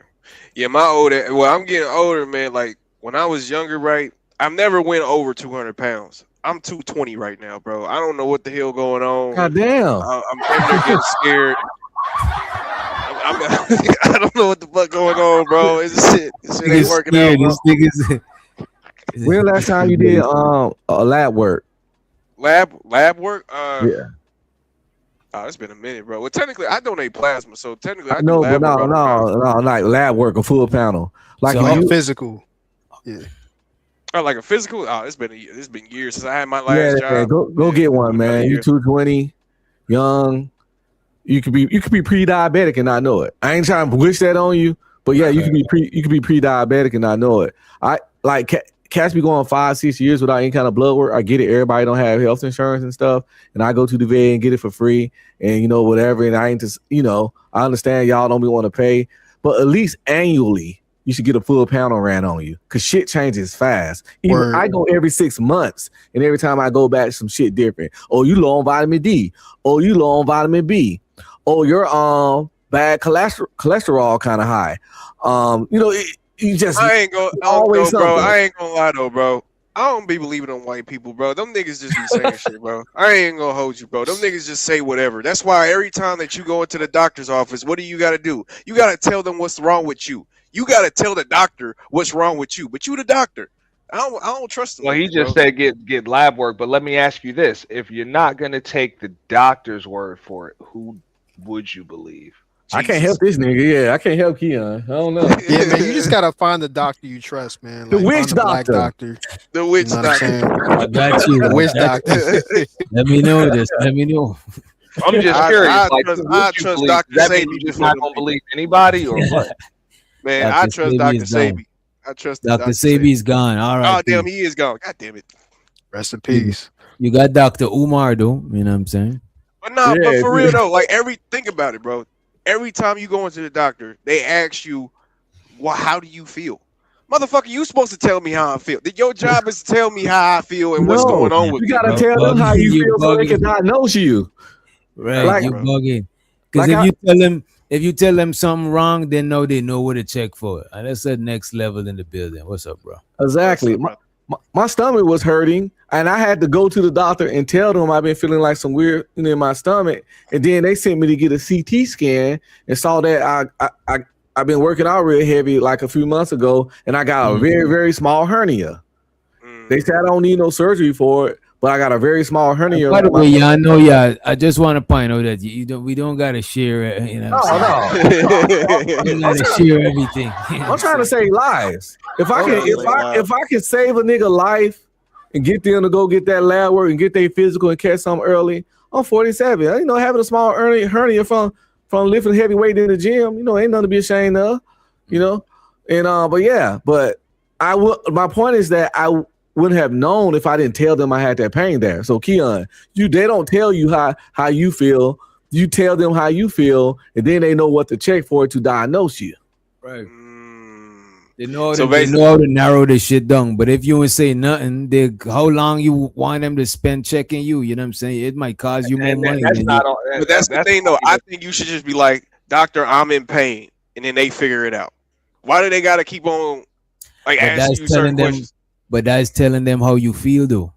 Yeah, I'm getting older, man. Like when I was younger, right? I've never went over 200 pounds. I'm 220 right now, bro. I don't know what the hell going on. God damn. I'm getting scared. I don't know what the fuck going on, bro. It's shit. This shit ain't working out, bro. This nigga's When last time you did a lab work? Lab work? Yeah. Oh, it's been a minute, bro. Well, technically, I donate plasma, so technically, I do No, but lab work all the time. like lab work, a full panel. Like So if you, Physical. Yeah. Oh, like a physical? Oh, it's been years since I had my last yeah, job. go get one, man. You 220, young. You could be pre-diabetic and not know it. I ain't trying to wish that on you, but yeah, you could be pre-diabetic and not know it. I like cats be going 5-6 years without any kind of blood work. I get it. Everybody don't have health insurance and stuff, and I go to the VA and get it for free, and you know whatever. And I ain't just I understand y'all don't want to pay, but at least annually you should get a full panel ran on you, because shit changes fast. Even Word. I go every 6 months, and every time I go back, some shit different. Oh, you low on vitamin D. Oh, you low on vitamin B. Oh, you're bad cholesterol kind of high. You just I ain't gonna, always bro. something. I ain't gonna lie though, bro. I don't be believing on white people, bro. Them niggas just be saying shit, bro. I ain't gonna hold you, bro. Them niggas just say whatever. That's why every time that you go into the doctor's office, what do you gotta do? You gotta tell them what's wrong with you. You gotta tell the doctor what's wrong with you, but you the doctor. I don't trust them. Well, he niggas, just bro. said get lab work, but let me ask you this: if you're not gonna take the doctor's word for it, who would you believe? I can't help this nigga. Yeah, I can't help Keon. I don't know. Yeah, man. You just gotta find the doctor you trust, man. The Like, witch find the black doctor. The witch You know what I'm doctor. saying? I got you. The witch I got doctor. you. Let me know this. Let me know. I'm just I- curious. I like, trust- who would I you trust believe? Dr. Does that mean Sebi you just before not them gonna people. believe anybody, or what? Man, Dr. I trust Sebi Dr. is gone. Sebi. I trust Dr. Dr. Sebi's gone. All right. Oh damn, he is gone. God damn it. Rest in peace. You got Dr. Umar though. You know what I'm saying? But nah, Yeah, but for real yeah. though, like think about it, bro. Every time you go into the doctor, they ask you, "Well, how do you feel?" Motherfucker, you supposed to tell me how I feel. Your job is to tell me how I feel and what's No, going on with you me. gotta bro. tell them how you You feel so they bugging. can diagnose you. Right. Like- you bugging. Because like if you tell them something wrong, they know what to check for. And that's the next level in the building. What's up, bro? Exactly. My stomach was hurting, and I had to go to the doctor and tell them I've been feeling like some weird in my stomach. And then they sent me to get a CT scan and saw that I've been working out real heavy like a few months ago, and I got a very, very small hernia. They said I don't need no surgery for it, but I got a very small hernia. By the way, y'all know, I just want to point out that we don't gotta share it. You know, what I'm saying? We gotta share everything. I'm trying to save lives. If I can save a nigga life and get them to go get that lab work and get their physical and catch something early, I'm 47. Having a small hernia from lifting heavy weight in the gym, ain't nothing to be ashamed of. And but I will. My point is that wouldn't have known if I didn't tell them I had that pain there. So Keon, they don't tell you how you feel. You tell them how you feel, and then they know what to check for to diagnose you. Right. Mm. They know, So they know how to narrow the shit down. But if you ain't say nothing, how long you want them to spend checking you? You know what I'm saying? It might cost you more And money. that's than not you- all. But that's the thing, though. I think you should just be like, doctor, I'm in pain, and then they figure it out. Why do they gotta keep on like But asking that's you telling certain them. questions? But that's telling them how you feel, though.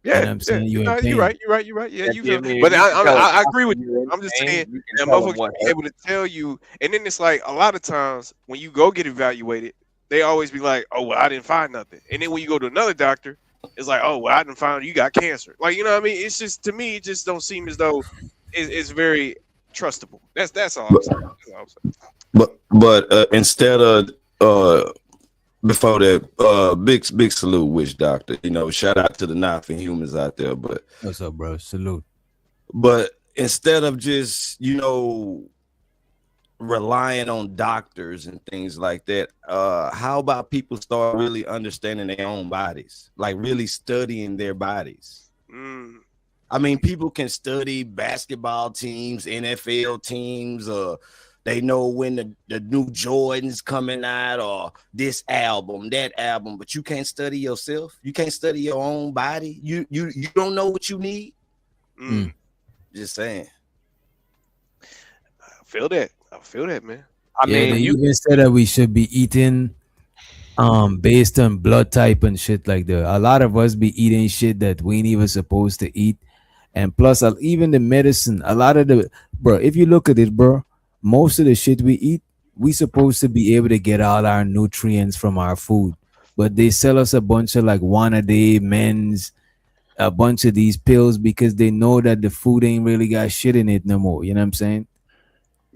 Yeah, You know what I'm saying? You're in you're pain. right. Yeah, Yeah, you I feel. mean, But you can tell I a agree with doctor you. you're I'm just in saying pain, you that can tell 'em motherfuckers what be able to tell you, and then it's like a lot of times when you go get evaluated, they always be like, "Oh, well, I didn't find nothing," and then when you go to another doctor, it's like, "Oh, well, I didn't find you got cancer." Like, you know what I mean? It's just, to me, it just don't seem as though it's very trustable. That's all I'm saying. That's all I'm saying. But instead of before that, big salute, witch doctor. You know, shout out to the not for humans out there. But What's up, bro? Salute. But instead of just, relying on doctors and things like that, how about people start really understanding their own bodies, like really studying their bodies? I mean, people can study basketball teams, NFL teams, they know when the new Jordan's coming out, or this album, that album, but you can't study yourself. You can't study your own body. You don't know what you need. Just saying. I feel that, man. They even said that we should be eating based on blood type and shit like that. A lot of us be eating shit that we ain't even supposed to eat. And plus, even the medicine, a lot of bro, if you look at it, bro, most of the shit we eat, we supposed to be able to get all our nutrients from our food. But they sell us a bunch of like one a day men's, a bunch of these pills because they know that the food ain't really got shit in it no more. You know what I'm saying?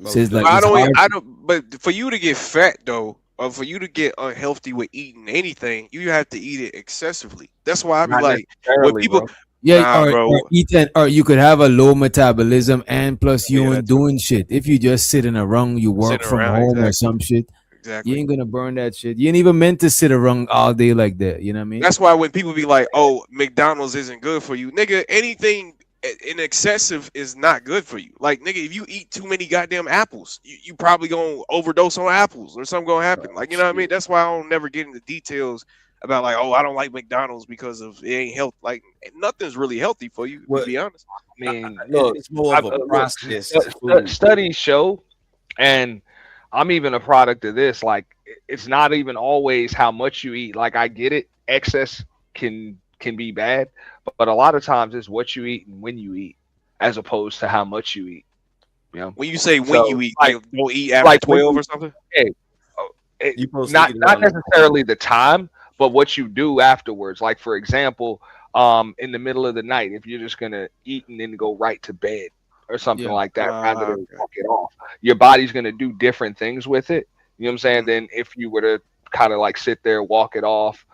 So it's like, I it's hard don't. But for you to get fat though, or for you to get unhealthy with eating anything, you have to eat it excessively. That's why I be Not like, when necessarily, people, bro. Yeah, bro. or eating, or you could have a low metabolism and plus you Yeah, ain't doing shit. If you just sitting around, you work Sitting from around, home or exactly. some shit, Exactly. you ain't gonna burn that shit. You ain't even meant to sit around all day like that. You know what I mean? That's why when people be like, "Oh, McDonald's isn't good for you," nigga, anything in excessive is not good for you. Like, nigga, if you eat too many goddamn apples, you probably gonna overdose on apples or something gonna happen. Like, you know what I mean? That's why I don't never get into details about like, oh, I don't like McDonald's because of it ain't health. Like, nothing's really healthy for you, to be honest. I mean, look, it's more of a look, process. studies show, and I'm even a product of this. Like, it's not even always how much you eat. Like, I get it, excess can be bad, but a lot of times it's what you eat and when you eat, as opposed to how much you eat. You know, When you say when So, you eat, like, like, don't eat after like 12 when or something. Hey, You supposed to not eat it not all the- necessarily the time, but what you do afterwards. Like, for example, in the middle of the night, if you're just gonna eat and then go right to bed or something Yeah. like that, rather than walk it off, your body's gonna do different things with it. You know what I'm saying? Then if you were to kind of like sit there, walk it off,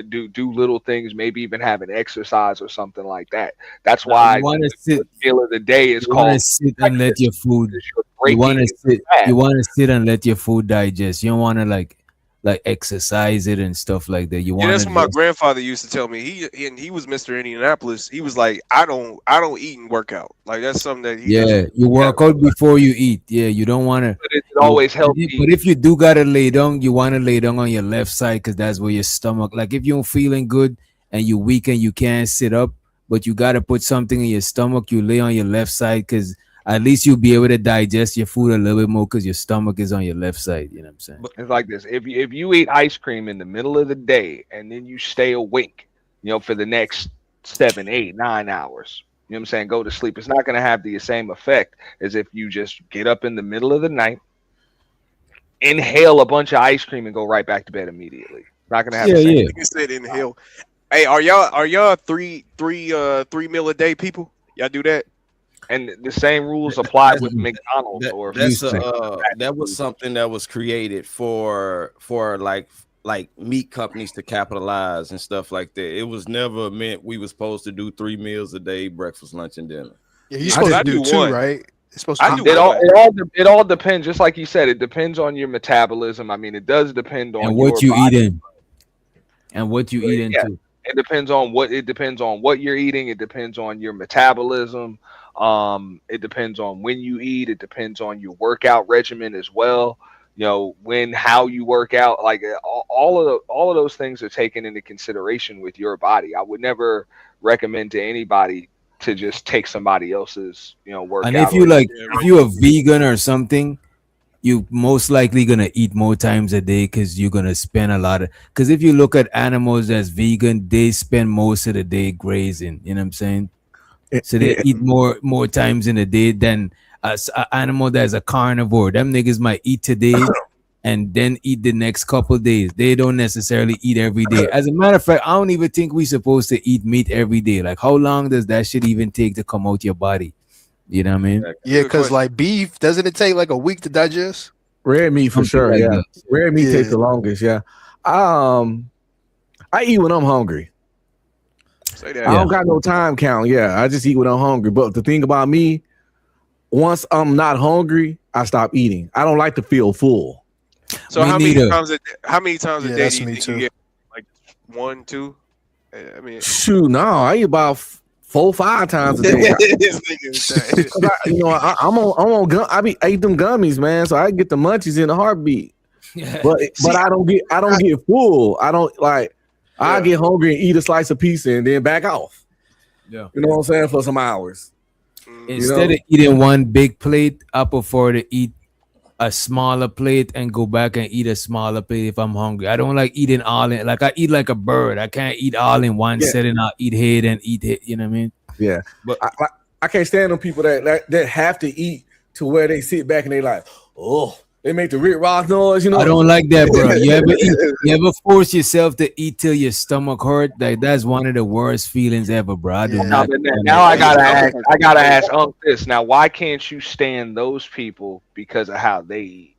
do little things, maybe even have an exercise or something like that. That's why you want to the sit. meal of the day is You want to called sit and let your food. you're You want to breaking sit. fat. You want to sit and let your food digest. You don't want to like exercise it and stuff like that. You Yeah, want that's to. what my grandfather used to tell me. He was Mr. Indianapolis. He was like, I don't eat and work out. Like, that's something that he Yeah, just, you work out before you eat. Yeah, you don't want to. But it's always healthy. But if you do gotta lay down, you want to lay down on your left side because that's where your stomach. Like if you're feeling good and you weak and you can't sit up, but you gotta put something in your stomach, you lay on your left side because at least you'll be able to digest your food a little bit more because your stomach is on your left side. You know what I'm saying? It's like this: if you eat ice cream in the middle of the day and then you stay awake, for the next 7, 8, 9 hours, you know what I'm saying, go to sleep, it's not going to have the same effect as if you just get up in the middle of the night, inhale a bunch of ice cream, and go right back to bed immediately. It's not going to have the same. Like I said, inhale. Hey, are y'all three meal a day people? Y'all do that? And the same rules apply with McDonald's or that was something that was created for like meat companies to capitalize and stuff like that. It was never meant we were supposed to do 3 meals a day, breakfast, lunch, and dinner. Yeah, you're supposed to do 2, right? It's supposed to it all depends. Just like you said, it depends on your metabolism. I mean, it does depend on And what your you body. eating. and what you eat Yeah. into. It depends on what you're eating. It depends on your metabolism. It depends on when you eat. It depends on your workout regimen as well. You know, how you work out. Like all of those things are taken into consideration with your body. I would never recommend to anybody to just take somebody else's, workout. And if you're a vegan or something, you most likely gonna eat more times a day because you're gonna spend a lot of. Because if you look at animals that's vegan, they spend most of the day grazing. You know what I'm saying? So they eat more times in a day than an animal that's a carnivore. Them niggas might eat today and then eat the next couple days. They don't necessarily eat every day. As a matter of fact, I don't even think we're supposed to eat meat every day. Like, how long does that shit even take to come out your body? You know what I mean? Yeah, because like beef, doesn't it take like a week to digest? Red meat for sure. Yeah, red meat takes the longest. Yeah, I eat when I'm hungry. Say that. I don't got no time count. Yeah, I just eat when I'm hungry. But the thing about me, once I'm not hungry, I stop eating. I don't like to feel full. So how many times a day do that's you me think too. you get? Like 1, 2? I mean, Shoot, no, I eat about 4, 5 times a day. This nigga is saying- I eat them gummies, man, so I get the munchies in a heartbeat. But I don't get full. I don't like. I get hungry and eat a slice of pizza and then back off. Yeah, you know what I'm saying, for some hours. Instead of eating one big plate, I prefer to eat a smaller plate and go back and eat a smaller plate if I'm hungry. I don't like eating all in. Like I eat like a bird. I can't eat all in one setting. I'll eat head and eat it. You know what I mean? Yeah, but I can't stand them people that have to eat to where they sit back and they like, oh, they make the Rick Ross noise. You know, I don't like that, bro. You ever force yourself to eat till your stomach hurt? Like that's one of the worst feelings ever, bro. I do not. Now I gotta ask this. Now, why can't you stand those people because of how they eat?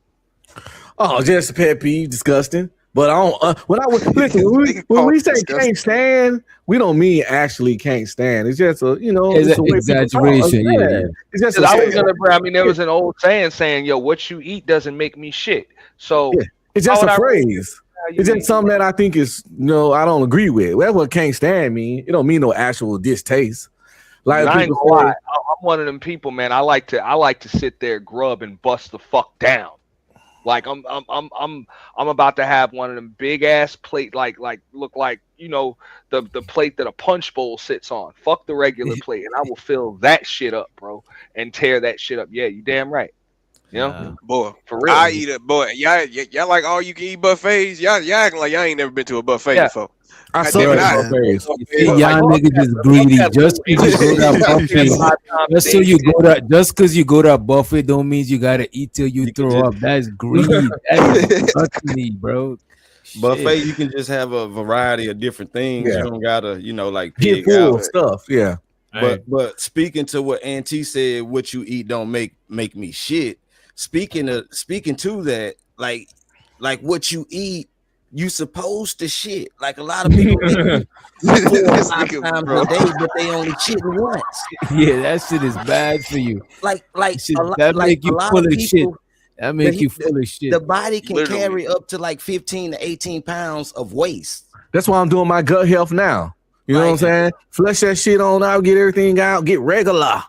Oh, just a pet peeve, disgusting. But I don't. When we say can't stand, we don't mean actually can't stand. It's just it's a way exaggeration. Yeah. It's just. There was an old saying, "Yo, what you eat doesn't make me shit." So it's just a phrase. It's just something that I think is I don't agree with. That's what can't stand mean. It don't mean no actual distaste. Like I ain't gonna lie, I'm one of them people, man. I like to sit there, grub, and bust the fuck down. Like I'm about to have one of them big ass plate, like look like the plate that a punch bowl sits on. Fuck the regular plate, and I will fill that shit up, bro, and tear that shit up. Yeah, you damn right. Boy, for real. I eat it, boy. Y'all like all you can eat buffets. Y'all acting like y'all ain't never been to a buffet before. I suck at buffets. Y'all niggas is greedy. Just because you go to a buffet, just because you go to a buffet, don't mean you gotta eat till you throw up. That's greedy. That's gluttony, bro. Buffet, you can just have a variety of different things. Yeah. You don't gotta, like Get pig full out. of stuff. Yeah. But speaking to what Auntie said, what you eat don't make me shit. Speaking to that, like what you eat, you supposed to shit. Like a lot of people eat 4 or 5 times a day, but they only shit once. Yeah, that shit is bad for you. Like that make you full of shit. That make you full of shit. The body can carry up to like 15 to 18 pounds of waste. That's why I'm doing my gut health now. You know what I'm saying? Flush that shit on out, get everything out, get regular.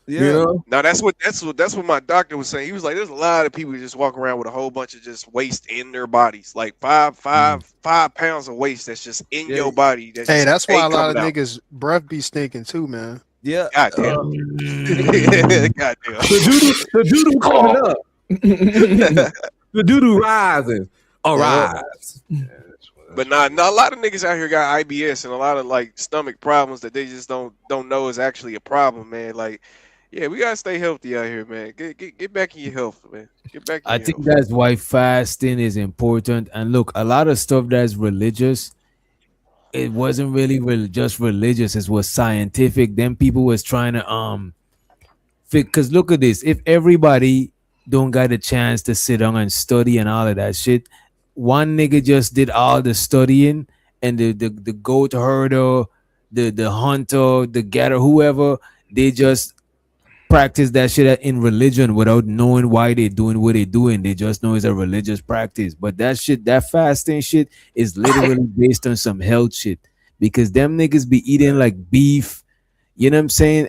Yeah. You know? Now that's what my doctor was saying. He was like, "There's a lot of people who just walk around with a whole bunch of just waste in their bodies, like 5 pounds of waste that's just in your body." That's why a lot of niggas breath be stinking too, man. Yeah. Goddamn. Goddamn. The doo-doo coming up. The doo-doo rising. Arise. But not a lot of niggas out here got IBS and a lot of like stomach problems that they just don't know is actually a problem, man. Like, yeah, we gotta stay healthy out here, man. Get back in your health, man. Get back. I think that's why fasting is important. And look, a lot of stuff that's religious, it wasn't really just religious. It was scientific. Then people was trying to because look at this. If everybody don't get a chance to sit down and study and all of that shit, one nigga just did all the studying, and the goat herder, the hunter, the gator, whoever, they just practice that shit in religion without knowing why they're doing what they're doing. They just know it's a religious practice. But that shit, that fasting shit, is literally based on some health shit. Because them niggas be eating like beef. You know what I'm saying?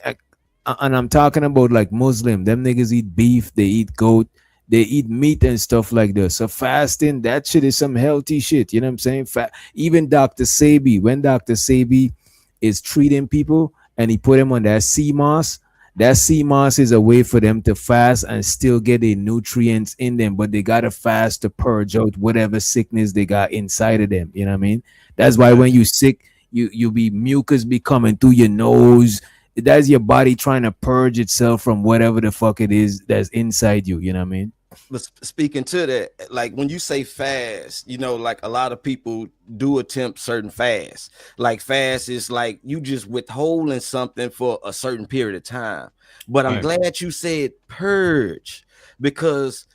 And I'm talking about like Muslim. Them niggas eat beef, they eat goat, they eat meat and stuff like that. So fasting, that shit is some healthy shit. You know what I'm saying? Even Dr. Sebi, when Dr. Sebi is treating people and he put them on that CMOS, that CMOS is a way for them to fast and still get the nutrients in them, but they gotta fast to purge out whatever sickness they got inside of them. You know what I mean? That's why when you sick, you be mucus be coming through your nose. That's your body trying to purge itself from whatever the fuck it is that's inside you. You know what I mean? But speaking to that, like when you say fast, you know, like a lot of people do attempt certain fasts. Like fast is like you just withholding something for a certain period of time. But I'm glad you said purge, because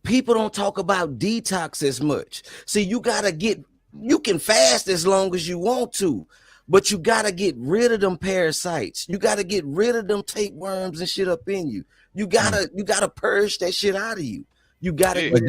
people don't talk about detox as much. See, you can fast as long as you want to, but you gotta get rid of them parasites. You gotta get rid of them tapeworms and shit up in you. You gotta purge that shit out of you. You gotta. But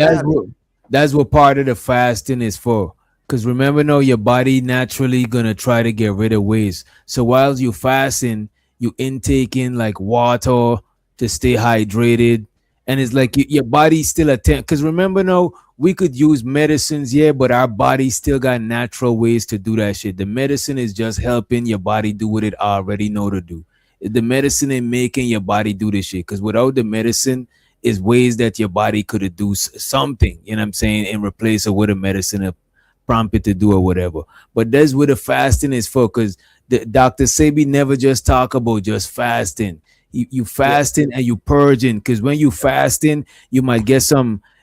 that's what part of the fasting is for. Because remember, no, your body naturally gonna try to get rid of waste. So while you fasting, you intaking like water to stay hydrated, and it's like your body still attempt. Because remember, no, we could use medicines, yeah, but our body still got natural ways to do that shit. The medicine is just helping your body do what it already know to do. The medicine ain't making your body do this shit, because without the medicine is ways that your body could do something, you know what I'm saying, in replace of what the medicine prompted to do or whatever. But that's what the fasting is for, because Dr. Sebi never just talk about just fasting. You fasting and you purging, because when you fasting, you might get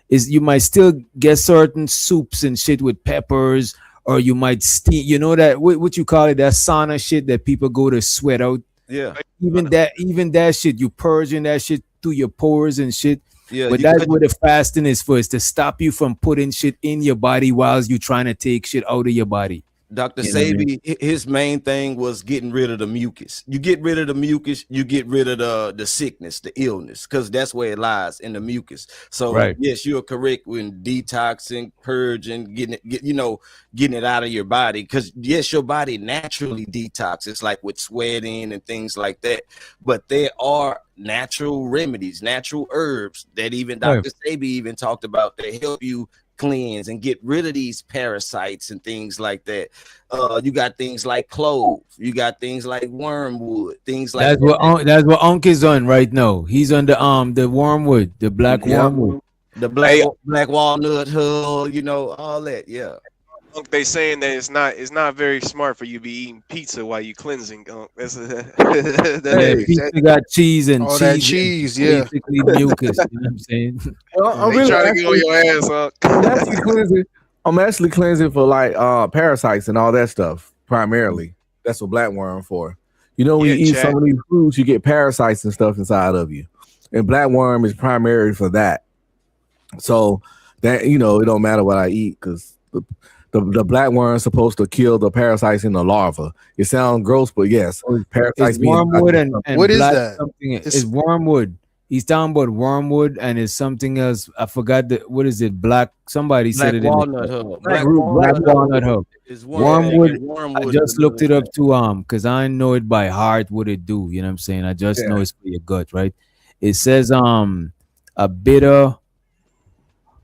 you might still get certain soups and shit with peppers, or you might steam, you know, that what you call it, that sauna shit that people go to sweat out. Yeah. Even that shit, you purging that shit through your pores and shit. Yeah. But that's what the fasting is for, is to stop you from putting shit in your body while you trying to take shit out of your body. Dr. Sebi, his main thing was getting rid of the mucus. You get rid of the mucus, you get rid of the sickness, the illness, because that's where it lies, in the mucus. So yes, you're correct when detoxing, purging, getting it out of your body. Because yes, your body naturally detoxes, like with sweating and things like that. But there are natural remedies, natural herbs that even Dr. Sebi even talked about that help you cleanse and get rid of these parasites and things like that. You got things like clove, you got things like wormwood, things like that's what Unc is on right now. He's on the wormwood, the black wormwood, the black walnut hull, you know, all that. Yeah. They saying that it's not very smart for you to be eating pizza while you cleansing. Pizza got cheese and all that cheese, yeah. Basically mucus. You know what I'm saying? I'm really trying to get on your ass, huh? I'm actually cleansing for like parasites and all that stuff primarily. That's what black worm for. You know, when you eat some of these foods, you get parasites and stuff inside of you, and black worm is primary for that. So that, you know, it don't matter what I eat, because the black worm is supposed to kill the parasites in the larva. It sounds gross, but yes, parasites. It's wormwood and what is that? It's wormwood. He's talking about wormwood, and it's something else. I forgot what is it? Black. Somebody said it. Walnut hub. Black walnut hub. Wormwood. I just looked it up too, because I know it by heart what it do. You know what I'm saying? I just know it's for your gut, right? It says a bitter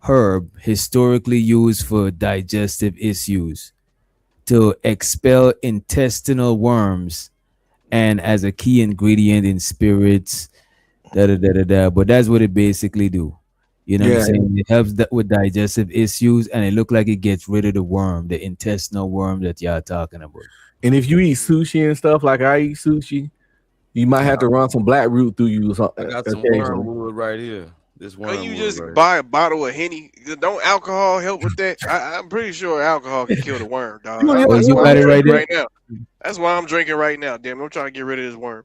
herb historically used for digestive issues, to expel intestinal worms, and as a key ingredient in spirits, but that's what it basically do. You know what I'm saying? It helps with digestive issues, and it look like it gets rid of the worm, the intestinal worm that y'all talking about. And if you eat sushi and stuff like I eat sushi, you might have to run some black root through you or something. I got some wormwood right here. Can you just buy a bottle of Henny? Don't alcohol help with that? I'm pretty sure alcohol can kill the worm, dog. You got it right now. That's why I'm drinking right now. Damn, I'm trying to get rid of this worm.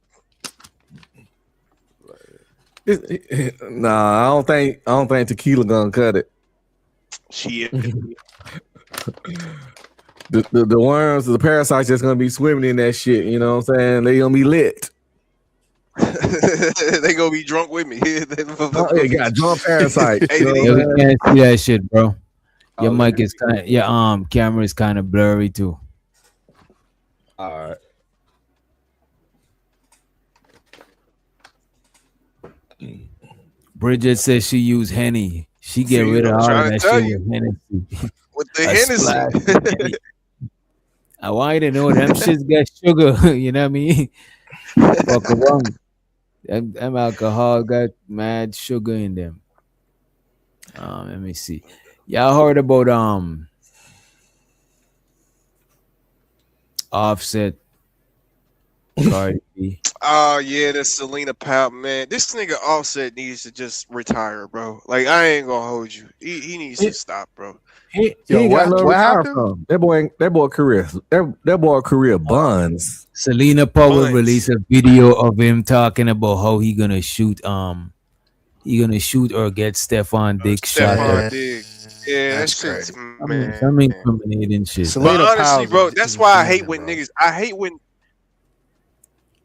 Nah, I don't think tequila gonna cut it. Shit. the worms, the parasites just gonna be swimming in that shit. You know what I'm saying? They gonna be lit. They gonna be drunk with me. Oh, yeah, got drunk parasite. Hey, You know Yeah, what we I'm saying? can't see that shit, bro. Your Oh, mic is kind of, your camera is kind of blurry too. All right. Bridget says she used Henny. She get See, rid of I'm all of trying to that tell shit you. with Hennessy. With the A splash Hennessy. of Henny. I want you to know them shits get sugar. You know what I mean? Fuck around. Them alcohol got mad sugar in them. Let me see. Y'all heard about Offset, Cardi B? Oh yeah, that's Selena Powell, man. This nigga Offset needs to just retire, bro. Like I ain't gonna hold you. He needs to stop, bro. He Yo, ain't got what no retire happened? from. That boy career buns. Selena Powell Buns. released a video of him talking about how he gonna shoot or get Stephon Diggs shot. Stephon At. Diggs. Yeah, that That's shit's crazy. Some incriminating shit. Selena But honestly, Powell's bro, is that's why I hate demon, when bro. niggas. I hate when.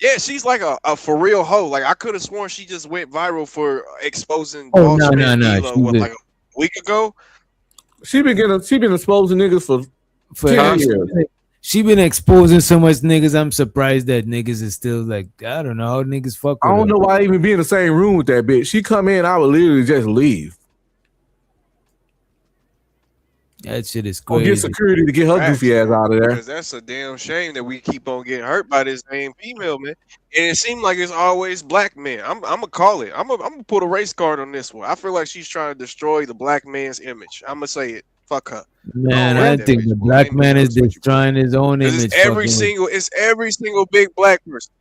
Yeah, she's like a for real hoe. Like I could have sworn she just went viral for exposing Oh, Boss no. Mandela, She's like a week ago. She been exposing niggas for 10 years. She been exposing so much niggas. I'm surprised that niggas is still like, I don't know how niggas fuck with I don't her. know why I even be in the same room with that bitch. She come in, I would literally just leave. That shit is Or get crazy. security to get her goofy ass out of there. Because that's a damn shame that we keep on getting hurt by this same female, man. And it seems like it's always black men. I'm gonna call it. I'm gonna put a race card on this one. I feel like she's trying to destroy the black man's image. I'm gonna say it. Fuck her. Man, like I that think bitch, the boy. black Ain't man no is destroying his own 'Cause image. it's every fucking with- single big black person.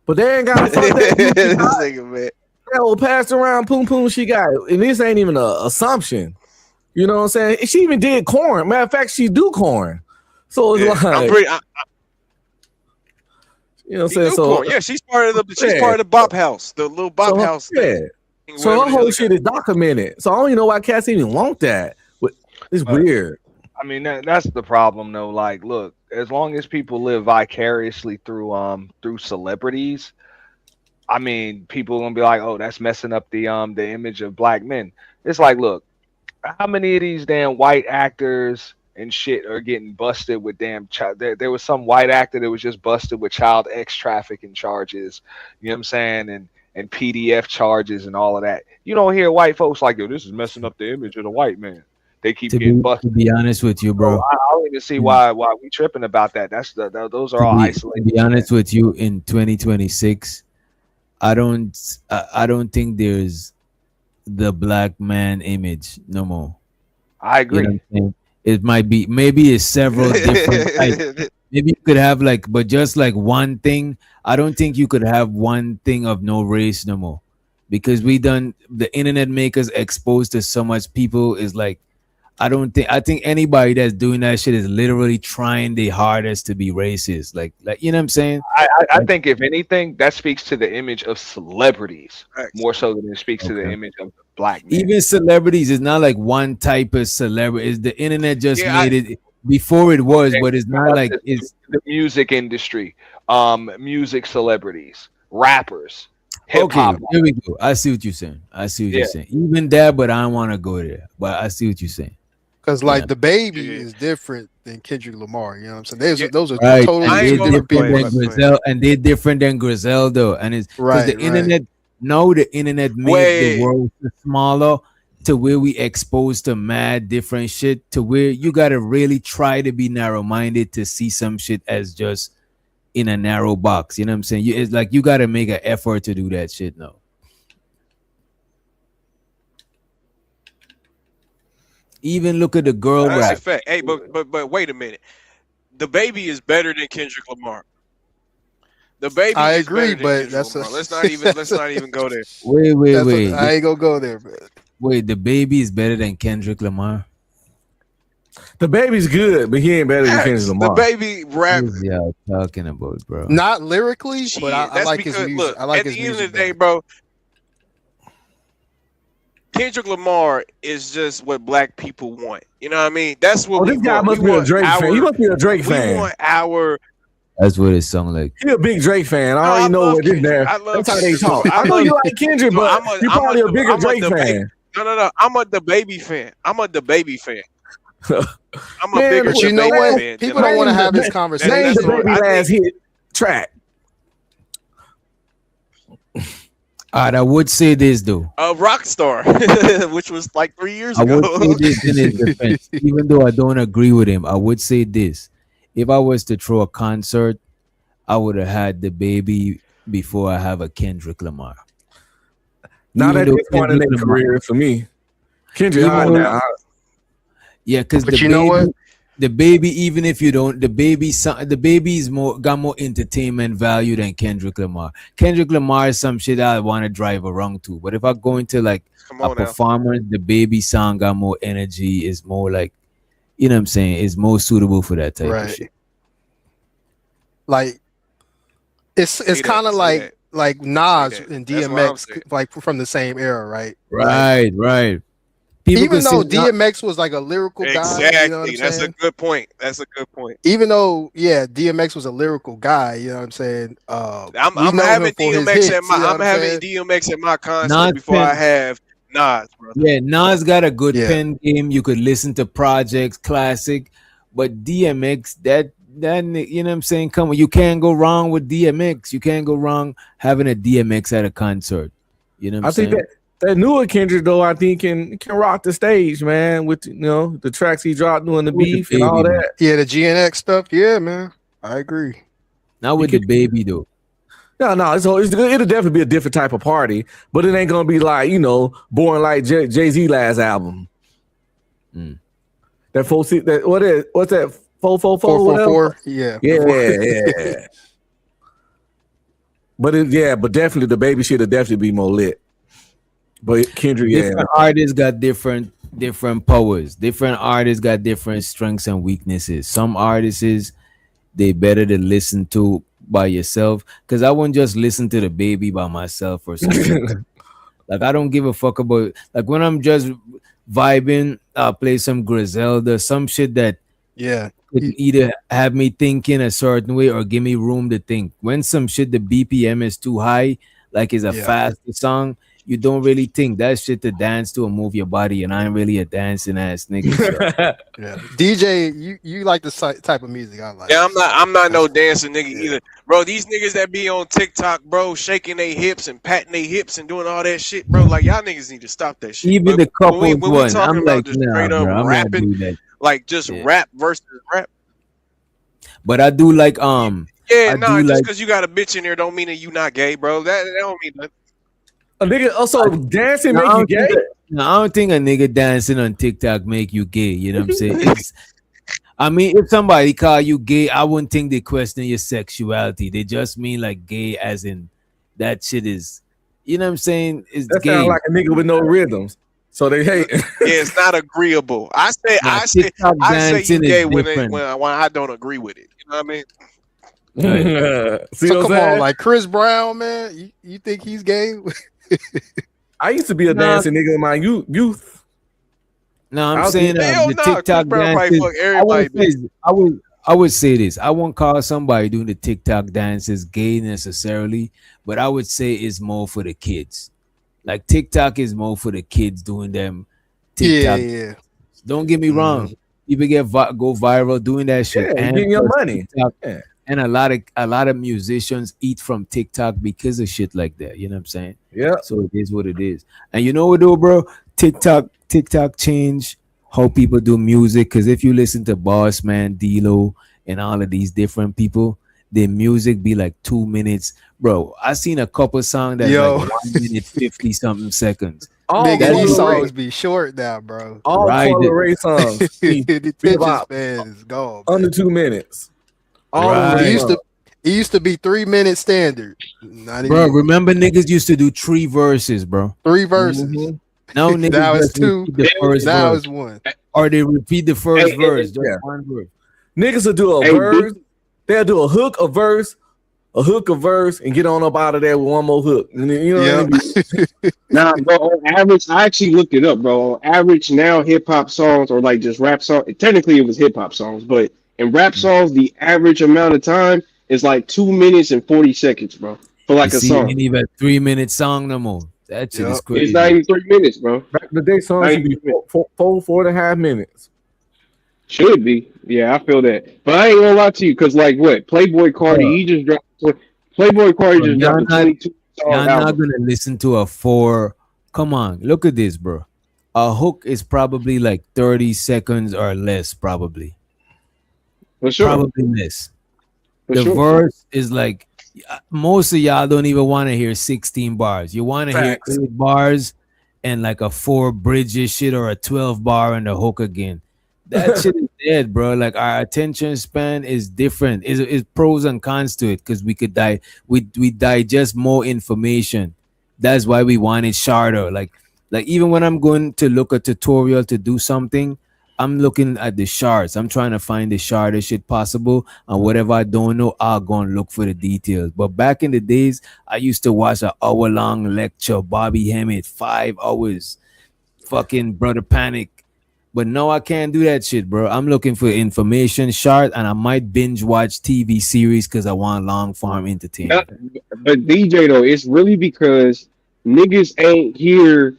But they ain't got fuck that This goofy shot. nigga, man. That old passed around poom poom she got. And this ain't even an assumption. You know what I'm saying? She even did corn. Matter of fact, she do corn. So it's Yeah, like, you know what I'm She saying? do So corn. Yeah, she's part of the Yeah. part of the Bop House, the little Bop so, House yeah. thing. So her Whatever the whole hell shit is documented. So I don't even know why cats even want that. But it's weird. I mean, that's the problem, though. Like, look, as long as people live vicariously through celebrities, I mean, people gonna be like, oh, that's messing up the image of black men. It's like, look, how many of these damn white actors and shit are getting busted with damn child? There was some white actor that was just busted with child X trafficking charges. You know what I'm saying? And PDF charges and all of that. You don't hear white folks like, yo, this is messing up the image of the white man. They keep getting To busted. be honest with you, bro. I don't even see why we tripping about that. Those are all To isolated. be honest with you, in 2026, I don't think there's the black man image no more. I agree. You know what I'm saying? It might be, maybe it's several different types. Maybe you could have like, but just like one thing. I don't think you could have one thing of no race no more, because the internet makers exposed to so much people is like, I think anybody that's doing that shit is literally trying the hardest to be racist. Like you know what I'm saying? I think if anything, that speaks to the image of celebrities more so than it speaks to the image of black men. Even celebrities is not like one type of celebrity. Is the internet just Yeah, made it before it was, Okay, but it's not like it's the music industry, music celebrities, rappers, hip okay. hop. Here we go. I see what you're saying. You're saying. Even that, but I don't want to go there. But I see what you're saying. Because like Yeah. the baby is different than Kendrick Lamar. You know what I'm saying? Those are Right, totally and two they're different different people. than Griselda, and they're different than Griselda, and it's because Right, the right. internet. Now the internet made Wait. the world smaller to where we exposed to mad different shit, to where you gotta really try to be narrow-minded to see some shit as just in a narrow box. You know what I'm saying? It's like you gotta make an effort to do that shit now. Even look at the girl That's a rap. fact. Hey, but wait a minute. The baby is better than Kendrick Lamar. The baby. I is agree, better than but Kendrick that's Lamar. a- Let's not even go there. Wait. I ain't gonna go there, man. Wait, the baby is better than Kendrick Lamar. The baby's good, but he ain't better than Kendrick The Lamar. baby rap. What is y'all talking about, bro? Not lyrically, but I That's like because his music. look, I like at his the end of music. the day, bro, Kendrick Lamar is just what black people want. You know what I mean? That's what Oh, we this guy want. must We be a want Drake fan. He must be a Drake we fan. want our That's what it sounds like. He a big Drake fan. I already know love what this Kendrick. there. I love That's how they Kendrick. talk. I I know love- you like Kendrick, No, but you probably a bigger Drake fan. No. I'm a DaBaby fan. I'm a DaBaby fan. I'm a Man, bigger But you know DaBaby what? fan. People don't want to have this Name conversation. the baby I last hit track. All right, I would say this though. Rockstar, which was like 3 years I ago. would say this in his defense, even though I don't agree with him. I would say this: if I was to throw a concert, I would have had DaBaby before I have a Kendrick Lamar. Not Even at though this point in their Kendrick Lamar- career for me. Kendrick Even high though- now. Yeah, because But you know what? DaBaby, even if you don't, DaBaby's got more entertainment value than Kendrick Lamar. Kendrick Lamar is some shit I want to drive around to. But if I go into like Come a on now. performance, DaBaby song got more energy, is more like, you know what I'm saying, is more suitable for that type of Right. shit. Like it's Say that, kind of say like that. like Nas that. and That's what I'm DMX saying. like from the same era, right? Right. People Even could though say Nas- DMX was like a lyrical guy, Exactly. you know what I'm That's saying? a good point. That's a good point. Even though, yeah, DMX was a lyrical guy, you know what I'm saying? I'm we know having him for his DMX hits, at my you know I'm what having saying? DMX at my concert Nas before I pen- have Nas, brother. Yeah, Nas got a good Yeah. pen game. You could listen to projects, classic, but DMX, that you know what I'm saying? Come on, you can't go wrong with DMX. You can't go wrong having a DMX at a concert. You know what I'm I think saying? that newer Kendrick though, I think can rock the stage, man, with the tracks he dropped doing the With the beef and all baby, that. Yeah, the GNX stuff. Yeah, man. I agree. Not with DaBaby though. No, it'll definitely be a different type of party, but it ain't gonna be like boring like Jay-Z last album. That 4-6, that what's that 444? 444. Yeah. Yeah. But definitely the baby shit'll definitely be more lit. But Kendrick, Different artists got different powers. Different artists got different strengths and weaknesses. Some artists they better to listen to by yourself. Cause I wouldn't just listen to DaBaby by myself or something. Like I don't give a fuck about like when I'm just vibing, I'll play some Griselda, some shit that could either have me thinking a certain way or give me room to think. When some shit the BPM is too high, like it's a faster song, you don't really think that shit to dance to and move your body. And I'm really a dancing ass nigga. So. Yeah. DJ, you like the type of music I like. Yeah, I'm not no dancing nigga either. Bro, these niggas that be on TikTok, bro, shaking their hips and patting their hips and doing all that shit, bro. Like y'all niggas need to stop that shit. Even bro. the couples when we one, talking I'm about like, just nah, straight up bro, I'm not rapping, do that. like just rap versus rap. But I do like Yeah, I no, do just like- because you got a bitch in there don't mean that you not gay, bro. That don't mean nothing. A nigga also dancing No, make I you don't gay. think I don't think a nigga dancing on TikTok make you gay. You know what I'm saying? I mean, if somebody call you gay, I wouldn't think they question your sexuality. They just mean like gay as in that shit is, you know what I'm saying? It's That gay. sounds like a nigga with no rhythms. So they hate. Yeah, it's not agreeable. I say TikTok you dancing is gay when different. I don't agree with it. You know what I mean? See So what come I'm saying? on, like Chris Brown, man. You think he's gay? I used to be a dancing nigga in my youth. No, I'm I'll saying be- Hell the nah, TikTok Chris Brown probably dances. fuck everybody, I would say this. I won't call somebody doing the TikTok dances gay necessarily, but I would say it's more for the kids. Like TikTok is more for the kids doing them. TikTok. Yeah. Don't get me wrong. People go viral doing that shit. Yeah, getting your plus money. TikTok, Yeah. And a lot of musicians eat from TikTok because of shit like that. You know what I'm saying? Yeah. So it is what it is. And you know what though, bro? TikTok changed how people do music. Cause if you listen to Boss Man, D-Lo, and all of these different people, their music be like 2 minutes. Bro, I seen a couple songs that's Yo. like 1 minute 50 something seconds. Nigga, That's these the songs rate. be short now, bro. All Right. Coil Ray songs. The attention Hip-hop. span is gone. Under 2 minutes. All Right. of It them. used to be 3 minute standard. Not Bro, even remember niggas used to do 3 verses, bro. 3 verses. Mhm. Now niggas Now it's just 2. repeat the first Now verse. it's 1. Or they repeat the first Hey, verse, just yeah. one verse. Niggas will do a Hey, verse. They'll do a hook, a verse, and get on up out of there with one more hook. And then, you know what I mean? Nah, bro, on average, I actually looked it up, bro. On average, now hip hop songs or like just rap songs. Technically, it was hip hop songs, but in rap songs, the average amount of time is like 2 minutes and 40 seconds, bro, for like You a see, song. ain't even a 3-minute song no more. That shit is Yup. crazy. It's not even 3 minutes, bro. Back in the day, songs Not should be even- 4.5 minutes. Should be. Yeah, I feel that. But I ain't gonna lie to you, cause like what Playboy Cardi, he just dropped. Playboy Cardi Bro, just y'all dropped a not- 22 song Y'all not album. gonna listen to a 4. Come on, look at this, bro. A hook is probably like 30 seconds or less, probably. For sure. Probably less. For The sure. verse is like most of y'all don't even want to hear 16 bars. You want to hear Facts. 8 bars and like a 4 bridges shit or a 12 bar and the hook again. That shit is dead, bro. Like our attention span is different. It's pros and cons to it because we digest more information. That's why we want it shorter. Like even when I'm going to look a tutorial to do something, I'm looking at the shards. I'm trying to find the shortest shit possible. And whatever I don't know, I'll go and look for the details. But back in the days, I used to watch an hour-long lecture, Bobby Hemmett, 5 hours, fucking Brother Panic. But no, I can't do that shit, bro. I'm looking for information short, and I might binge watch TV series because I want long form entertainment. But DJ though, it's really because niggas ain't here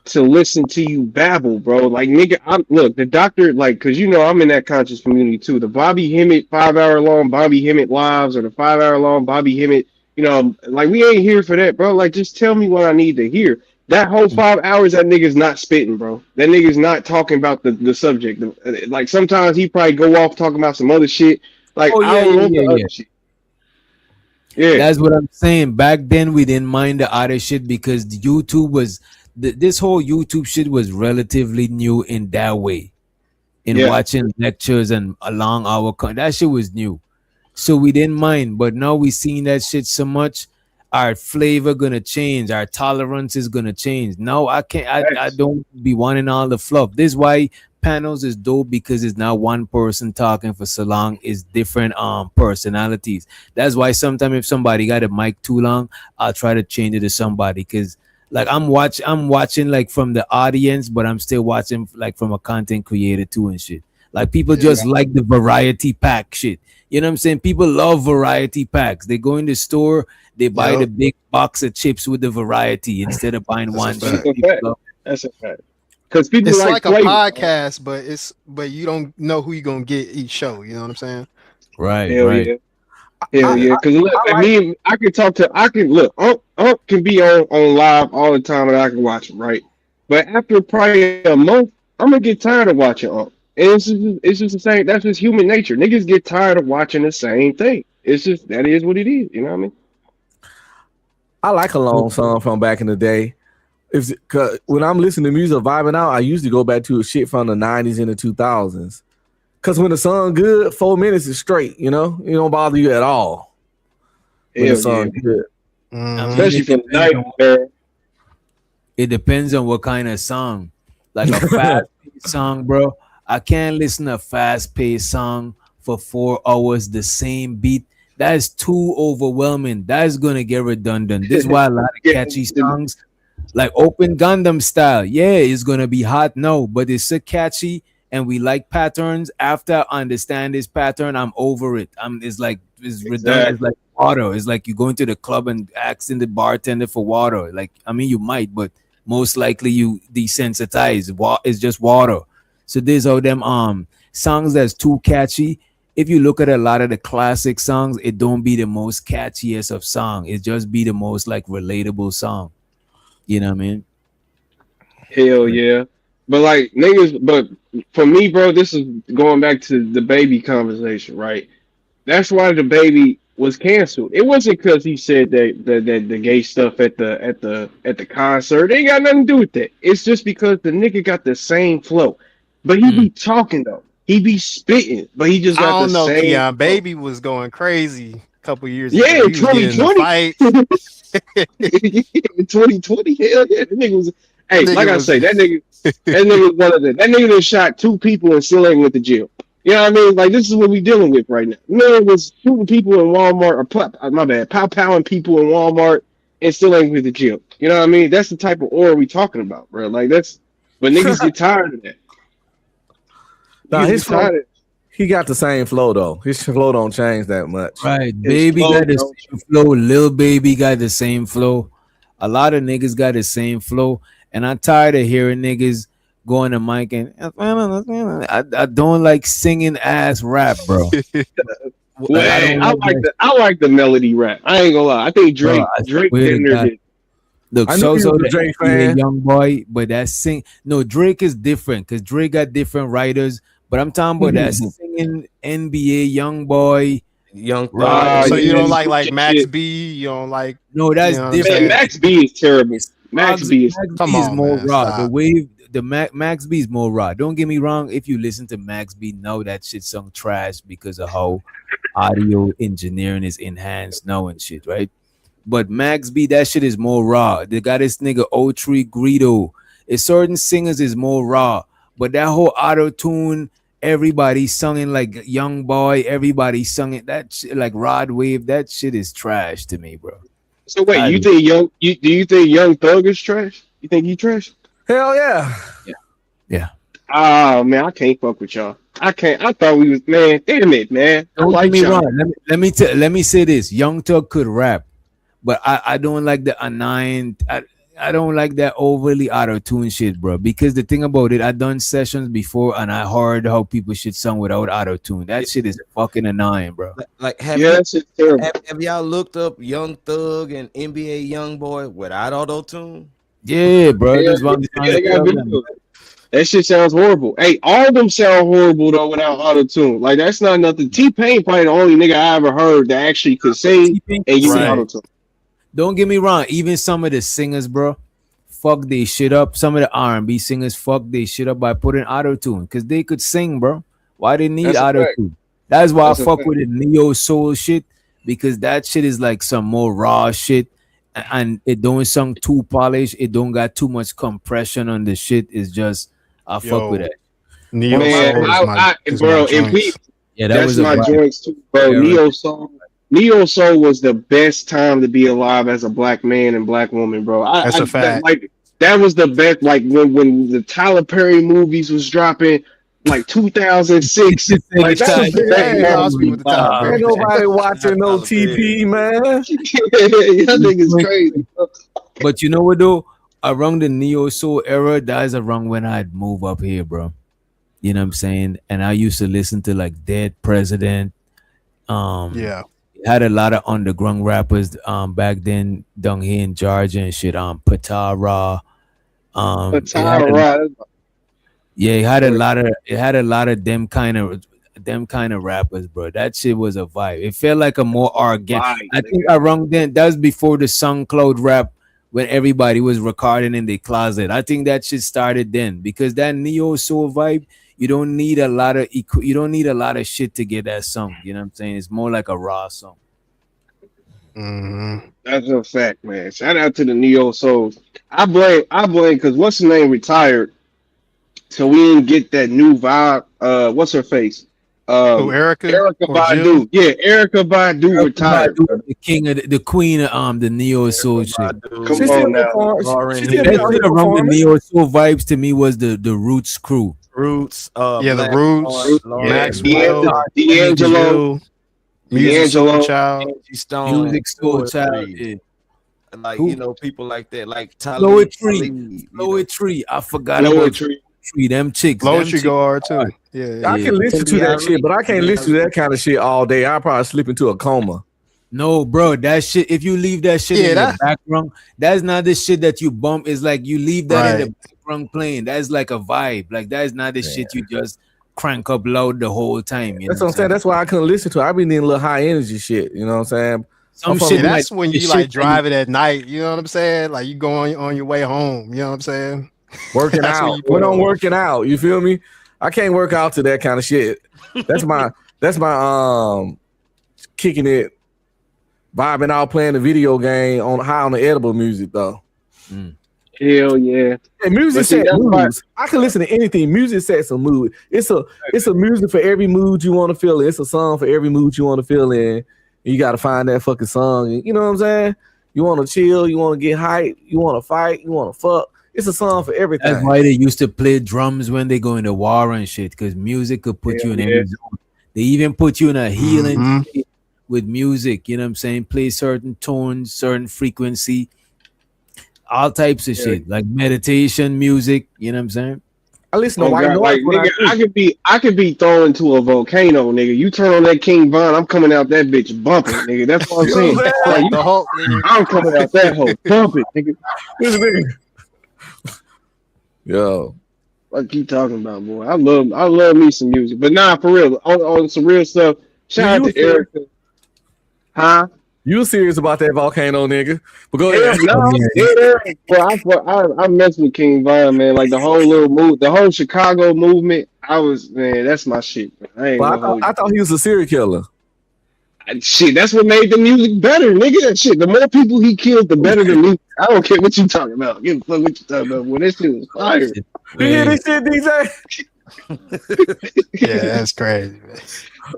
to listen to you babble, bro. Like nigga, look, the doctor, like, cause you know I'm in that conscious community too. The Bobby Hemmett 5-hour long Bobby Hemmett lives or the 5-hour long Bobby Hemmett, you know, like we ain't here for that, bro. Like just tell me what I need to hear. That whole 5 hours, that nigga's not spitting, bro. That nigga's not talking about the subject. Like sometimes he probably go off talking about some other shit. Like Oh, I yeah, don't yeah, want the yeah, other yeah. shit. Yeah. That's what I'm saying. Back then, we didn't mind the other shit because the YouTube was this whole YouTube shit was relatively new in that way. In Yeah. watching lectures and a long hour, that shit was new, so we didn't mind. But now we seen that shit so much, our flavor gonna change, our tolerance is gonna change. Now I can't. I don't be wanting all the fluff. This is why panels is dope because it's not one person talking for so long. It's different personalities. That's why sometimes if somebody got a mic too long, I'll try to change it to somebody because like I'm watching like from the audience, but I'm still watching like from a content creator too and shit. Like people just like the variety pack shit. You know what I'm saying? People love variety packs. They go in the store, they buy the big box of chips with the variety instead of buying one shit. People love- That's a fact. Because people It's like a flavor. podcast, but you don't know who you're gonna get each show. You know what I'm saying? Right, Hell right. yeah. Hell yeah. Because look, I can talk to, I can look, Unc can be on live all the time and I can watch him, right? But after probably a month, I'm gonna get tired of watching Unc. And it's just the same. That's just human nature. Niggas get tired of watching the same thing. It's just that is what it is. You know what I mean? I like a long song from back in the day. Cause when I'm listening to music, vibing out, I usually go back to a shit from the 90s and the 2000s. Cause when the song good, 4 minutes is straight. You know, it don't bother you at all. When Hell the song yeah. good. I mean, Especially from the 90s, man. it depends on what kind of song. Like a fast-paced song, bro. I can't listen to a fast-paced song for 4 hours, the same beat. That is too overwhelming. That is gonna get redundant. This is why a lot of catchy songs, like Open Gundam Style, yeah, it's gonna be hot. No, but it's so catchy, and we like patterns. After I understand this pattern, I'm over it. It's redundant. It's like water. It's like you go into the club and asking the bartender for water. Like, I mean, you might, but most likely you desensitize. It's just water. So there's all them songs that's too catchy. If you look at a lot of the classic songs, it don't be the most catchiest of song. It just be the most like relatable song. You know what I mean? Hell yeah. But like niggas, but for me, bro, this is going back to the baby conversation, right? That's why the baby was canceled. It wasn't because he said that the gay stuff at the concert. It ain't got nothing to do with that. It's just because the nigga got the same flow. But he be talking though. He be spitting, but he just I got don't the know, same. Keon. Baby was going crazy a couple years Yeah, ago. He was getting in a 2020. fight. In 2020, hell yeah, that nigga was. Hey, Nigga like I was- say, that nigga was one of the. That nigga that shot 2 people and still ain't went to jail. You know what I mean? Like this is what we dealing with right now. Man was shooting people in Walmart, or my bad, powing people in Walmart and still ain't went to jail. You know what I mean? That's the type of aura we talking about, bro. Like that's, but niggas get tired of that. Nah, Niggas his get tired flow, of He got the same flow though. His flow don't change that much. Right, baby got the same flow. Lil Baby got the same flow. A lot of niggas got the same flow, and I'm tired of hearing niggas going to mic and I don't like singing ass rap, bro. Well, I like the melody rap. I ain't gonna lie. I think Drake getting there did. Look, I knew so he was a the Drake NBA fan. young boy, but that sing no Drake is different because Drake got different writers. But I'm talking about that singing NBA young boy, Young Thug. So you don't yeah, like Max B? You don't like? No, that's you know what I'm different. saying? Man, Max B is terrible. Max B is Come B is on, more man, raw. stop. The wave, the Max B is more raw. Don't get me wrong. If you listen to Max B, know that shit sung trash because of how audio engineering is enhanced now and shit, right? But Max B, that shit is more raw. They got this nigga O3 Greedo. It's certain singers is more raw, but that whole auto tune, everybody singing like Young Boy, everybody singing that shit like Rod Wave. That shit is trash to me, bro. So wait, do you think Young Thug is trash? You think he trash? Hell yeah. Yeah. Oh man, I can't fuck with y'all. I can't. I thought we was man. Damn it, man. I Don't like get me y'all. wrong. Let me say this. Young Thug could rap, but I don't like the annoying. I don't like that overly auto-tune shit, bro. Because the thing about it, I done sessions before and I heard how people should sing without auto-tune. That shit is fucking annoying, bro. Like have y'all looked up Young Thug and NBA Young Boy without auto tune? Yeah, bro. Yeah, That's what I'm trying they to got tell videos. them. That shit sounds horrible. Hey, all of them sound horrible though without auto tune. Like that's not nothing. T-Pain probably the only nigga I ever heard that actually could sing T-Pain and use right. auto tune. Don't get me wrong. Even some of the singers, bro, fuck they shit up. Some of the R&B singers fuck they shit up by putting auto-tune because they could sing, bro. Why they need That's a fact. auto-tune? That's why That's I a fuck fact. with the neo soul shit because that shit is like some more raw shit and it don't sound too polished. It don't got too much compression on the shit. It's just I fuck with it. Neo Man, Soul is my, is bro, my and joints. we, Yeah, that that's was a my vibe. joints too, bro. Yeah, Neo Soul was the best time to be alive as a black man and black woman, bro. That's a fact. That was the best. Like when the Tyler Perry movies was dropping, like 2006. Like that was the best moment. Ain't nobody watching no TP, man. That nigga's crazy. But you know what though? Around the neo soul era, that's around when I'd move up here, bro. You know what I'm saying? And I used to listen to like Dead President. Yeah. Had a lot of underground rappers back then down here in Georgia and shit. Patara. Yeah, it had a lot of them kind of rappers, bro. That shit was a vibe. It felt like a more organic. I think around then, that was before the SoundCloud rap when everybody was recording in their closet. I think that shit started then because that neo soul vibe, you don't need a lot of shit to get that song. You know what I'm saying? It's more like a raw song. That's a fact, man. Shout out to the Neo Souls. I blame because what's her name retired, so we didn't get that new vibe. What's her face? Erica Badu. Yeah, Erica Badu retired. The king of the queen of the neo soul shit. Come on now. That shit around the neo soul vibes to me was the Roots crew. Roots, yeah, the Roots, Maxwell, D'Angelo, Music Child, Stone, Music Soul Child, yeah. Like Who? you know, people like that, like Talib, Poetry. I forgot Poetry. about Poetry. Them chicks. Poetry them go hard too. Yeah, I can listen to that shit, but I can't listen to that kind of shit all day. I'll probably slip into a coma. No, bro, that shit. If you leave that shit in the background, that's not the shit that you bump. It's like you leave that in the background playing. That's like a vibe. Like that's not the shit you just crank up loud the whole time. You That's know what I'm saying. That's why I couldn't listen to it. I be needing a little high energy shit. You know what I'm saying? Some I'm shit from- that's when you the like shit drive it at night. You know what I'm saying? Like you go on your way home. You know what I'm saying? working That's when out. you put When I'm on. working out, you feel me? I can't work out to that kind of shit. That's my kicking it, vibing out, playing the video game on high on the edible music though. Hell yeah. And music But see, sets that's why- moods. I can listen to anything. Music sets a mood. It's a music for every mood you want to feel in. It's a song for every mood you want to feel in. You got to find that fucking song. You know what I'm saying? You want to chill. You want to get hyped. You want to fight. You want to fuck. It's a song for everything. That's why they used to play drums when they go into war and shit, because music could put you in any zone. They even put you in a healing Mhm. state with music. You know what I'm saying? Play certain tones, certain frequency, all types of Yeah. shit, like meditation music. You know what I'm saying? I listen to Oh white God, noise like when I nigga, I could be thrown into a volcano, nigga. You turn on that King Von, I'm coming out that bitch bumping, nigga. That's what I'm You know saying. what I'm Like, saying? The Hulk, nigga. I'm coming out that hoe bumping, nigga. This nigga. Yo, What you talking about, boy? I love me some music, but nah, for real, on some real stuff. Shout out you to Erica, huh? you serious about that volcano, nigga? But go Hell ahead. no, I mess with King Von, man. Like the whole little move, the whole Chicago movement. Man, that's my shit. Man. I ain't But gonna hold you. I thought he was a serial killer. Shit, that's what made the music better, nigga. That shit. The more people he killed, the better the music. I don't care what you talking about. Give a fuck what you talking about. Well, that shit was fire. You hear this shit, DJ? Yeah, that's crazy, man.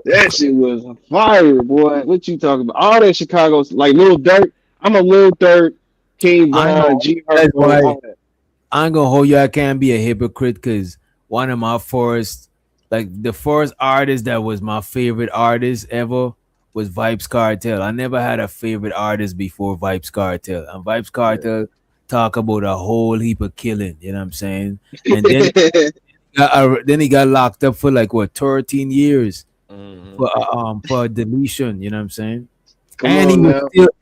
That shit was fire, boy. What you talking about? All that Chicago's like Lil Durk. I'm a Lil Durk, King I Von, know. G That's why all that. I ain't gonna hold you. I can't be a hypocrite because one of my first, like the first artist that was my favorite artist ever was Vibes Cartel. I never had a favorite artist before Vibes Cartel. And Vibes Cartel talk about a whole heap of killing, you know what I'm saying? And then he got locked up for like what 13 years for deletion, you know what I'm saying?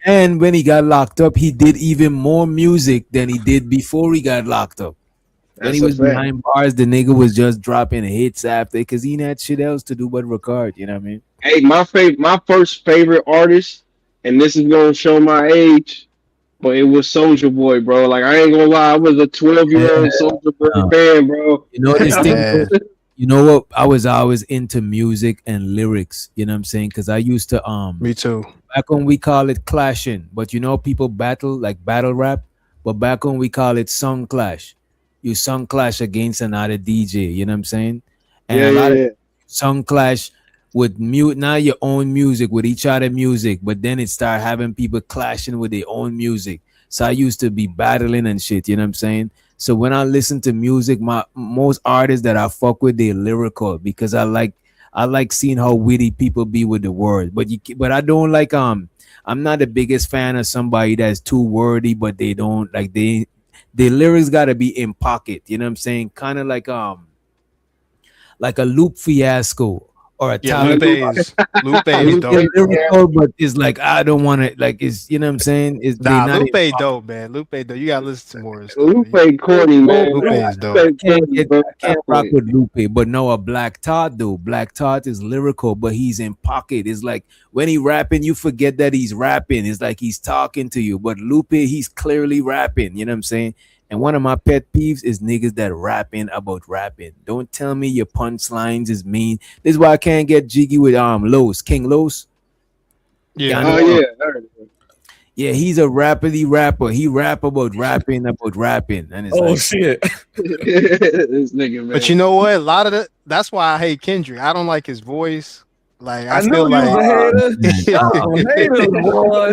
And when he got locked up, he did even more music than he did before he got locked up. When he was behind bars, the nigga was just dropping hits after because he had shit else to do but record. You know what I mean? Hey, my first favorite artist, and this is gonna show my age, but it was Soulja Boy, bro. Like I ain't gonna lie, I was a 12-year-old Soulja Boy fan, bro. You know this thing. You know what? I was always into music and lyrics. You know what I'm saying? Because I used to Me too. Back when we call it clashing, but you know people battle like battle rap, but back when we call it song clash. You song clash against another DJ. You know what I'm saying? And a lot of song clash with mute not your own music with each other music, but then it started having people clashing with their own music. So I used to be battling and shit, you know what I'm saying? So when I listen to music, most artists that I fuck with, they're lyrical because I like seeing how witty people be with the words. But I don't like I'm not the biggest fan of somebody that's too wordy, but they don't like their lyrics gotta be in pocket, you know what I'm saying? Kind of like a Lupe Fiasco or a Tyler. Lupe is dope. Lyrical, but it's like I don't want to like it's you know what I'm saying? It's Lupe dope, man. Lupe dope. You gotta listen to more. Lupe corny, man. Lupe is dope. I can't rock with Lupe, but no, a Black Thought though. Black Thought is lyrical, but he's in pocket. It's like when he rapping, you forget that he's rapping. It's like he's talking to you. But Lupe, he's clearly rapping. You know what I'm saying? And one of my pet peeves is niggas that rapping about rapping. Don't tell me your punchlines is mean. This is why I can't get jiggy with Los, King Los. Yeah. Yeah, he's a rappity rapper. He rap about rapping. And it's shit. This nigga, man. But you know what? A lot of that's why I hate Kendrick. I don't like his voice. Like I feel knew like you was a hater, boy.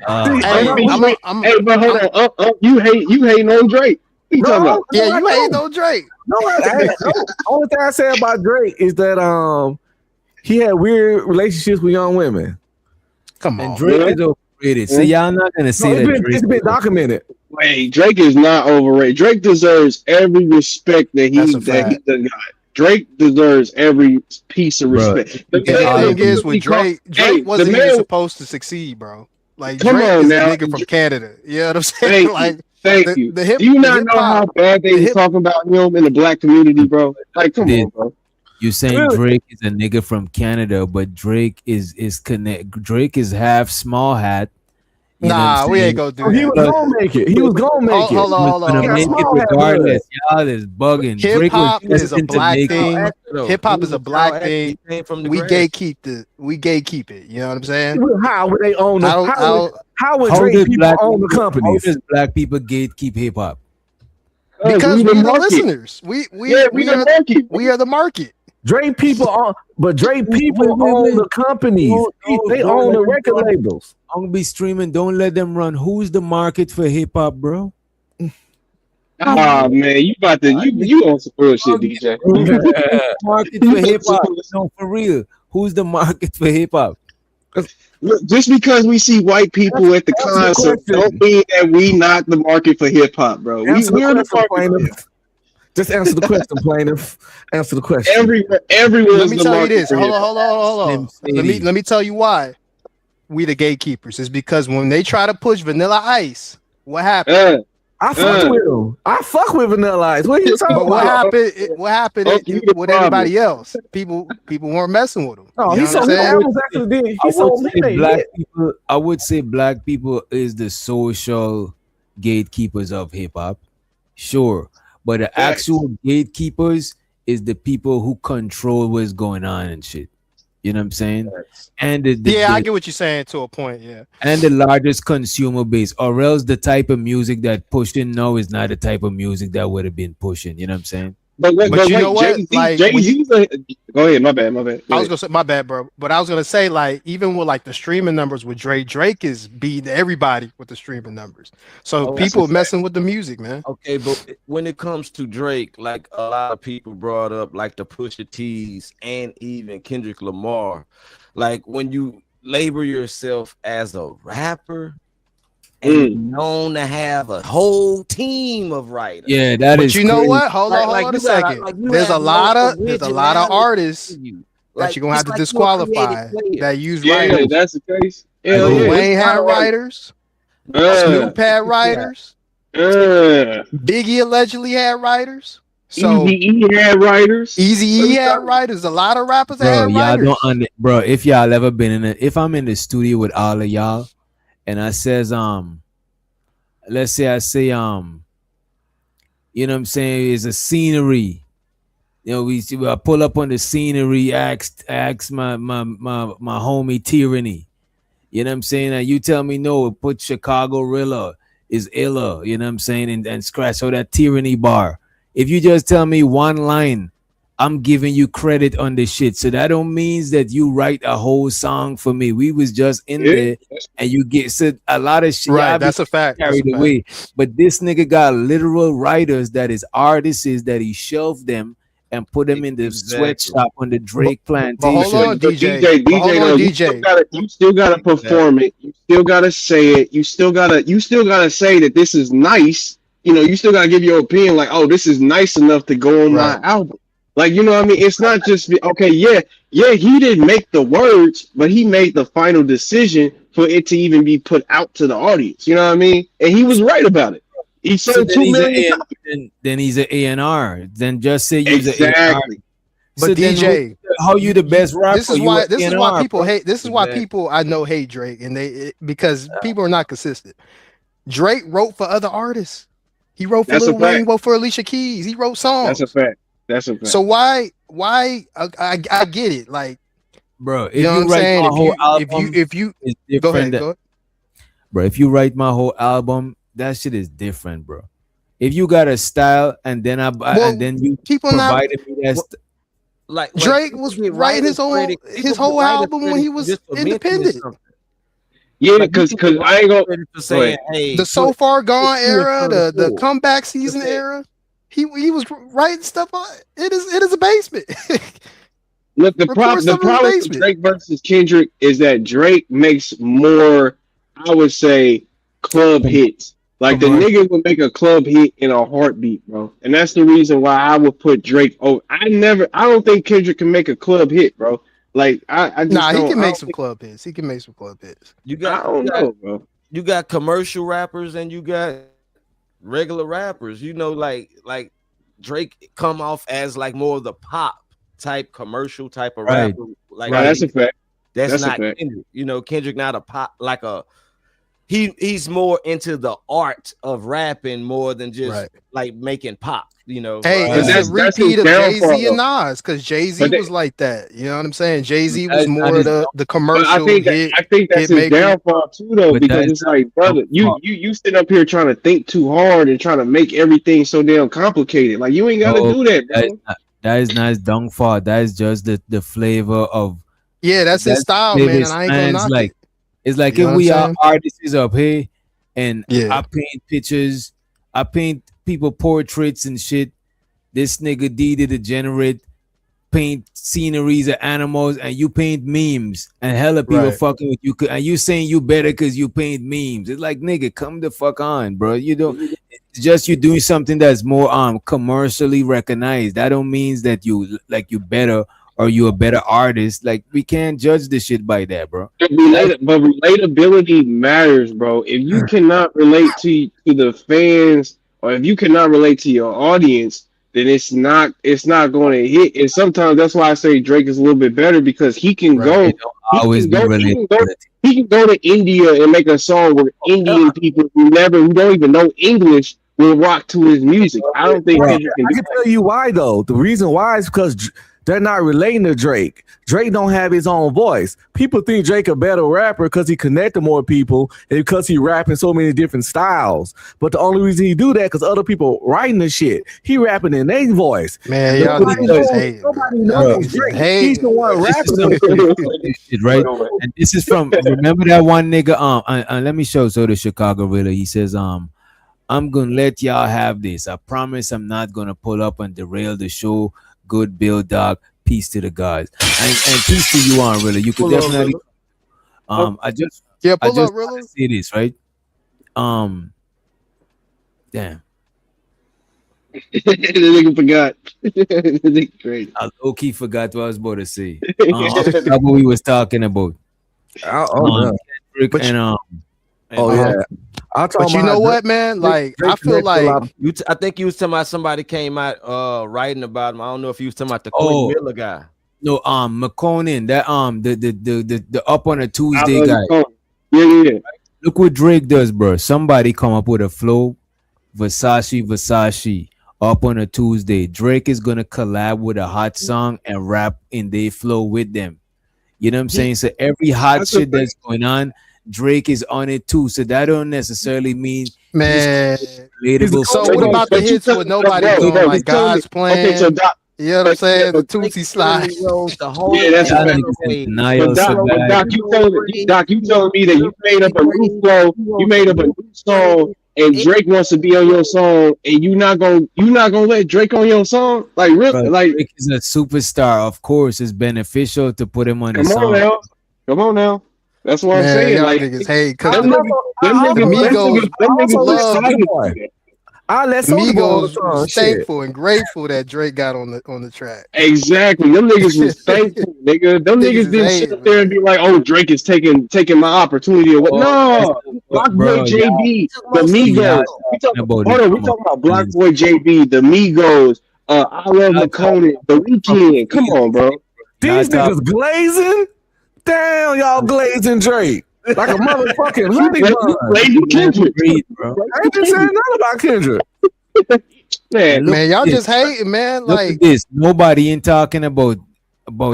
Hey, but hold on. You hating on Drake. What you talking about? Yeah, you hating on Drake. No, only thing I say about Drake is that he had weird relationships with young women. Come on, and Drake is overrated. So y'all not gonna say that it's been documented. Wait, Drake is not overrated. Drake deserves every respect that he done got. Drake deserves every piece of respect. The thing is with Drake wasn't even supposed to succeed, bro. Like Drake is a nigga from Canada. You know what I'm saying? Thank you. Do you not know how bad they was talking about him in the black community, bro? Like, come on, bro. You're saying Drake is a nigga from Canada, but Drake is half small hat. Nah, we ain't gonna do that. He was gonna make it. He was gonna make it. Hold on. Make it regardless. Y'all is bugging. Hip hop is a black thing. Hip hop is a black thing. We gatekeep it. You know what I'm saying? How would they own the? How would Drake people own the companies? How does black people gatekeep hip hop? Because we are the listeners. We are the market. Drake people own the companies. They own the record labels. I'm gonna be streaming. Don't let them run. Who's the market for hip hop, bro? Ah man, you about to you on some bullshit, DJ. Market for hip hop. No, for real. Who's the market for hip hop? Look, just because we see white people at the Answer the concert, question. don't mean that we not the market for hip hop, bro. Answer We're the the question, market. plaintiff. Just answer the question, plaintiff. Answer the question. Everyone's Let me the tell you market this. for Hold hip on, hop. hold on, hold on. Slim Let me Shady. let me tell you why we the gatekeepers. It's because when they try to push Vanilla Ice, what happened? I fuck with him. I fuck with Vanilla Ice. What are you talking But what about? happened? What happened you the with problem. everybody else? People weren't messing with him. No, You he know what sold I'm his saying? albums actually did. He I would sold say many. black people. I would say black people is the social gatekeepers of hip hop. Sure, but the actual gatekeepers is the people who control what's going on and shit. You know what I'm saying? And Yeah, I get what you're saying to a point. Yeah. and the largest consumer base, or else the type of music that pushing now is not the type of music that would have been pushing. You know what I'm saying? But you know what? Like, when you- Go ahead, my bad. Go I was ahead. gonna say my bad, bro. But I was gonna say, like, even with like the streaming numbers with Drake is beating everybody with the streaming numbers. So Oh, people messing with the music, man. Okay, but when it comes to Drake, like a lot of people brought up, like the Pusha T's and even Kendrick Lamar, like when you label yourself as a rapper and you're known to have a whole team of writers. Yeah, that But is. you know crazy. what? Hold on Like a you second. gotta- like you There's a have lot no of originality artists to you. that Like, you're gonna have it's to like you're a disqualify creative player. that use Yeah, writers. that's the case. Lil Hell yeah. Wayne had Kinda like- writers. Snoop had writers. Biggie allegedly had writers. So Eazy-E had writers. Eazy-E had writers. A lot of rappers that Bro, had y'all writers. don't bro. If y'all ever been in if I'm in the studio with all of y'all, and I says let's say I say you know what I'm saying, is a scenery. You know, I pull up on the scenery, ask my homie Tyranny. You know what I'm saying? And you tell me no, put Chicago Rilla is illa, you know what I'm saying, and scratch out that Tyranny bar. If you just tell me one line, I'm giving you credit on the shit. So that don't means that you write a whole song for me. We was just in there and you get said a lot of shit. Right, y'all be that's a fact. That's carried a fact. away. But this nigga got literal writers that is artists that he shelved them and put them in the sweatshop on the Drake plantation. But hold on, DJ. DJ, But hold on, though, DJ. you still gotta perform it. You still gotta say it. You still gotta say that this is nice. You know, you still gotta give your opinion, like, oh, this is nice enough to go on my album. Like, you know what I mean? It's not just okay, yeah, he didn't make the words, but he made the final decision for it to even be put out to the audience. You know what I mean? And he was right about it. He So sold then 2 he's million. then he's an A&R. Then just say you're Exactly. A&R. But So then DJ, how you the best rapper? this is You why a this is A&R, why people bro. hate. This is why Exactly. people I know hate Drake, and because people are not consistent. Drake wrote for other artists. He wrote for That's a Lil Wayne. He fact. wrote for Alicia Keys. He wrote songs. That's a fact. That's a fact. So why I get it, like, Bro, if you know you what I'm write saying? my whole album, If you it's go different. ahead, than- go ahead. Bro, if you write my whole album, that shit is different, bro. If you got a style and then and then you people not- provided me that Like Drake was writing his whole album when he was independent. Yeah, Like, because people I ain't gonna for saying, hey, The So Far Gone put your era, first the four. comeback season era, he was writing stuff on it is a basement. look. The Record problem stuff in the with basement. Drake versus Kendrick is that Drake makes more, I would say, club hits. Like the nigga would make a club hit in a heartbeat, bro. And that's the reason why I would put Drake over. I don't think Kendrick can make a club hit, bro. Like I just Nah, he don't- can I make don't some think- club hits. He can make some club hits. You got, I don't you got- know, bro. You got commercial rappers and you got regular rappers. You know, like Drake come off as like more of the pop type commercial type of Right. rapper. Like Right, that's a fact. That's That's a not fact. Kendrick. You know, Kendrick not a pop like a he's more into the art of rapping more than just like making pop. You know, Hey, But it's that's- a that's his repeat of downfall, Jay-Z and though. Nas, because Jay-Z But they- was like that. You know what I'm saying? Jay-Z But was that's not more his the But commercial I think hit. that's hit his maker. downfall too, though, But because that's it's like, brother, you downfall. you sit up here trying to think too hard and trying to make everything so damn complicated. Like you ain't got to No, do that, bro. that is not his downfall. That is just the flavor of Yeah, that's his style, flavor man, his and I ain't gonna fans knock like. it. It's like You know if what we I'm are saying? artists up here and Yeah. I paint pictures, I paint people portraits and shit. This nigga D the degenerate paint sceneries of animals, and you paint memes, and hella people Right. fucking with you, and you saying you better because you paint memes. It's like, nigga, come the fuck on, bro. You don't. It's just you doing something that's more commercially recognized. That don't means that you like you better or you a better artist. Like, we can't judge this shit by that, bro. But relatability matters, bro. If you cannot relate to the fans, or if you cannot relate to your audience, then it's not going to hit. And sometimes that's why I say Drake is a little bit better, because he can go. It don't always be related. He can go to India and make a song where Indian people who don't even know English will rock to his music. I don't think Bro, Kendrick can I do can that. tell you why though. The reason why is because they're not relating to Drake. Drake don't have his own voice. People think Drake a better rapper because he connected more people and because he rapping so many different styles. But the only reason he do that because other people writing the shit. He rapping in their voice. Man, y'all Nobody niggas knows, just hating. nobody knows Drake. Hey, He's the one This rapping. is some shit, right? And this is from, remember that one nigga, let me show the Chicago Rilla. He says, I'm gonna let y'all have this. I promise I'm not gonna pull up and derail the show. Good Bill, dog. Peace to the guys. And peace to you on Rilla. You could Pull up, definitely Rilla. I just pull up, Rilla. see this, right? Damn. The nigga forgot. The nigga crazy. I low-key forgot what I was about to say. That's what we was talking about. Kendrick But and Oh yeah. I'll talk But you about know Drake- what, man? Like, Drake I feel connects a lot. like I think you was talking about somebody came out writing about him. I don't know if you was talking about the Oh. Quentin Miller guy. no, McConan, that the up on a Tuesday I guy. love the song. Yeah. Look what Drake does, bro. Somebody come up with a flow, Versace, up on a Tuesday. Drake is gonna collab with a hot song and rap in their flow with them. You know what I'm saying? So every hot That's the shit that's going on, Drake is on it too. So that don't necessarily mean man. relatable. So But what no, about the but you hits tell- with nobody but doing, no, like you tell me- God's plan? Okay, so Doc, You know what I'm saying? The Tootsie Slide. The whole Yeah, that's Y'all right. niggas in denial But Doc, so bad. Doc, you telling me that you made up a new flow, you made up a new song, and Drake wants to be on your song, and you not gonna let Drake on your song? Like really? Bro, Like, Drake is a superstar. Of course, it's beneficial to put him on the come song. on now. That's what I'm Man, saying. y'all Like, niggas hate because them niggas love excited about that. I let Soulja Boy on the Migos song, was shit. thankful and grateful that Drake got on the track. Exactly. Them niggas was thankful, nigga. Them Niggas niggas is didn't sit hating, up there and be like, "Oh, Drake is taking my opportunity." Or what? No, Block Boy JB, the Migos. We talking about Block Boy JB, the Migos. I Love McConan, The Weeknd. Come on, bro. These niggas glazing? Damn, y'all glazing Drake. Like a motherfucking honey bun. Lady Kendrick. Bro. I ain't been saying nothing about Kendrick. Man, y'all just hating, man. Look Like at this. Nobody ain't talking about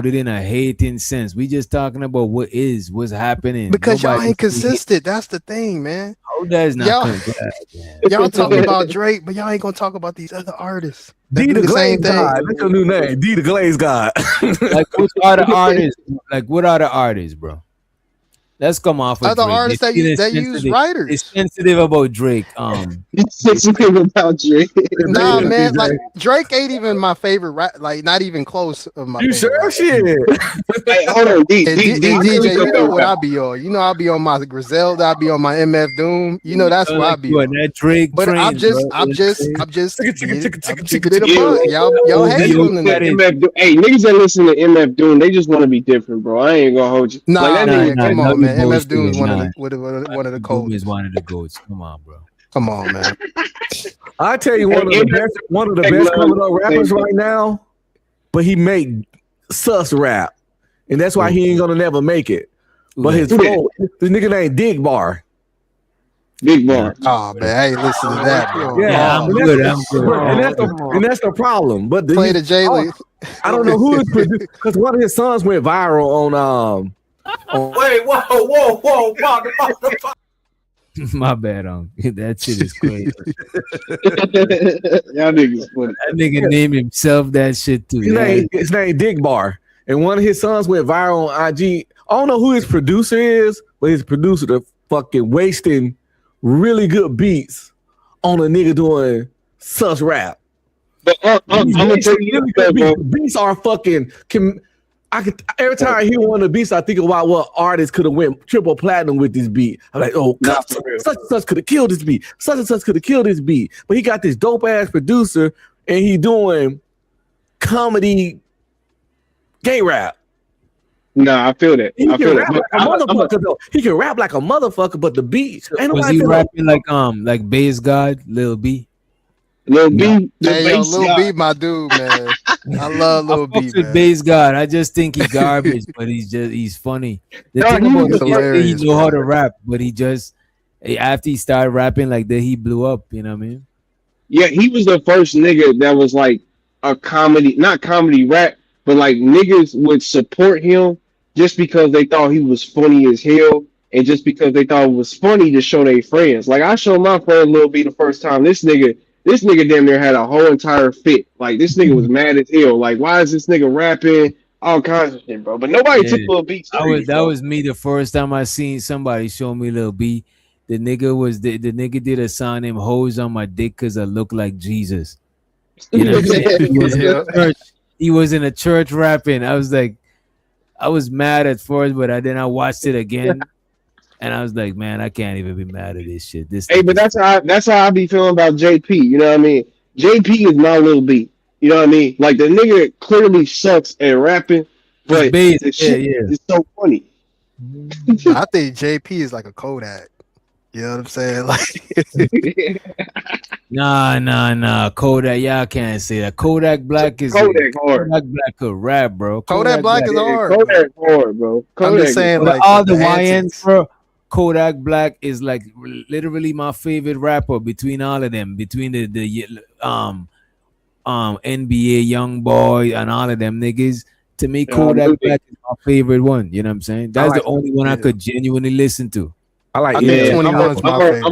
it in a hating sense. We just talking about what's happening. because y'all Nobody- ain't consistent. That's the thing, man. How that is not Y'all- consistent. Y'all talking about Drake, but y'all ain't gonna talk about these other artists. that D do the the Glaze same thing. God. That's your new name. D the Glaze God. Like, what are the artists? Like, what are the artists, bro? Let's come off with Other Drake. artists They that use sensitive- writers. It's sensitive about Drake. It's sensitive about Drake. Nah, man, like Drake ain't even my favorite like not even close of my You favorite sure? rapper. Shit. Hey, hold on, D. And D, DJ, you know what I'll be on. You know I'll be on my Griselda, I'll be on my MF Doom. You know that's where I'll be on. That Drake But train, I'm just bro. I'm keeping it a Yeah. buck. Y'all hate you on the said nigga. it. Hey, niggas that listen to MF Doom, they just want to be different, bro. I ain't gonna hold you. Nah, Like, that man, nigga- come nah, on, man. you MF Doom's bullshitting, one of nah. the Doom coldest. is one of the goats. Come on, bro. Come on, man. I tell you, one of the best coming up rappers right now, but he make sus rap, and that's why he ain't gonna never make it. But his Who that? flow, this nigga named Dig Bar. Big bar. Oh man, I ain't listen to that, bro. Yeah, I'm and good. that's- I'm good. And that's the problem. But Play the Jalen. I don't know who is because one of his sons went viral on Wait, whoa. My bad. That shit is crazy. Y'all niggas funny. That nigga named himself that shit too. his name Dig Bar, and one of his sons went viral on IG. I don't know who his producer is, but his producer the fucking wasting really good beats on a nigga doing sus rap. But I'm gonna tell you this, bro. Beats are fucking. Every time I hear one of the beats, I think about what artist could have went triple platinum with this beat. I'm like, oh, such and such could have killed this beat. Such and such could have killed this beat. But he got this dope ass producer, and he doing comedy, gay rap. Nah, I feel that. He I can feel rap that. like a motherfucker though. He can rap like a motherfucker, but the beat. Ain't Was nobody he feel rapping like Bass God, Lil B? Lil B, Hey, yo, Lil B, my dude, man. I love Lil B, man. Bass God. I just think he garbage, but he's funny. The No, thing he about was him is hilarious, he know how to man. rap, but he just after he started rapping like that, he blew up. You know what I mean? Yeah, he was the first nigga that was like a comedy, not comedy rap, but like niggas would support him just because they thought he was funny as hell, and just because they thought it was funny to show their friends. Like I showed my friend Lil B the first time. This nigga damn near had a whole entire fit. Like this nigga was mad as hell. Like why is this nigga rapping? All kinds of shit, bro. But nobody took Lil B serious. That was me the first time I seen somebody show me Lil B. The nigga did a song named "Hoes on My Dick" because I look like Jesus. You know what I'm saying? He was in a church rapping. I was like, I was mad at first, but then I watched it again, and I was like, man, I can't even be mad at this shit. Hey, but that's how I be feeling about JP. You know what I mean? JP is not Lil B. You know what I mean? Like the nigga clearly sucks at rapping, but the shit is so funny. I think JP is like a Kodak. You know what I'm saying? Like, nah. Kodak, y'all can't say that. Kodak Black is Kodak hard. Kodak Black could rap, bro. Kodak Black is hard. Kodak hard, bro. I'm just saying, like all the antics. YNs, bro. Kodak Black is like literally my favorite rapper between all of them, between the NBA Young Boy and all of them niggas. To me, Kodak Black is my favorite one. You know what I'm saying? That's the only one I could genuinely listen to. I think 21 is my favorite.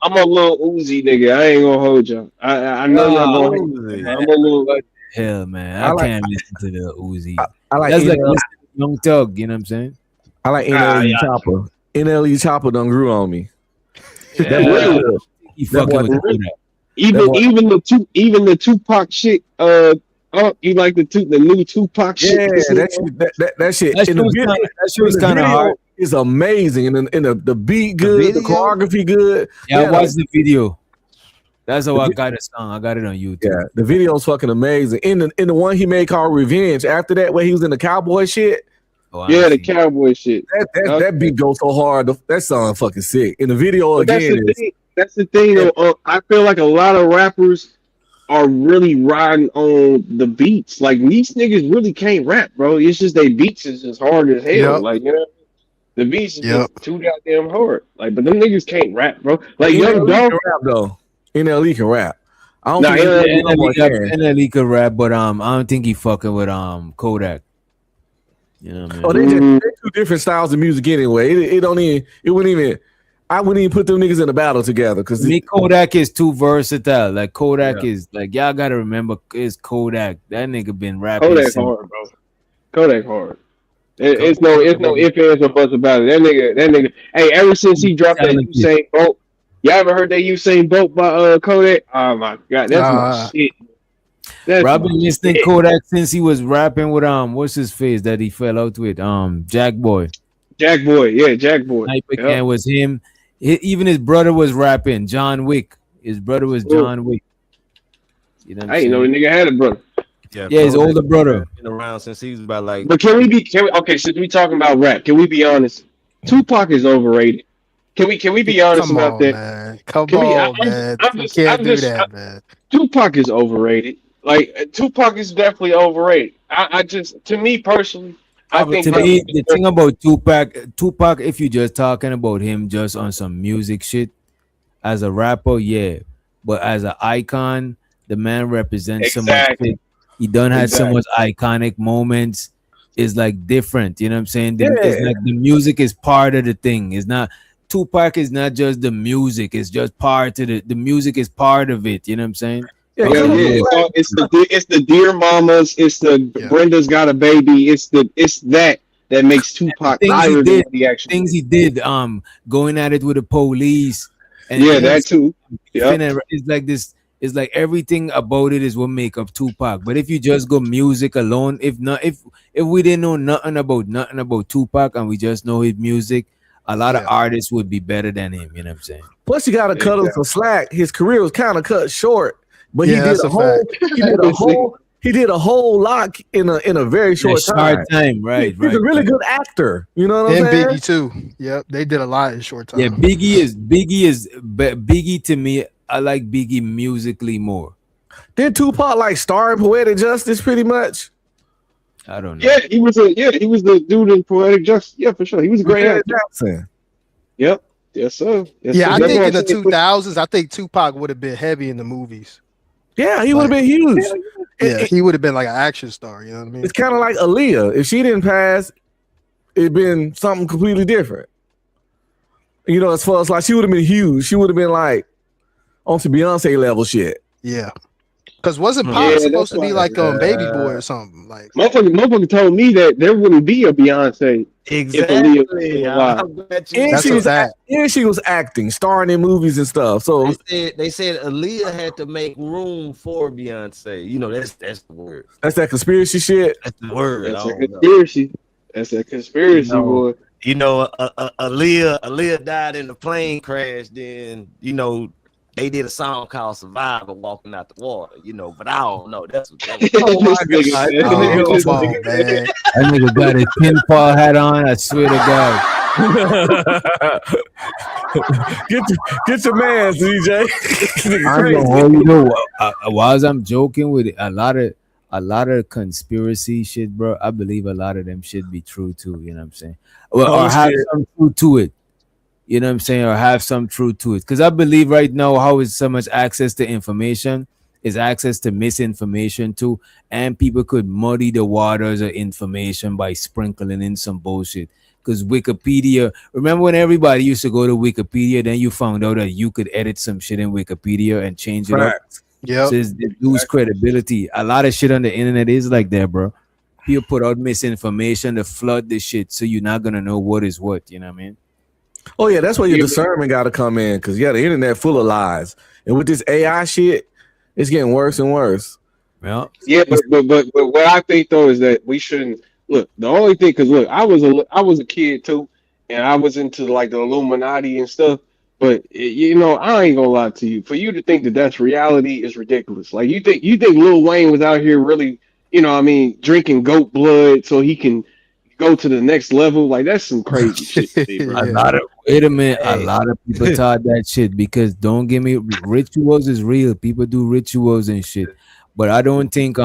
I'm a little Uzi nigga. I ain't gonna hold y'all. I know y'all gonna. I'm a little. Hell, man, I can't listen to the Uzi. I like That's like NLE. listening to Young Thug. You know what I'm saying? I like NLE Chopper. NLE Chopper done grew on me. Yeah. He fucking with Kodak. Even the Tupac shit. You like the new Tupac shit? Yeah, that shit. That shit was kind of hard. It's amazing, and the beat good, the choreography good. Yeah, I watched the video. That's how I got the song. I got it on YouTube. Yeah, the video's fucking amazing. In the one he made called Revenge. After that, where he was in the cowboy shit. Yeah, the cowboy shit. That beat goes so hard. That song fucking sick. In the video again, that's the thing. Though, I feel like a lot of rappers are really riding on the beats. Like these niggas really can't rap, bro. It's just they beats is just hard as hell. Yep. Like you know, the beats is just too goddamn hard. Like, but them niggas can't rap, bro. Like Young Dolph can rap though. NLE can rap. I don't Nah, think NLE could rap, but I don't think he fucking with Kodak. You know what I mean? Oh, they're two different styles of music anyway. It wouldn't even. I wouldn't even put them niggas in a battle together because Kodak is too versatile. Like Kodak is like y'all gotta remember it's Kodak. That nigga been rapping. Kodak hard, bro. Kodak hard. It's no ifs, ands, or buts about it. That nigga. Hey, ever since he dropped that Usain Bolt, y'all ever heard that Usain Bolt by Kodak? Oh my god, that's my shit. I've been listening to Kodak since he was rapping with what's his face that he fell out with Jack Boy. Jack Boy, yeah, Jack Boy. Yep. Was him. Even his brother was rapping. John Wick. His brother was John Wick. You know I didn't know the nigga had a brother. Yeah, his older brother. Been around since he was about like. But can we okay? Since we talking about rap, can we be honest? Tupac is overrated. Can we be honest about that? Man. Come on, man. You can't do that, man. Tupac is overrated. Like Tupac is definitely overrated. I just, to me personally, I think to me, the thing about Tupac, if you're just talking about him just on some music shit, as a rapper, yeah, but as an icon, the man represents so much shit. He done had so much iconic moments. It's like different, you know what I'm saying? It's like the music is part of the thing. It's not Tupac is not just the music. It's just part of the music is part of it. You know what I'm saying? Yeah. It's the Dear Mamas. It's the Brenda's Got a Baby. It's that makes Tupac higher than the actual things he did. Going at it with the police. And that too. Yeah, it's like this. It's like everything about it is what make up Tupac. But if you just go music alone, if we didn't know nothing about Tupac and we just know his music, a lot of artists would be better than him. You know what I'm saying? Plus, you got to cut him some slack. His career was kind of cut short, but Yeah, that's a fact. he did a whole lot in a very short time. Right? He's a really good actor. You know what I'm And saying? Biggie too. Yep, they did a lot in a short time. Yeah, Biggie to me. I like Biggie musically more. Did Tupac like star in Poetic Justice pretty much? I don't know. Yeah, he was the dude in Poetic Justice. Yeah, for sure. He was a great actor. Jackson. Yep. Yes, sir. Yes, Yeah, sir. I think in the That's why 2000s, I think Tupac would have been heavy in the movies. Yeah, he would have been huge. Yeah, he would have been like an action star. You know what I mean? It's kind of like Aaliyah. If she didn't pass, it'd been something completely different. You know, as far as like she would have been huge. She would have been like on to Beyonce level shit. Yeah. Because wasn't Pop Yeah, supposed to that's be why- like Baby Boy or something? Like Motherfucker told me that there wouldn't be a Beyonce if Aaliyah was Exactly. still alive. I'm glad you- And That's she a was fact. and she was acting, starring in movies and stuff. So They said Aaliyah had to make room for Beyonce. You know, that's the word. that's that conspiracy shit. That's the word. That's I a don't know. conspiracy. That's a conspiracy, You know, boy. You know, Aaliyah died in the plane crash. Then they did a song called "Survivor," walking out the water. You know, but I don't know. That's what. Oh my This God. nigga- oh, come on, man. That nigga got his tinfoil hat on. I swear to God. Get your man, CJ. I know. While I'm joking with it, a lot of conspiracy shit, bro. I believe a lot of them should be true too. You know what I'm saying? Well, Oh, or have shit. some truth to it. You know what I'm saying? Or have some truth to it. Because I believe right now, how is so much access to information is access to misinformation too, and people could muddy the waters of information by sprinkling in some bullshit. Because Wikipedia, remember when everybody used to go to Wikipedia, then you found out that you could edit some shit in Wikipedia and change it up. Facts. Yep. So it lose credibility. A lot of shit on the internet is like that, bro. People put out misinformation to flood the shit, so you're not gonna know what is what. You know what I mean? Oh yeah, that's where your discernment got to come in, because the internet full of lies, and with this AI shit, it's getting worse and worse. Yeah. Yeah, but what I think though is that we shouldn't look. The only thing, because look, I was a kid too, and I was into like the Illuminati and stuff. But I ain't gonna lie to you. For you to think that that's reality is ridiculous. Like you think Lil Wayne was out here really, drinking goat blood so he can go to the next level? Like that's some crazy shit to me, bro. Wait a minute. A lot of people thought that shit, because don't get me, rituals is real. People do rituals and shit, but I don't think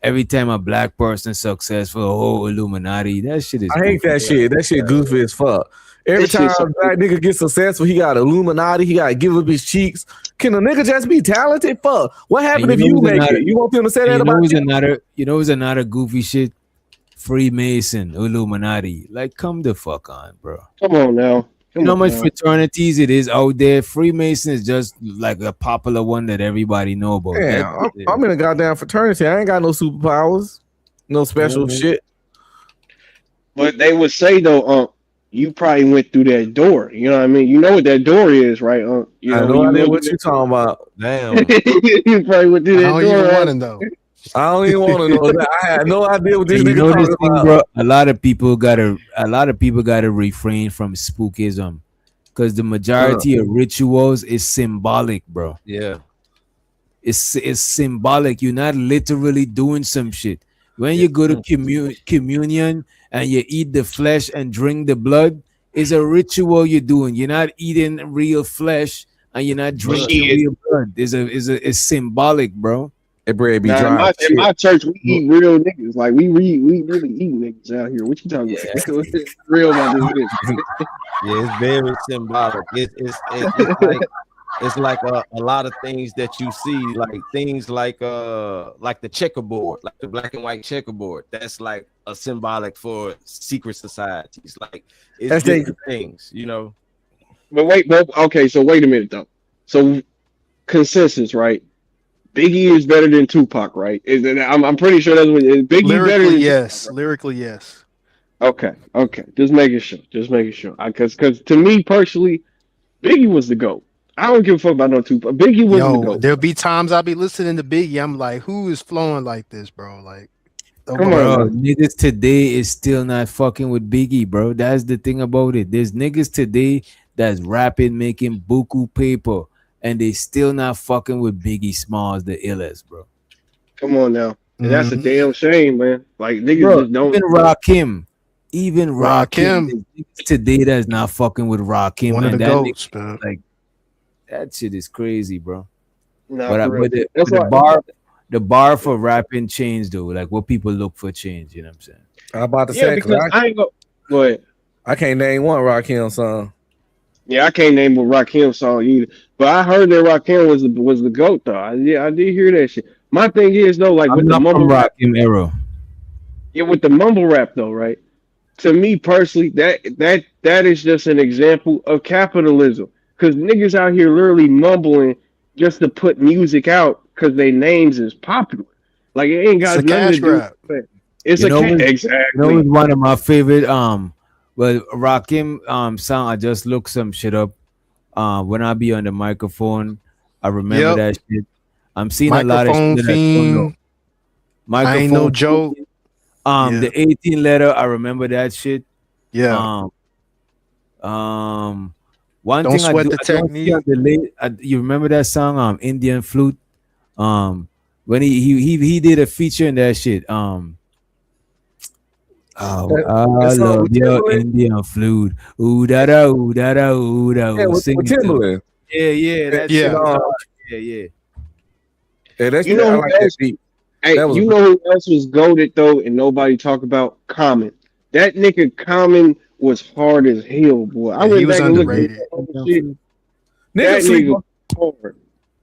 every time a black person successful, oh Illuminati, that shit is. I hate that shit. That shit goofy as fuck. Every That time shit's a so black nigga gets successful, he got Illuminati. He got to give up his cheeks. Can a nigga just be talented? Fuck. What happened if you make it? You want them to say that about you? You know, it's another goofy shit. Freemason, Illuminati. Like, come the fuck on, bro. Come on now. You know how much fraternities it is out there? Freemason is just like a popular one that everybody know about. Yeah, I'm in a goddamn fraternity. I ain't got no superpowers, no special shit. But they would say though, you probably went through that door. You know what I mean? You know what that door is, right? I have no idea what you talking about. Damn. You probably went through that I don't door. even huh? want to know. I don't even want to know that. I had no idea what this And you nigga know this talking thing, about. bro. A lot of people gotta refrain from spookism, because the majority of rituals is symbolic, bro. Yeah. It's symbolic. You're not literally doing some shit. When you go to communion and you eat the flesh and drink the blood, it's a ritual you're doing. You're not eating real flesh and you're not drinking real blood. It's symbolic, bro. That bread be Nah, dry. in my church, we eat real niggas. Like we really eat niggas out here. What you talking about? It's real about this bitch. Yeah, it's very symbolic. It's like a lot of things that you see, like things like the checkerboard, like the black and white checkerboard. That's like a symbolic for secret societies. Like it's different things, you know. But okay, so wait a minute though. So consensus, right? Biggie is better than Tupac, right? I'm pretty sure that's what is Biggie better than yes. Tupac, right? Lyrically, yes. Okay. Just making sure. Because to me personally, Biggie was the GOAT. I don't give a fuck about no Tupac. Biggie was the Yo, GOAT. there'll be times I'll be listening to Biggie. I'm like, who is flowing like this, bro? Like, Come on, Bro, man. niggas today is still not fucking with Biggie, bro. That's the thing about it. There's niggas today that's rapping, making buku paper, and they still not fucking with Biggie Smalls, the illest, bro. Come on now. And that's a Mhm. damn shame, man. Like niggas Bro, just don't. even Rakim, even Rakim. Rakim, there's niggas today that's not fucking with Rakim, One of and the that goats, nigga, man. like that shit is crazy, bro. Nah, But, for real. but That's the why- bar for rapping changed though. Like what people look for change. You know what I'm saying? I'm about to Yeah, say, because I ain't go ahead. I can't name one Rakim song. Yeah, I can't name a Rakim song either. But I heard that Rakim was the GOAT though. I did hear that shit. My thing is though, like I'm with the not mumble from rap, Rakim era. yeah, with the mumble rap though, right? To me personally, that is just an example of capitalism. Cause niggas out here literally mumbling just to put music out because their names is popular. Like it ain't got It's a nothing cash to do grab. with it. It's You a know what- exactly. You know, it's one of my favorite well Rakim song. I just looked some shit up. When I be on the microphone, I remember Yep. that shit. I'm seeing a lot of Microphone shit that I don't know. Fiend. I ain't no joke. Yeah. The 18 letter, I remember that shit. Yeah. One Don't thing sweat I the don't see on the you remember that song, Indian Flute? When he did a feature in that shit. I that song love with your Timbaland? Indian flute. Ooh da da ooh da da ooh da Yeah, ooh. with Sing it to me. Timbaland. Yeah, that Yeah. shit. Yeah. Yeah, that's You know I who like that else? beat. Hey, That was you a- know who else was goaded though, and nobody talk about Common. That nigga Common was hard as hell, boy. I Yeah, he went was back and looked at underrated. that other shit. Niggas That sleep nigga on, hard.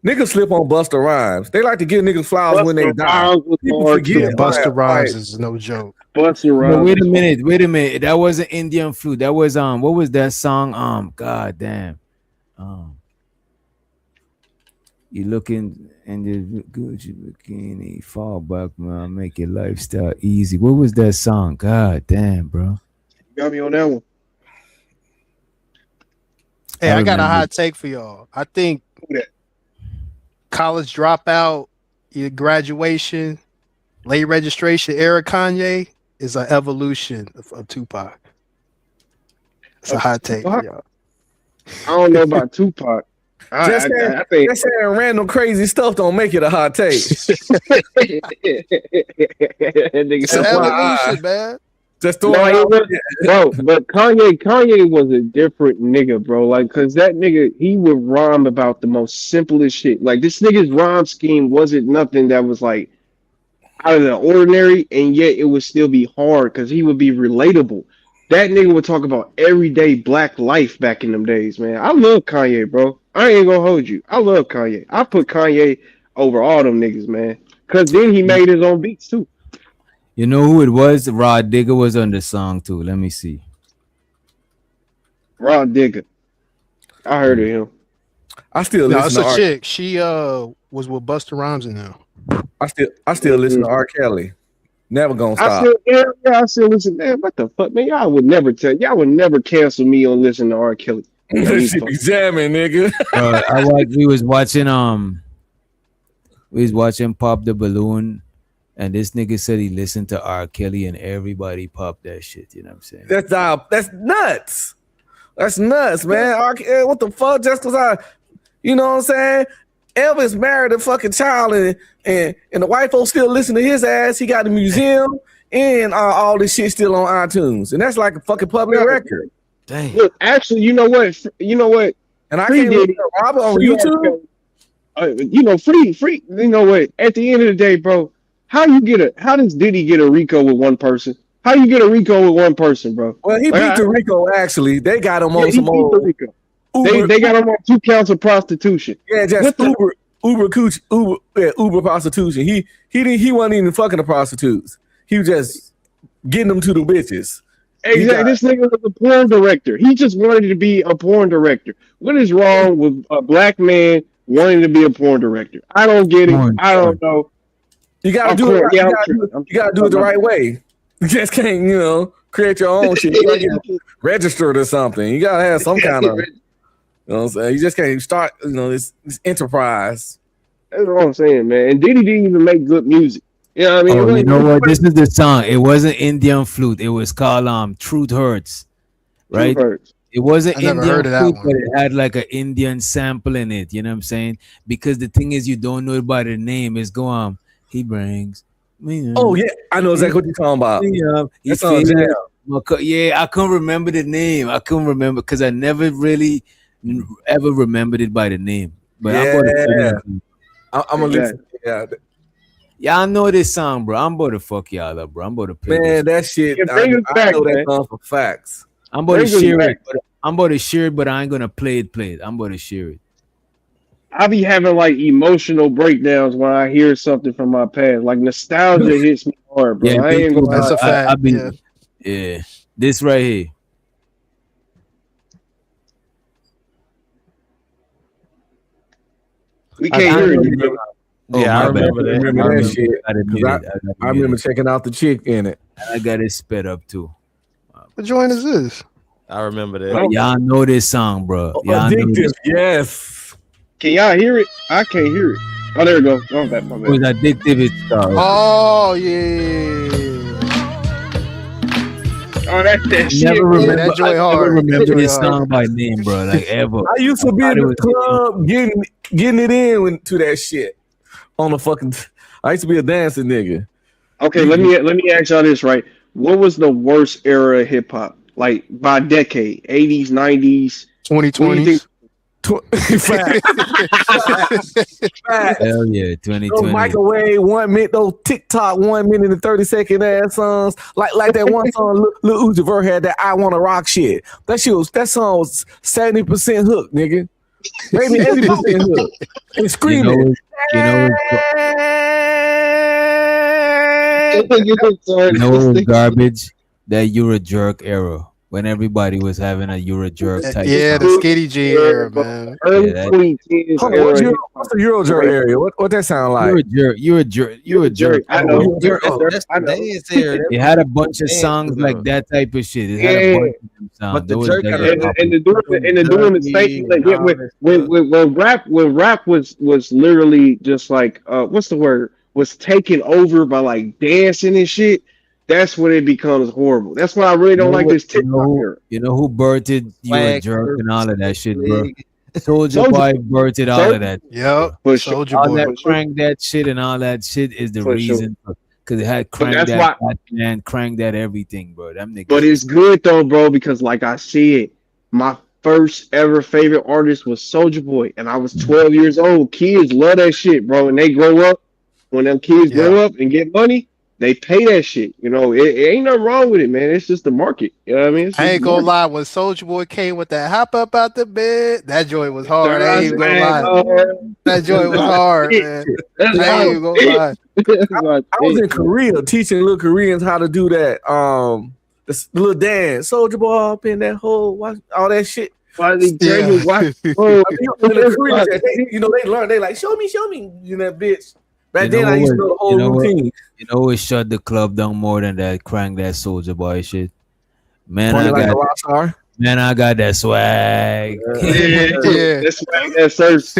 niggas slip on Busta Rhymes. They like to give niggas flowers when they Busta die. Rhymes was People hard forget too. Yeah, Busta like, Rhymes is no joke. Busta No, Rhymes. wait a was minute. That wasn't Indian flute. That was what was that song? God damn. You looking in the Gucci bikini, fall back, man, make your lifestyle easy. What was that song? God damn, bro. hard. Got me on that one. Hey, I I got a remember. hot take for y'all. I think Who that? college dropout, your graduation, late registration era Kanye is an evolution of Tupac. It's a hot take for y'all. I don't know about Tupac. I think just saying random crazy stuff don't make it a hot take. It's an evolution, man. Just throw No, it he out. was, bro, but Kanye was a different nigga, bro. Like, cause that nigga, he would rhyme about the most simplest shit. Like, this nigga's rhyme scheme wasn't nothing that was like out of the ordinary, and yet it would still be hard because he would be relatable. That nigga would talk about everyday black life back in them days, man. I love Kanye, bro. I ain't gonna hold you. I love Kanye. I put Kanye over all them niggas, man. Cause then he made his own beats too. You know who it was? Rod Digger was on the song too. Let me see. Rod Digger. I heard of him. I still No, it's listen to a R. chick. She was with Busta Rhymes in now. I still listen to R. Kelly. Never gonna I stop. I still listen. Man, what the fuck, man? Y'all would never cancel me on listening to R. Kelly. That shit be jamming, nigga. We was watching Pop the Balloon, and this nigga said he listened to R. Kelly, and everybody popped that shit. You know what I'm saying? That's nuts. That's nuts, man. R. Kelly, what the fuck? Just cause you know what I'm saying? Elvis married a fucking child, and the white folks still listen to his ass. He got the museum and all this shit still on iTunes, and that's like a fucking public record. Dang. Look, actually, you know what? And I Free can't Diddy. listen to Robert on Free R. YouTube. Kelly. Free. You know what? At the end of the day, bro, how does Diddy get a RICO with one person? How you get a RICO with one person, bro? Well, he beat the RICO. Actually, they got him on he some beat old the RICO. They got him on 2 counts of prostitution. Yeah, just Uber prostitution. He wasn't even fucking the prostitutes. He was just getting them to the bitches. Exactly. This nigga was a porn director. He just wanted to be a porn director. What is wrong with a black man wanting to be a porn director? I don't get it. I don't know. You gotta do it. You gotta do it the right way. You just can't, create your own shit. You gotta get registered or something. You gotta have some kind of. You know what I'm saying? You just can't start, this enterprise. That's what I'm saying, man. And Diddy didn't even make good music. You know what I mean? Oh, you know what? This is the song. It wasn't Indian Flute. It was called Truth Hurts, right? Truth Hurts. It wasn't I never Indian heard of that Flute, one. but it had like an Indian sample in it. You know what I'm saying? Because the thing is, you don't know it by the name. It's go on. He brings. Oh yeah, I know exactly what you're talking about. He That's on feels- Jam. Yeah, I couldn't remember the name. I couldn't remember because I never really ever remembered it by the name. But I'm about to put it in. I'm gonna listen. Yeah, Y'all know this song, bro. I'm about to fuck y'all up, bro. I'm about to play man, this. that shit. Yeah, bring it I back, know that man. song for facts. I'm about to Bring it share back. it. I'm about to share it, but I ain't gonna play it. I'm about to share it. I be having like emotional breakdowns when I hear something from my past. Like nostalgia hits me hard, bro. Yeah, I me ain't too, gonna That's lie. a fact. I be, yeah. yeah. This right here. We can't I hear know it. that- Oh, Yeah, I my bad. remember that. Remember that shit. I didn't 'Cause mute it. I got I remember checking out the chick in it. I got it sped up too. What joint is this? I remember that. Oh. Y'all know this song, bro. Y'all know Addictive, this. yes. Can y'all hear it? I can't hear it. Oh, there we go. Oh, my bad. It was addictive. It's Oh yeah. Oh, that's that shit. never man. remember. that joint I never hard. remember That joint this hard. song by name, bro. Like ever. I used to be I in thought it the was- club getting it in to that shit on the fucking. I used to be a dancing nigga. Okay, let me ask y'all this, right? What was the worst era of hip hop? Like by decade, 80s, 90s. 2020s. Fact. Fact. Hell yeah, Those 2020. microwave 1 minute, those TikTok 1 minute and 30-second ass songs, like that one song Lil Uzi Vert had, that I Wanna Rock shit. That song was 70% hook, nigga. Maybe 80% hook. And You screaming. know what was garbage? That You're a Jerk era when everybody was having a You're a Jerk type. Yeah, song. the Skinny G era, man. Early Yeah, that- 2010s Hold on, era. what's the Eurojert area? What that sound like? You're a jerk. You're a jerk. You're a jerk. I know. That's I the know. dance era. It had a bunch of Dance songs era. like that type of shit. It had Yeah. a bunch of them songs. But the Those jerk that had were a- And popular. the doing the statement like, yeah, when rap was literally just like what's the word, was taken over by like dancing and shit. That's when it becomes horrible. That's why I really don't like this TikTok era. You know who birthed You're a Swag, Jerk and all of that shit, bro? Leg. Soldier Soulja- Boy birthed all of that. Yep. For sure. Soldier All Boy. that crank that shit and all that shit is the For reason because it had But crank that's that why- man, crank that everything, bro. Them niggas. But it's good though, bro, because like I said, my first ever favorite artist was Soulja Boy, and I was 12 years old. Kids love that shit, bro. And they grow up. When them kids grow up and get money, they pay that shit. You know, it ain't nothing wrong with it, man. It's just the market. You know what I mean? It's I just ain't the gonna market. lie, when Soldier Boy came with that hop up out the bed, that joint was hard. I That's ain't even gonna right, lie. man. That joint was hard, man. That's I ain't even gonna lie. I was in Korea teaching little Koreans how to do that. The little dance, Soldier Boy up in that hole, watch all that shit. Why they Yeah. watch? I mean, the Koreans, they learn. They like, show me, you know, that bitch. Back then, I used to know the whole routine. You know it shut the club down more than that crank that Soldier Boy shit. Man, Party I like a got rock star. man, I got that swag. Yeah. That's why that search.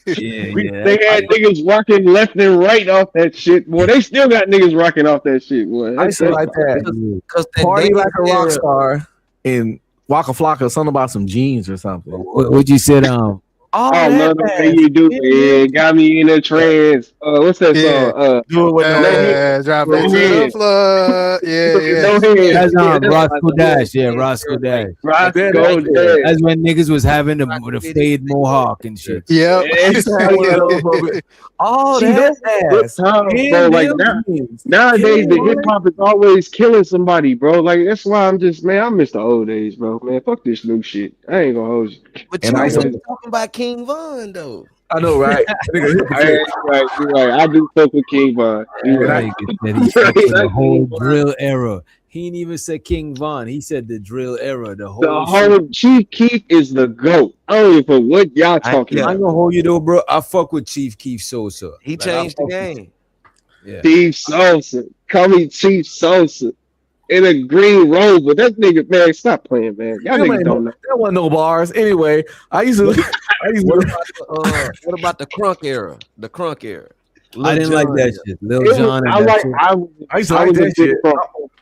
Yeah, They had niggas rocking left and right off that shit, boy. They still got niggas rocking off that shit, boy. I used to like that. Cause that Party dance like a rock era- star and Waka Flocka, something about some jeans or something. What you said? Oh, love the way you do it. Got me in a trance. What's that Yeah. song? Do it with no Yeah, drop it to the floor. Yeah, yeah. No hands. That's Roscoe Dash. Yeah, Roscoe Dash. Roscoe Dash. Dash. That's when niggas was having the fade mohawk and shit. Yep. Oh, See, that's Good ass. times, Yeah, bro. Like them now, jeans. nowadays, the Yeah. hip hop is always killing somebody, bro. Like that's why I'm just, man, I miss the old days, bro. Man, fuck this new shit. I ain't gonna hold you. But And you I was used to- talking about King Von though. I know, right? Nigga, You're right. I do fuck with King Von. You're right. That he fucked with the whole drill era. He didn't even say King Von. He said the drill era. The whole. The whole Chief Keef is the GOAT. I don't even put what y'all talking I about. ain't gonna hold you though, bro. I fuck with Chief Keef Sosa. He Like, I changed the fuck with- game. Yeah. Chief Sosa. Call me Chief Sosa. in a green robe, but that nigga, man, stop playing, man. Y'all Them niggas ain't don't know. There wasn't no bars. Anyway, I used to. What about the crunk era? The crunk era. I didn't like that shit. Lil It was- John. I And like. that shit. I used to I like was a that big shit. fan.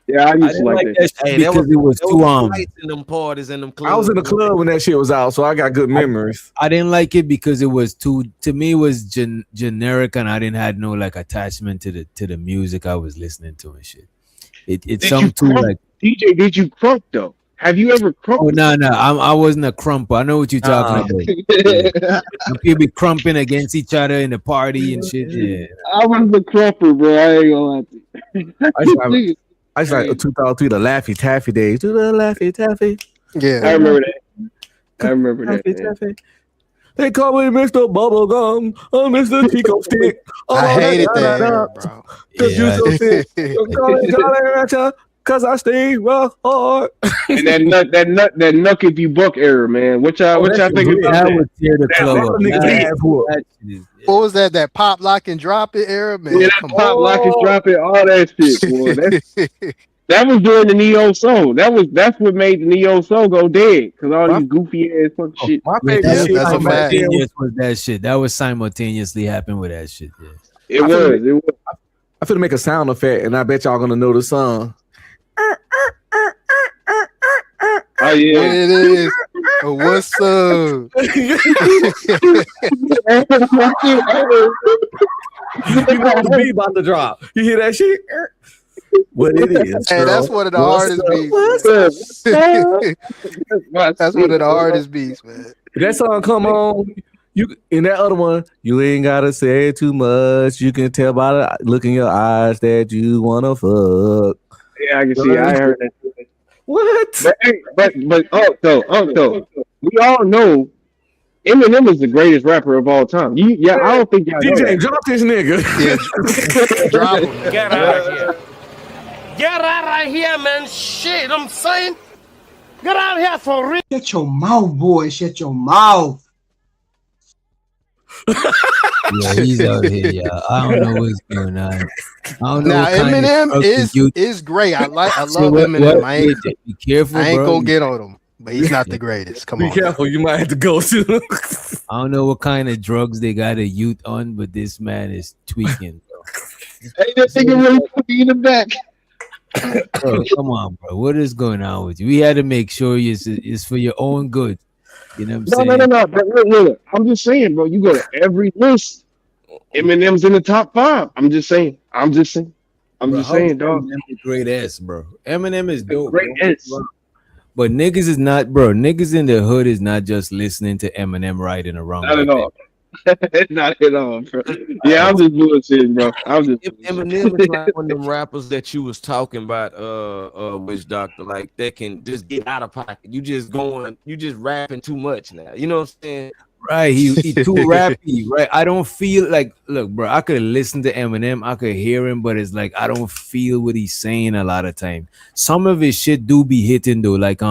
Yeah, I I used to didn't like like that. that shit Hey, because it was too fights in them parties in them clubs. I was in the club when that shit was out, so I got good memories. I didn't like it because it was too, to me it was generic, and I didn't have no like attachment to the music I was listening to and shit. It's Did some you too crunk? like, DJ, did you crunk though? Have you ever crunk? oh no, I wasn't a crumper. I know what you're talking about. Yeah. And people be crumping against each other in the party and shit. Yeah. I was the crumper, bro. I ain't gonna lie to you. I used to like 2003, the Laffy Taffy days. Do the Laffy Taffy. Yeah. I remember that. I remember that. Laffy Man. Taffy. They call me Mr. Bubblegum. I'm Mr. Chico Stick. I hated that era, bro. Cause you so sick. Call it Jolly Rancher, cause I stay rough hard. And that nuck if you buck era, man. What y'all think about That that? would tear the club up. Niggas What was that? That pop, lock, and drop it era, man. Yeah, that Come pop, on. lock, and drop it, all that shit, boy. That was during the Neo Soul. That's what made the Neo Soul go dead. Cause all these goofy ass fucking shit. My Yeah, favorite that shit that's a was fact. simultaneous with that shit. That was simultaneously happening with that shit. Yeah. It was. I'm finna make a sound effect, and I bet y'all gonna know the song. Oh What yeah. it is? What's up? You know the beat about to drop. You hear that shit? What it is? Hey, that's one of the hardest beats. That's one of the hardest beats, man. That song come on. You in that other one, you ain't gotta say too much. You can tell by the look in your eyes that you wanna fuck. Yeah, I can see. I heard that. What? But also, we all know Eminem is the greatest rapper of all time. I don't think y'all know DJ, that. drop this nigga. Yeah. Drop him. Get out of here. Get out of here, man. Shit, I'm saying. Get out of here for real. Shut your mouth, boy. Shut your mouth. Yeah, he's out here, yeah. I don't know what's going on. I don't know. Now what kind of Eminem drugs is great. I love So Eminem. I ain't, be careful, I ain't bro. gonna get on him, but he's not the greatest. Come Be on. careful, you might have to go to. I don't know what kind of drugs they got a youth on, but this man is tweaking, Hey, that nigga really put me in the back. bro. Come on, bro. What is going on with you? We had to make sure it's for your own good. You know what I'm saying? No. But look, I'm just saying, bro. You go to every list, Eminem's in the top 5. I'm just saying, dog. Eminem is great ass, bro. Eminem is dope. Great bro. ass. But niggas is not, bro. Niggas in the hood is not just listening to Eminem riding around. Not like at all. Not at all, bro. Yeah, I'm just bullshitting, bro. Eminem is like one of them rappers that you was talking about, Witch Doctor, like that can just get out of pocket. You just rapping too much now. You know what I'm saying? Right, he too rappy, right? I don't feel like, look, bro, I could listen to Eminem, I could hear him, but it's like I don't feel what he's saying a lot of time. Some of his shit do be hitting though, like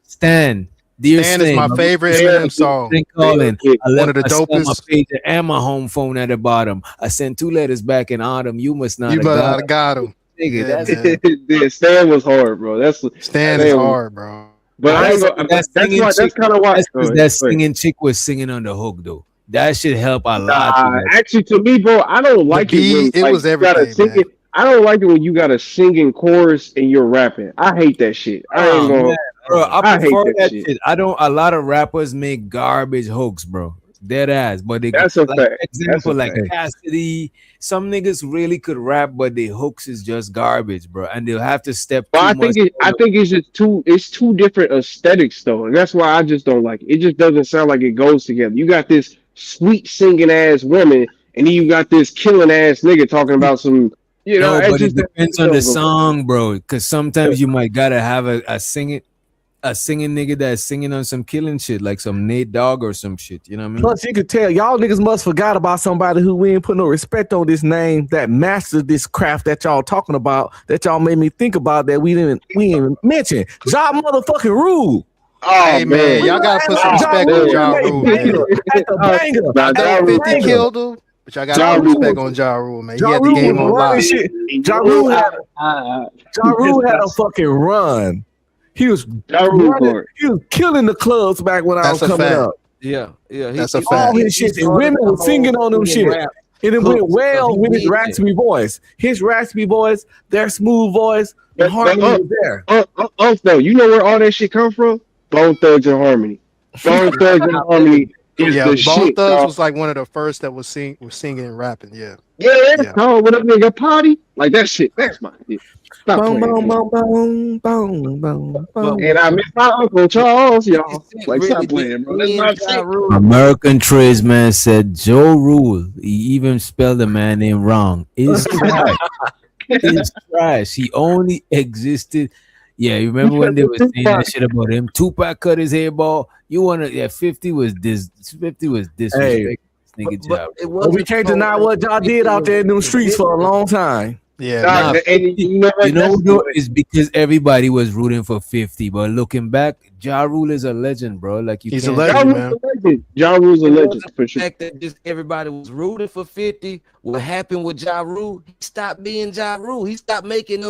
Stan. Dear Stan is my favorite Eminem song. Calling. I left One of the my son, my dopest. pager and my home phone at the bottom. I sent 2 letters back in autumn. You must not You have better got not have got him. Nigga, Yeah, that's man. Yeah, Stan was hard, bro. Stan is hard, bro. But I ain't gonna, that's kind of why. That's 'cause that singing chick was singing on the hook though. That should help a lot. Actually, to me, bro, I don't like it. When, it like, was you gotta everything, sing it. I don't like it when you got a singing chorus and you're rapping. I hate that shit. I ain't gonna. Man, bro, I I hate prefer that that shit. shit. I don't. A lot of rappers make garbage hooks, bro. Dead ass. But they That's a like, fact. example, That's a like fact. Cassidy. Some niggas really could rap, but their hooks is just garbage, bro. And they'll have to step. But too I much think it's just two. It's two different aesthetics, though, and that's why I just don't like it. It just doesn't sound like it goes together. You got this sweet singing ass woman, and then you got this killing ass nigga talking about some. You know, No, but it just depends on the song, bro. Because sometimes you might gotta have a singing nigga that's singing on some killing shit, like some Nate Dogg or some shit. You know what I mean? Plus, you could tell y'all niggas must forgot about somebody who we ain't put no respect on this name that mastered this craft that y'all talking about. That y'all made me think about that we didn't mention. Ja motherfucking Rule. Oh, Hey man, y'all gotta put some respect on Ja Rule, man. At the banger. I think 50 killed him. But y'all got to respect on Ja Rule, man. He had the game on lock. Ja Rule had a fucking run. He was killing the clubs back when I was coming up. Yeah. That's a All fact. his shit, and women were singing on them shit. And it went well with his raspy voice. His raspy voice, their smooth voice, the harmony was there. Though, you know where all that shit come from? Bone Thugs and Harmony. Bone Thugs and Harmony is Yeah, the Bone shit. Thugs dog. was like one of the first that was singing and rapping. Yeah. Yeah, oh, what up, nigga? Party? Like that shit. That's my shit. Stop Boom, playing, boom, man. boom, boom, boom, boom. And I miss my Uncle Charles, y'all. Like, stop playing, bro. That's my shit. American tradesman said Joe Rule. He even spelled the man name wrong. Is trash. It's trash. He only existed. Yeah, you remember when they were saying that shit about him? Tupac cut his hair ball. You wanna? Yeah, 50 was disrespect. Hey, Nigga but we can't deny what y'all did out there in them streets for a long time. Yeah, Nah, and you know though, it's because everybody was rooting for 50. But looking back, Ja Rule is a legend, bro. Like He's a can't- legend, man. Ja Rule's a It legend wasn't for the sure. fact that just everybody was rooting for 50. What happened with Ja Rule? He stopped being Ja Rule. He stopped making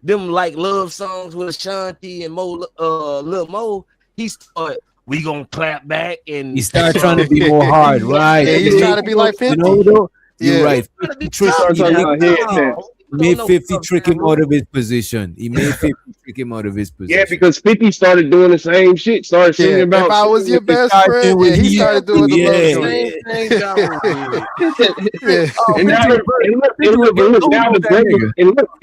them like love songs with Ashanti and Lil Mo. He started, we gonna clap back, and He started trying to be more hard, right? Yeah, he's trying to be like 50. You know, though? You're Yeah. right. Trying to be 50 tough, trick- man. he made No, 50 fuck trick Ja him Rule. out of his position. He made 50 trick him out of his position. Yeah, because 50 started doing the same shit. Started singing Yeah, about. if I was your best started friend, with yeah, he he- started doing the love yeah. joint. Same thing Ja Rule did. Yeah. And now,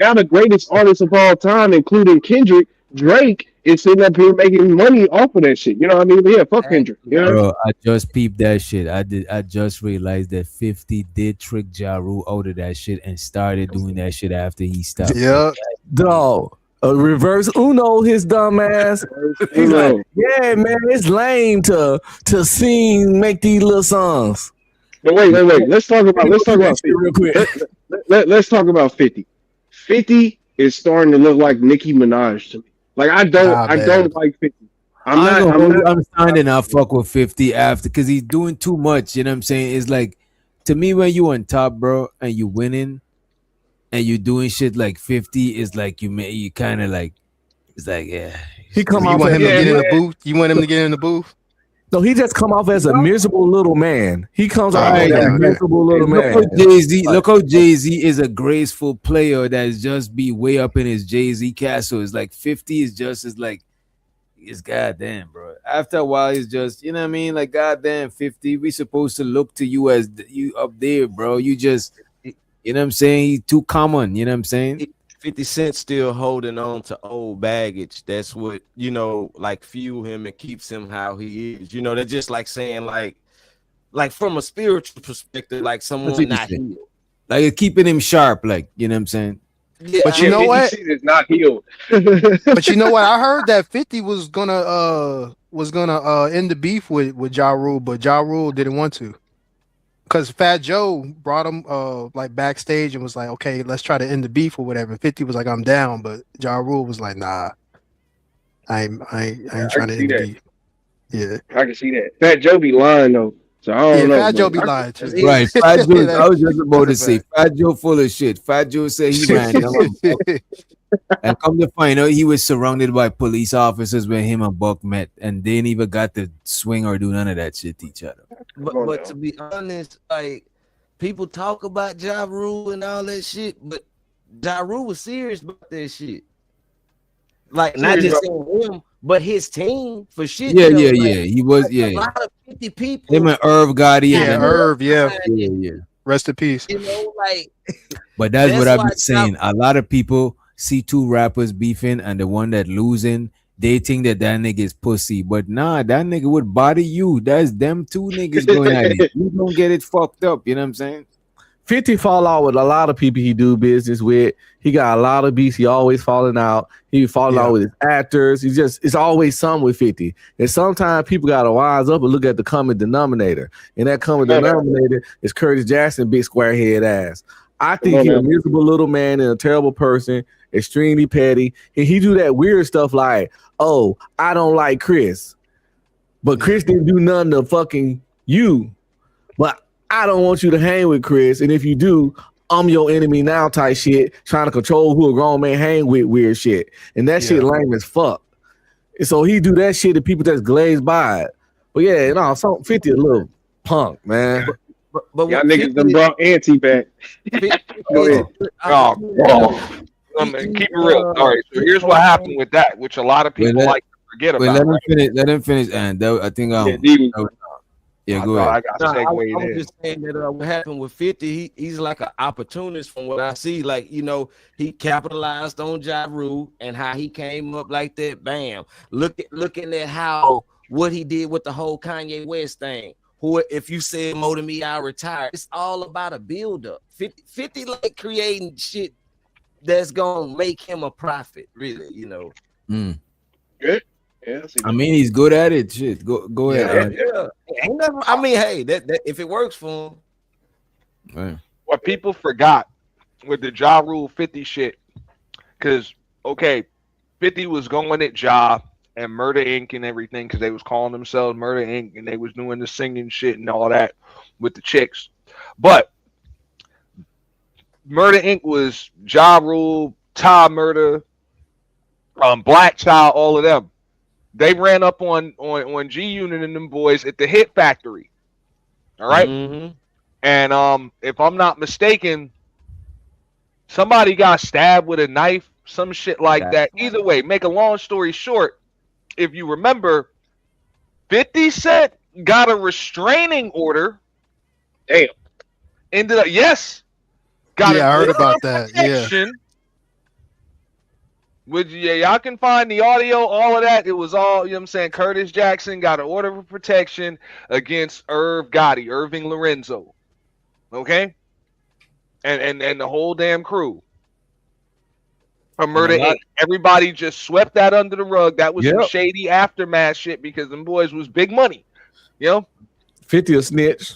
now the greatest artist of all time, including Kendrick, Drake, is sitting up here making money off of that shit. You know what I mean? But yeah, fuck Kendrick. You know? Bro, I just peeped that shit. I just realized that 50 did trick Ja Rule out of that shit and started doing that shit after he stopped. Yeah. Dog, reverse Uno, his dumb ass. He's like, yeah, man, it's lame to sing, make these little songs. But wait. Let's talk about 50 real quick. Let's talk about 50. 50 is starting to look like Nicki Minaj to me. Like I don't like 50. I'm starting to not fuck with 50 after because he's doing too much. You know what I'm saying? It's like, to me, when you on top, bro, and you winning and you doing shit like 50 is like you kind of like, it's like, yeah. He come You off want as him to get in the booth? You want him to get in the booth? no, he just come off as a miserable little man. He comes off Oh, as okay, a okay. miserable little man. Look how Jay-Z is a graceful player that's just be way up in his Jay-Z castle. It's like 50 is just as like, it's goddamn, bro. After a while, it's just, you know what I mean? Like, goddamn, 50, we supposed to look to you as you up there, bro. You just, you know what I'm saying? He's too common, you know what I'm saying? 50 Cent still holding on to old baggage. That's what, like fuel him and keeps him how he is. They're just like saying like from a spiritual perspective, like someone not healed. Like, it's keeping him sharp, like, you know what I'm saying? Yeah, But you know what? Is not healed. But you know what? I heard that 50 was gonna end the beef with Ja Rule, but Ja Rule didn't want to. Because Fat Joe brought him like backstage and was like, okay, let's try to end the beef or whatever. 50 was like, I'm down, but Ja Rule was like, nah, I ain't trying to end the beef. Yeah. I can see that. Fat Joe be lying though. So I don't know. Fat Joe bro. be lying too. Right. Fat Joe, I was just about to That's a say, fact. Fat Joe full of shit. Fat Joe said he ran him a buck. And come to find out, he was surrounded by police officers when him and Buck met, and they didn't even got to swing or do none of that shit to each other. But to be honest, like people talk about Ja Rule and all that shit, but Ja Rule was serious about that shit. Like not Serious just saying him, but his team for shit. Yeah, like, he was, A lot of 50 people. Him and Irv Gotti. Yeah, and Irv, yeah. yeah. Rest in peace. Like But that's what That's I've why been saying. A lot of people see two rappers beefing, and the one that losing, they think that nigga is pussy. But nah, that nigga would body you. That's them two niggas going at it. You don't get it fucked up. You know what I'm saying? 50 fall out with a lot of people he do business with. He got a lot of beefs. He always falling out. He falling out with his actors. It's always something with 50. And sometimes people gotta wise up and look at the common denominator. And that common denominator is Curtis Jackson, big square head ass. I think he's a miserable little man and a terrible person, extremely petty. And he do that weird stuff like, oh, I don't like Chris. But Chris didn't do nothing to fucking you. But I don't want you to hang with Chris, and if you do, I'm your enemy now type shit, trying to control who a grown man hang with weird shit. And that shit lame as fuck. And so he do that shit to people that's glazed by it. But yeah, you know, some 50 a little punk, man. But y'all niggas done brought Auntie back. Go ahead. Keep it real. All right, so here's what happened with that, which a lot of people like to forget about. Let him finish, and I think go ahead. I was just saying that what happened with 50, he's like an opportunist from what I see. Like, you know, he capitalized on Ja Rule and how he came up like that. Bam. Looking at how what he did with the whole Kanye West thing. Who, if you said more to me, I'll retire. It's all about a build-up. 50 like creating shit that's gonna make him a profit, really, you know. Good. Yeah, I mean, he's good at it. Shit, go ahead. Yeah. Ain't nothing, I mean, hey, that if it works for him. Right. What people forgot with the Ja Rule 50 shit, because okay, 50 was going at Ja and Murder Inc. and everything, because they was calling themselves Murder Inc. and they was doing the singing shit and all that with the chicks. But Murder Inc. was Ja Rule, Ty Murder, Black Child, all of them. They ran up on G Unit and them boys at the Hit Factory. All right. Mm-hmm. And if I'm not mistaken, somebody got stabbed with a knife, some shit like that. Either way, make a long story short, if you remember, 50 Cent got a restraining order. Damn. Ended up, yes. Got I heard about that. Yeah. Which, y'all can find the audio, all of that. It was all, you know what I'm saying? Curtis Jackson got an order of protection against Irving Lorenzo. Okay? And the whole damn crew. From Murder Inc. Everybody just swept that under the rug. That was some shady aftermath shit because them boys was big money. You know? 50 a snitch.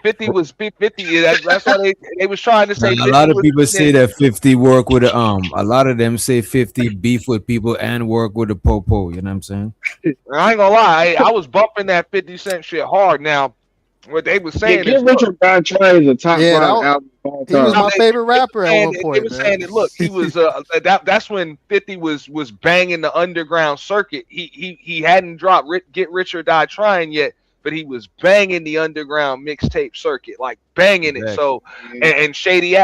50 was 50. That's why they was trying to say. A lot of people say that 50 work with a lot of them say 50 beef with people and work with the popo. You know what I'm saying? I ain't gonna lie, I was bumping that 50 Cent shit hard. Now, what they was saying Get Richard Die Trying is a top 5 album of all He was time. my favorite rapper at one point. They was saying that, look, he was that's when 50 was banging the underground circuit. He hadn't dropped Get Rich or Die Trying yet, but he was banging the underground mixtape circuit, like banging it. So, and Shady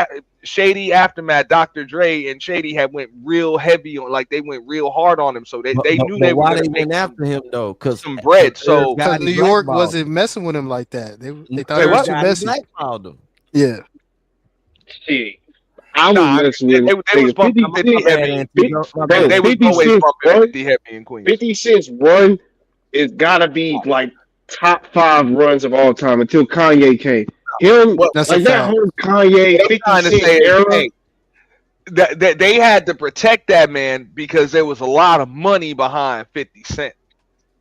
Aftermath, Dr. Dre and Shady had went real heavy on, like they went real hard on him. So they knew they were why gonna they make went after him though, because some bread. So because New York wasn't messing with him like that. They thought it was too messy. Yeah. Shit. I was messing with him. They was bumping 50 heavy. They was always bumping 50 heavy in Queens. 50 Cent's run is gotta be like top 5 runs of all time until Kanye came. That's like that whole Kanye 50 Cent era. That they had to protect that man because there was a lot of money behind 50 Cent.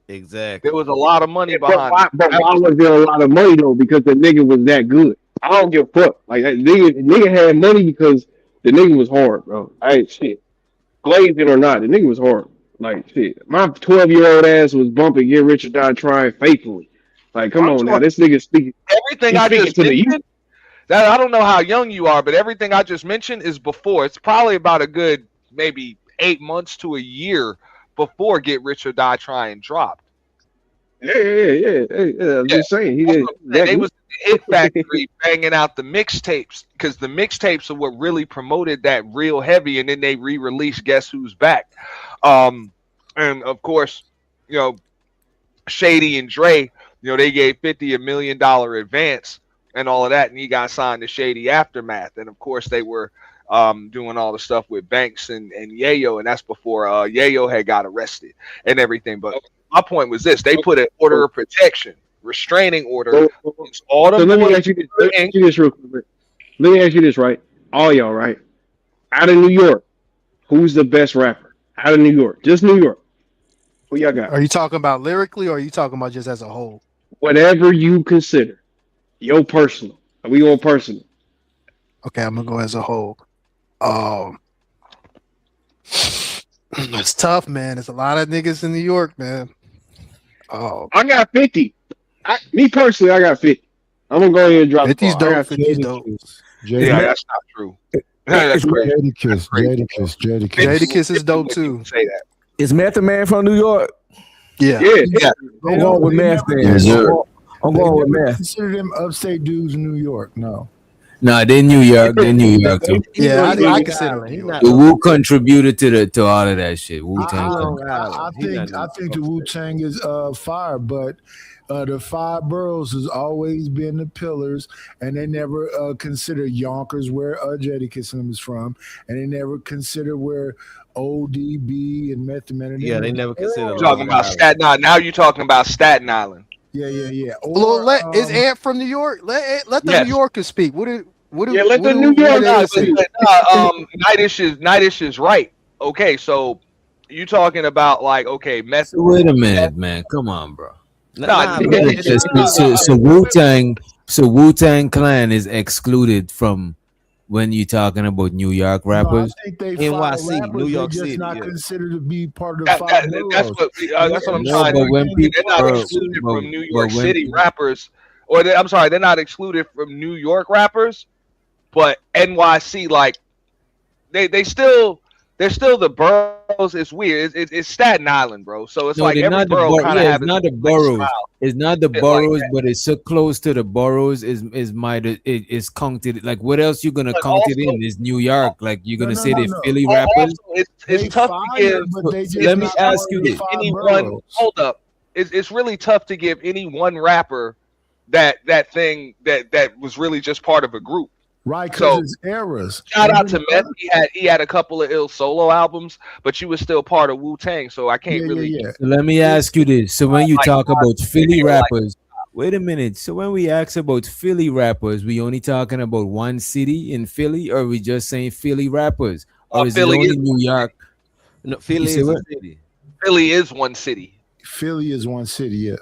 Exactly. There was a lot of money behind. But why was there a lot of money though? Because the nigga was that good. I don't give a fuck. Like that nigga had money because the nigga was hard, bro. Shit. Glazed it or not, the nigga was hard. Like shit. My 12-year-old ass was bumping Get Rich or Die Trying faithfully. Like, come on now, this nigga speaking. Everything I just mentioned, that I don't know how young you are, but everything I just mentioned is before. It's probably about a good maybe 8 months to a year before Get Rich or Die Trying dropped. Yeah. I'm just saying he did. They was in Hit Factory banging out the mixtapes because the mixtapes are what really promoted that real heavy, and then they re-released Guess Who's Back. And of course, you know, Shady and Dre, you know, they gave 50 $1 million advance and all of that, and he got signed to Shady Aftermath. And of course, they were doing all the stuff with Banks and Yayo, and that's before Yayo had got arrested and everything. But my point was this: they put an order of protection, restraining order. All the let me ask you this real quick. Let me ask you this, right? All y'all, right? Out of New York, who's the best rapper? Out of New York, just New York. Who y'all got? Are you talking about lyrically, or are you talking about just as a whole? Whatever you consider. Your personal. Are we on personal? Okay, I'm gonna go as a whole. It's tough, man. There's a lot of niggas in New York, man. I got 50. Me personally, I got 50. I'm gonna go ahead and drop 50's the ball. dope. 50's dope. Yeah, that's not true. That's crazy. Jadakiss is dope too. Say that. Is Method Man from New York? Yeah. I'm going with Meth then. I'm going with Meth. Consider them upstate dudes in New York. No. Nah, they're New York. They're New York too. Yeah, I consider him. The Wu contributed to all of that shit. Wu Tang. I think the Wu Tang is fire, but the five boroughs has always been the pillars, and they never consider Yonkers where Jadakiss is from, and they never consider where ODB and Method Man. Yeah, they never consider. You're talking about Staten Island. Now you're talking about Staten Island. Yeah. Well, is Ant from New York? Let the New Yorkers speak. Let the New York. Nightish is right. Okay, so you talking about like Method. Wait a minute, man. Come on, bro. So Wu Tang Clan is excluded from when you're talking about New York rappers. I think they NYC, New York just City, not yeah. considered to be part of the five boroughs. That's what I'm trying but to when do. They're not people- excluded but- from New York but when- City rappers, I'm sorry, they're not excluded from New York rappers, but NYC, like they're still the boroughs. It's weird. It's Staten Island, bro. So it's like they're every not the borough kind of has it's not the its boroughs. style. It's not the Shit like boroughs, that. but it's so close to the boroughs. Is counted. Like what else you gonna But count it also- in? Is New York? Like you're gonna say they no. Philly Also, rappers? it's They tough to fire, give. but they just Let me not ask part you of the this. five Anyone, boroughs. hold up. It's really tough to give any one rapper that was really just part of a group. Right, So, because it's eras. Shout out to Meth. He had a couple of ill solo albums, but you was still part of Wu Tang, so I can't really. So let me ask you this. So when you Like, talk about Philly you're like- rappers, wait a minute. So when we ask about Philly rappers, we only talking about one city in Philly, or we just saying Philly rappers, or is Philly it only is- New York? No, Philly You see is a what? city. Philly is one city. Philly is one city, yeah.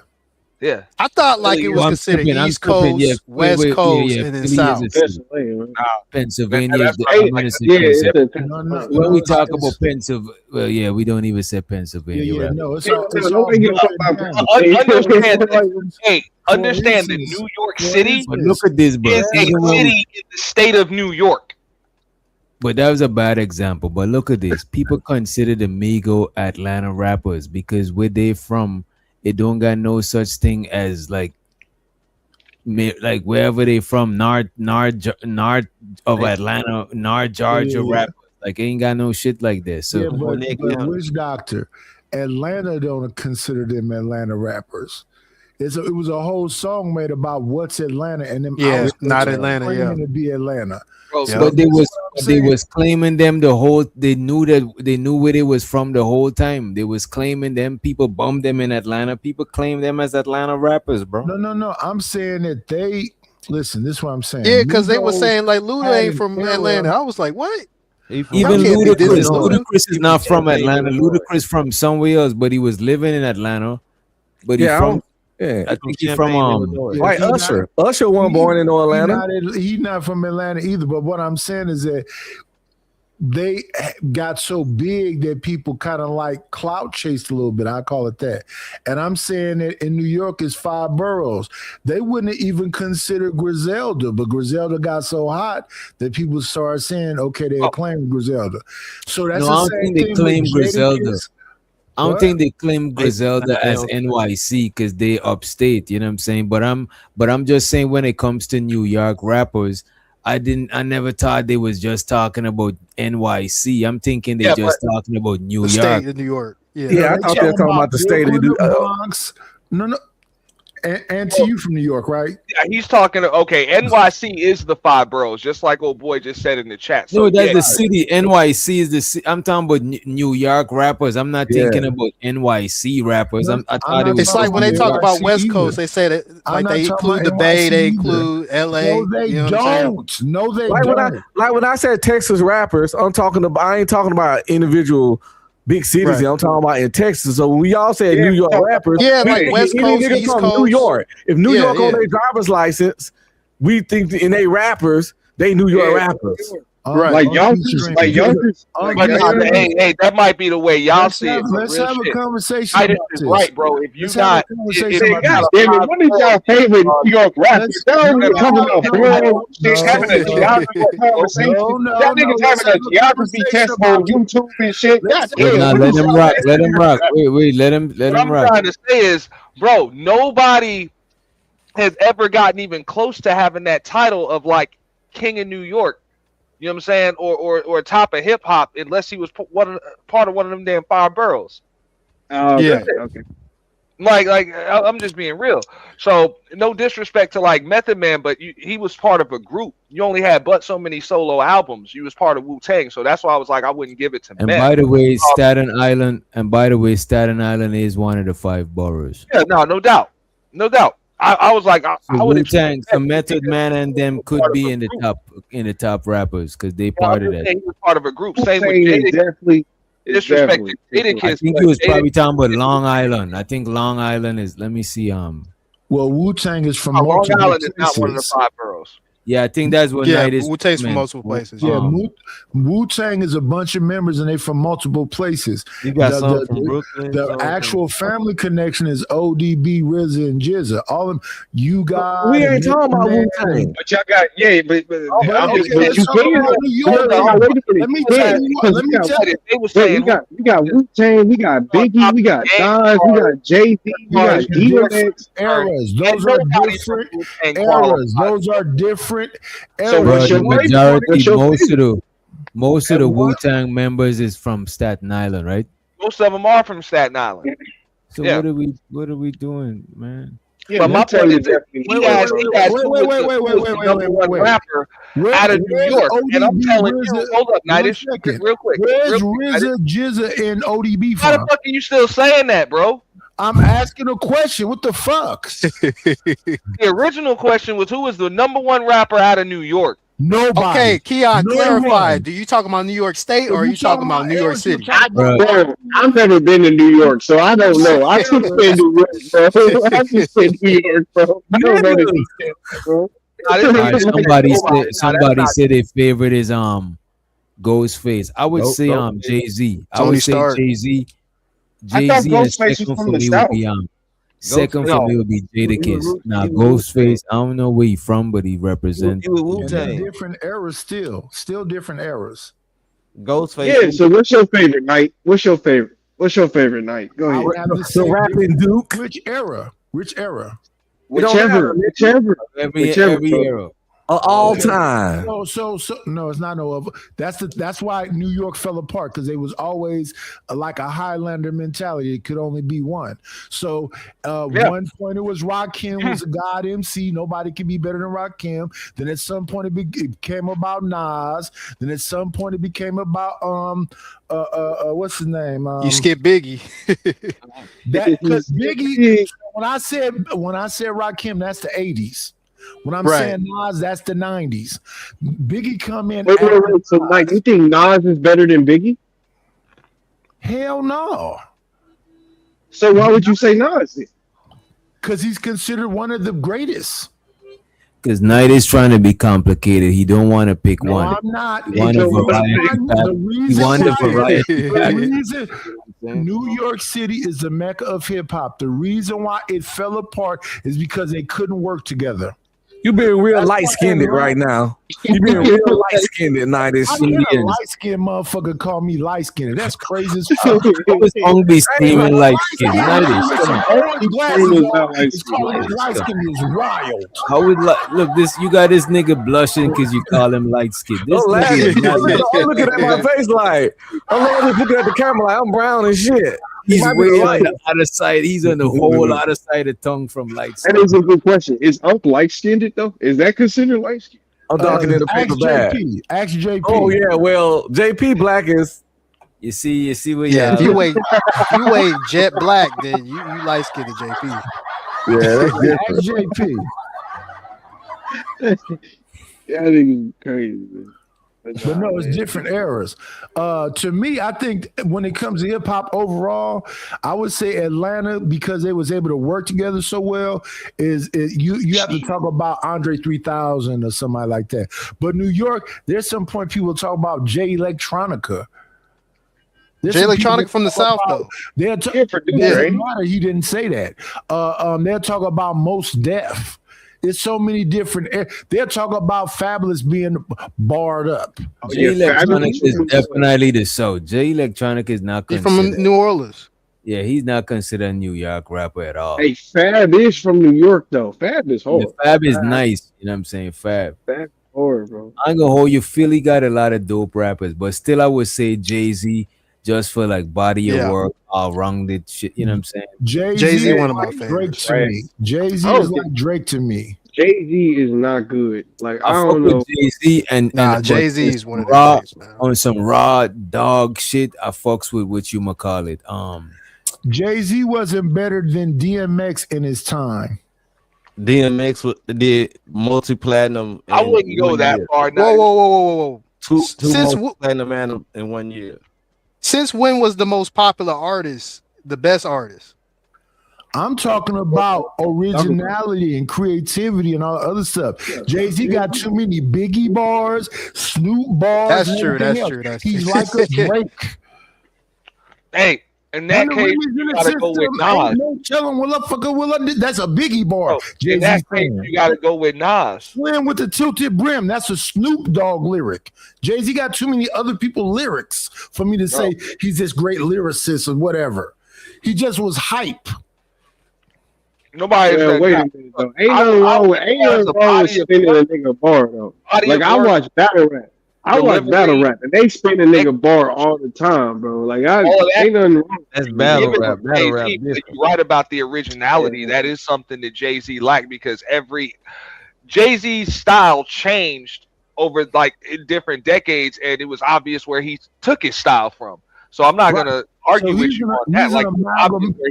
Yeah. I thought like it was Well, I'm considered skipping, I'm East skipping, Coast, yeah, West Coast, and then Philly is South. a city. Pennsylvania is the I'm gonna say Pennsylvania. When we talk about Pennsylvania, well, yeah, we don't even say Pennsylvania. Yeah, right? no, it's all broken down. Understand that New York City But look at this, bro. is a Even when we- city in the state of New York. But that was a bad example. But look at this. People consider the Migo Atlanta rappers because where they from, it don't got no such thing as like wherever they from, north of Atlanta, north Georgia Yeah. rappers. Like ain't got no shit like that. So Yeah, but Witch Doctor, Atlanta don't consider them Atlanta rappers. It was a whole song made about what's Atlanta and them. Yeah, outskirts not are Atlanta, claiming yeah. to be Atlanta. But they was claiming them the whole. They knew where they was from the whole time. They was claiming them. People bummed them in Atlanta. People claim them as Atlanta rappers, bro. No. I'm saying that they listen. This is what I'm saying. Yeah, because they were Migos saying like Luda had ain't an from era- Atlanta. I was like, what? Even Y'all can't be dissing Luda. Ludacris is not from Atlanta. Ludacris from somewhere else, but he was living in Atlanta. But he Yeah, from. Yeah, I think he's from like he not- Usher. Usher wasn't born in Atlanta. He's not from Atlanta either. But what I'm saying is that they got so big that people kind of like clout chased a little bit. I call it that. And I'm saying that in New York is five boroughs. They wouldn't even consider Griselda, but Griselda got so hot that people started saying, okay, they claim Griselda. So that's No, the I don't same think they thing claim with Griselda. Jadakiss. I don't What? think they claim Griselda as NYC because they upstate. You know what I'm saying? But I'm just saying when it comes to New York rappers, I never thought they was just talking about NYC. I'm thinking they just talking about New The York. state of New York. Yeah, Yeah, I thought they were talking about the state of the Bronx. No. And to you from New York, right? Yeah, he's talking. Okay, NYC is the five boroughs, just like old boy just said in the chat. No, that's yeah. the city. NYC is the city. I'm talking about New York rappers. I'm not thinking about NYC rappers. I thought it was. It's like when they talk about West Coast, they say that like not they talking include about the Bay, they NYC either. include LA. No, they you know what I'm saying? don't. No, they Like don't. when I said Texas rappers, I ain't talking about individual big cities. Right. I'm talking about in Texas. So when we all said New York rappers, Yeah, like West any Coast, nigga East from Coast. New York. If New Yeah, York on yeah. their driver's license, we think in they rappers, they New York rappers. Right. Like y'all just, like y'all just, But like y'all just- hey, that might be the way y'all see it. but Let's real have a shit. conversation Titus about is this. right, bro. If you Let's have not, a conversation if about God this. damn it, what is y'all favorite New York rappers? Y'all No, talking about bro, shit, having a no. geography conversation. No, Y'all niggas let's having a have a geography conversation test about on YouTube and shit. God Let's But damn, now what let is him y'all rock. best Let him favorite rock. rapper? Wait, let him what I'm rock. trying to say is, bro, nobody has ever gotten even close to having that title of like King of New York. You know what I'm saying, or top of hip hop, unless he was part of one of them damn 5 boroughs. Okay, Yeah. okay. I'm just being real. So no disrespect to like Method Man, but he was part of a group. You only had but so many solo albums. You was part of Wu-Tang, so that's why I was like, I wouldn't give it to And Meth. by the way, Staten Island. And by the way, Staten Island is one of the 5 boroughs. Yeah, no doubt, no doubt. I was like, I So would Wu-Tang, so expect Method Man and them could part of be a in the group. top rappers because they I'm part of just that. saying he was part of a group. Same with Wu-Tang is Jada. definitely, Disrespect to I Jadakiss, think but he was Jada- probably talking about Long Island. I think Long Island is. Let me see. Well, Wu-Tang is from Long multiple Island is not one of the places. 5 boroughs. Yeah, I think that's what Yeah, Night is. Wu-Tang's from multiple places. Yeah, Um, Wu-Tang is a bunch of members and they from multiple places. You got some The- from Brooklyn. The some actual family connection is ODB, RZA, and Jizza. All of them, you guys. We ain't talking about Wu-Tang. but y'all got but I'm just, okay, but let's you talk can. about New York. Hold on, wait a minute. Let me You tell can't, you what. because Let me tell you. They was Wait, saying we got Wu-Tang, we got Biggie, we got Nas, we got Jay-Z, we got DMX. Eras. Those are different eras. Those are different eras. So bro, what's the your favorite? majority, What's your favorite? most of the Wu-Tang members is from Staten Island, right? most of them are from Staten Island. So Yeah. what are we doing, man? Yeah, But my Wu-Tang point is is, that definitely he asked who was the number one wait. rapper out of New Where's York, and I'm ODB, telling RZA? you, hold up, One Nidish, second. real quick. Where's real quick, RZA, Jizza, and ODB How the from? fuck are you still saying that, bro? I'm asking a question. What the fuck? The original question was who is the number one rapper out of New York? Nobody. Okay, Keon, No clarify. one. Do you talking about New York State or are you talking about New York City? Bro, I've never been to New York, so I don't know. I just said New York, bro. I just said New York, bro. I don't know the details, bro. All right, somebody said their favorite is Ghostface. I would say Jay-Z. I Tony would say Stark. Jay-Z. I thought Jay-Z and Ghostface was second from for the me South. would be second No. for me would be Jadakiss. Now Ghostface, I don't know where he from, but he represents. And they're different eras still different eras. Ghostface. Yeah, so what's your favorite night? What's your favorite? What's your favorite night? Go I ahead. would have to say rapping Duke. Which era? Which era? Whichever. Every bro. era. All time. So no, it's not no of. That's why New York fell apart because they was always like a Highlander mentality. It could only be one. So one point it was Rakim was a god MC. Nobody can be better than Rakim. Then at some point it became about Nas. Then at some point it became about what's his name? You skip Biggie. Because Biggie. When I said Rakim, that's the 80s. When I'm saying Nas, that's the 90s. Biggie come in. Wait. So, Mike, you think Nas is better than Biggie? Hell no. So why would you say Nas? Because he's considered one of the greatest. Because Night is trying to be complicated. He don't want to pick No, one. I'm not. He want a variety. New York City is the mecca of hip hop. The reason why it fell apart is because they couldn't work together. You being real light skinned right now. You being real light skinned at night. How can a light skinned motherfucker call me light skinned? That's crazy as fuck. His tongue be steaming like skin. Light skinned is wild. I would look this. You got this nigga blushing because you call him light skinned. This nigga is not light I'm looking at my face like I'm looking at the camera like I'm brown and shit. He's Might be way on light. the other side. He's on the whole other side of tongue from light skin. That is a good question. Is Unc light skinned though? Is that considered light skinned? I'm talking in the paper bag. Ask JP. Oh yeah, well JP Black is. You see what? Yeah, if you wait jet black, then you light skinned to JP. Yeah, that's Ask JP. Yeah, I think it's crazy. Man. But no, it's different eras. To me, I think when it comes to hip hop overall, I would say Atlanta, because they was able to work together so well, is you have to talk about Andre 3000 or somebody like that. But New York, there's some point people talk about Jay Electronica. Jay Electronica from the South, though. They'll doesn't matter. He didn't say that. They'll talk about Most Def. There's so many different. They'll talk about Fabulous being barred up. Jay Electronica is definitely the South. Jay Electronica is not He's considered. from New Orleans. Yeah, he's not considered a New York rapper at all. Hey, Fab is from New York though. Fab is hard. Yeah, Fab is nice. You know what I'm saying? Fab. Fab hard, bro. I ain't gonna hold you. Philly got a lot of dope rappers, but still, I would say Jay-Z just for like body of work, all-rounded shit. You know what I'm saying? Jay-Z, one of my Drake favorites. to me. Jay-Z Oh, is like Drake to me. Jay-Z is not good. Like I fuck don't with know. Jay-Z and Jay-Z is one of the raw guys, man. on some raw dog shit. I fucks with what you call it. Jay-Z wasn't better than DMX in his time. DMX did multi-platinum. I wouldn't go that far. Whoa. Two Since multi-platinum albums in 1 year. Since when was the most popular artist the best artist? I'm talking about originality and creativity and all the other stuff. Jay-Z got too many Biggie bars, Snoop bars. That's and true. everything That's else. true. That's He's true. like a Drake. Hey, in that And the case, reason you the gotta go with system Nas. ain't no telling what the fuck will I do. That's a Biggie bar. In Jay-Z that case, saying. you gotta go with Nas. Swim with the tilted brim. That's a Snoop Dogg lyric. Jay-Z got too many other people lyrics for me to say he's this great lyricist or whatever. He just was hype. Nobody said Wait a that. minute though. Ain't nothing wrong with spinning a nigga bar though. Like I watch battle rap. I watch battle rap and they spin a nigga bar all the time, bro. Like ain't nothing wrong. That's battle Even rap. with Battle rap. Jay-Z, but you're right about the originality. That is something that Jay-Z liked because every Jay-Z's style changed over like in different decades, and it was obvious where he took his style from. So I'm not gonna argue with you on that. Like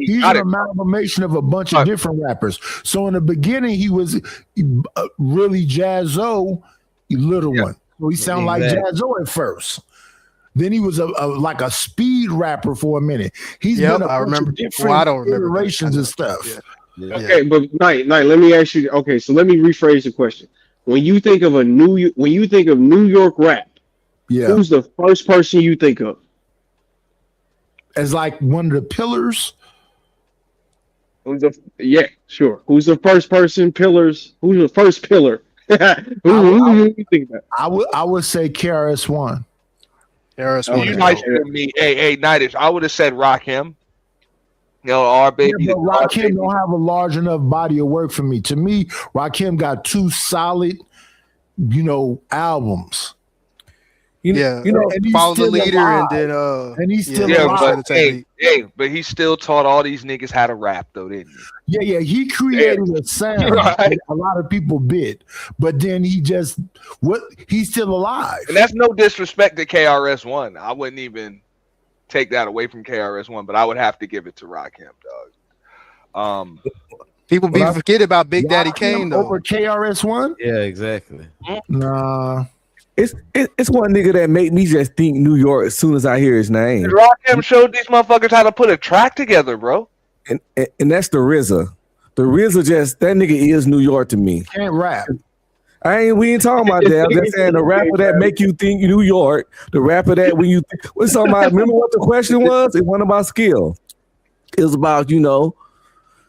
He's an amalgamation of a bunch of different rappers. So in the beginning, he was really Jazzo, Little One. So he sounded like Jazzo at first. Then he was like a speed rapper for a minute. He's been a bunch of different iterations and stuff. Okay, but Knight, let me ask you. Okay, so let me rephrase the question. When you think of New York rap, who's the first person you think of? As like one of the pillars. Who's the Who's the first person pillars? Who's the first pillar? who you think about? I would say KRS-One. KRS-One. You nice to me. Hey, Nightish. I would have said Rakim. You know, our baby. Yeah, but Rakim don't have a large enough body of work for me. To me, Rakim got two solid, albums. Follow the leader, alive. and he's still alive. But but he still taught all these niggas how to rap, though, didn't he? Yeah, he created a sound that a lot of people bit, but then he's still alive. And that's no disrespect to KRS-One. I wouldn't even take that away from KRS-One, but I would have to give it to Rakim, dog. People forget about Big Daddy Kane though. Over KRS-One? Yeah, exactly. Nah. It's one nigga that made me just think New York as soon as I hear his name. Rakim showed these motherfuckers how to put a track together, bro. And that's the RZA. The RZA that nigga is New York to me. Can't rap. We ain't talking about that. I'm just saying the rapper that make you think New York. The rapper that when you think what's talking about. Remember what the question was? It wasn't about skill. It was about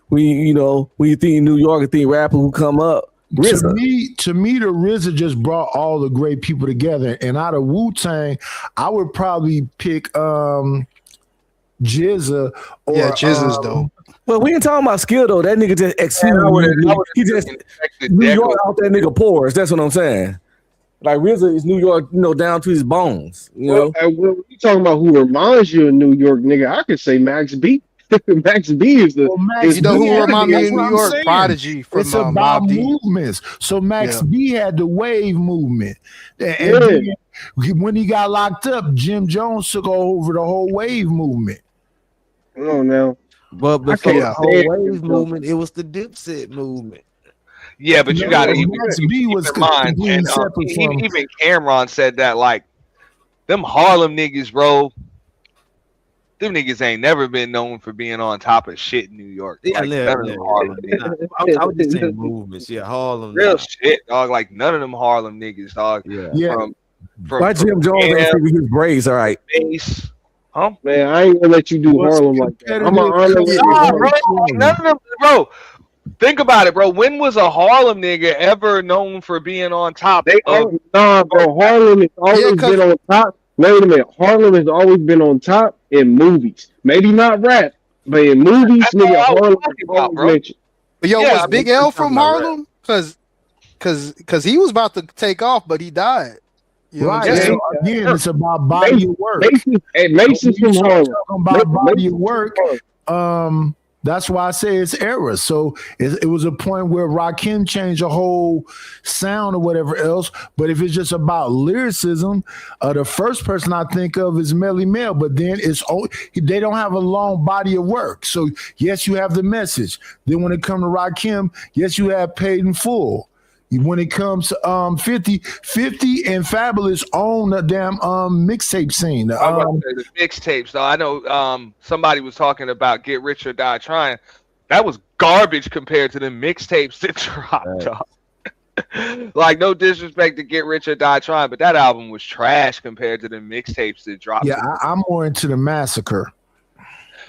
when you think New York and think rapper who come up. RZA. To me, the RZA just brought all the great people together. And out of Wu-Tang, I would probably pick GZA. GZA's dope. Well, we ain't talking about skill though. That nigga just he just New York out that nigga pores. That's what I'm saying. Like RZA is New York, down to his bones. When you talking about who reminds you of New York, nigga, I could say Max B. Max B is the. who remind me of New York? Prodigy from it's about Mobb Deep. movements. So Max B had the wave movement, and when he got locked up, Jim Jones took over the whole wave movement. Come on now. But before the whole wave movement, it was the Dipset movement. Yeah, but you got to Max B was keep in mind, completely and separate from. even Cameron said that, like, them Harlem niggas, bro. Them niggas ain't never been known for being on top of shit in New York. Yeah, Like, yeah, none of yeah, them Harlem yeah. niggas. I was just saying movements. Yeah, Harlem. Real nah. shit, dog. Like, none of them Harlem niggas, dog. Yeah. Why Jim Jones ain't see his braids? All right. Base. Huh? Man, I ain't gonna let you do Harlem like that. I'm gonna honor Nah, bro. Like, none of them, bro. Think about it, bro. When was a Harlem nigga ever known for being on top? Nah, bro. Harlem has always been on top. Wait a minute. Harlem has always been on top in movies. Maybe not rap, but in movies, nigga, Harlem is always mentioned. But yo, Yeah, was I Big mean, L you're from talking about Harlem? Cause he was about to take off, but he died. You know what Right. I'm So saying? again, it's about body of work. Mason's from Harlem. Talking about body of work. That's why I say it's era. So it was a point where Rakim changed a whole sound or whatever else. But if it's just about lyricism, the first person I think of is Melly Mel. But then they don't have a long body of work. So yes, you have the message. Then when it comes to Rakim, yes, you have Paid in Full. When it comes to 50 and Fabulous own the damn mixtape scene. I was about to say the mixtapes, though. I know somebody was talking about Get Rich or Die Trying. That was garbage compared to the mixtapes that dropped. Dog. Like, no disrespect to Get Rich or Die Trying, but that album was trash compared to the mixtapes that dropped. Yeah, I'm more into the Massacre.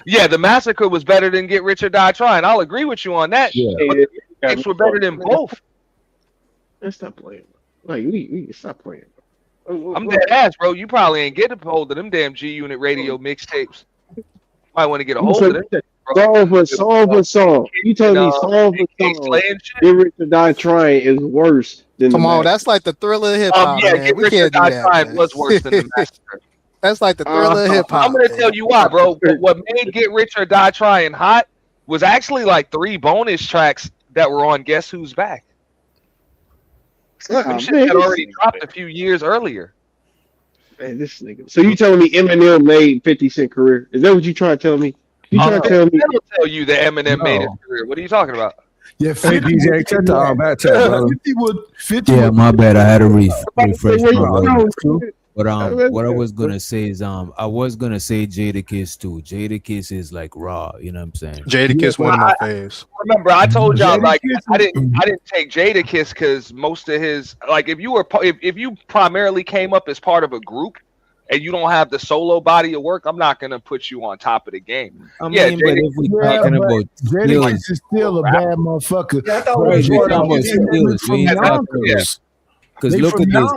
Yeah, the Massacre was better than Get Rich or Die Trying. I'll agree with you on that. Yeah. But the mixtapes were better than both. Let's stop playing. Like, we stop playing. I'm dead ass, bro. You probably ain't get a hold of them damn G Unit Radio mixtapes. Might want to get a hold of them. Song for song. You tell me song for song. Get Rich or Die Trying is worse than Come the on, Massacre. that's like the Thriller of hip hop. Yeah, man. Get We Rich or can't do Die that. Trying Man. was worse than the Massacre. That's like the Thriller of hip hop. I'm gonna tell you why, bro. What made Get Rich or Die Trying hot was actually like 3 bonus tracks that were on Guess Who's Back. Some shit had already dropped a few years earlier. Man, this nigga. So you telling me Eminem made 50 Cent career? Is that what you trying to tell me? You trying to tell me? I'll tell you that Eminem made his career. What are you talking about? Yeah, Hey, 50 DJ, check the back chat, brother. 50 Yeah, my bad. I had to refresh Where my you words. go? But what I was gonna say is I was gonna say Jadakiss too. Jadakiss is like raw, you know what I'm saying? Jadakiss, one of my faves. Remember, I told y'all like I didn't take Jadakiss because most of his like if you primarily came up as part of a group and you don't have the solo body of work, I'm not gonna put you on top of the game. I mean, but if we talking about Jadakiss skills, is still a bad motherfucker. right, we're talking about skills. We ain't talking about- Because look at this,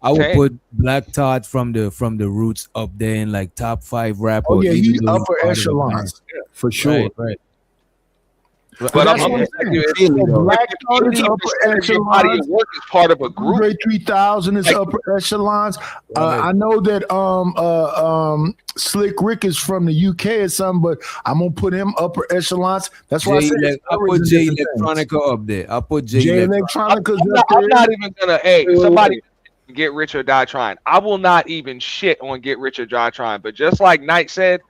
I would put Black Thought from the Roots up there in like top 5 rapper. Oh yeah, even he's though upper part of the echelon band. for sure. Right. But I'm saying, Black Thought is upper body echelon. of work is part of a group. Andre 3000 is upper echelons. I know that Slick Rick is from the UK or something, but I'm gonna put him upper echelons. That's why I said I put J Electronica up there. I put J Electronica's I'm not even gonna. Hey, somebody Get Rich or Die Trying. I will not even shit on Get Rich or Die Trying. But just like Knight said,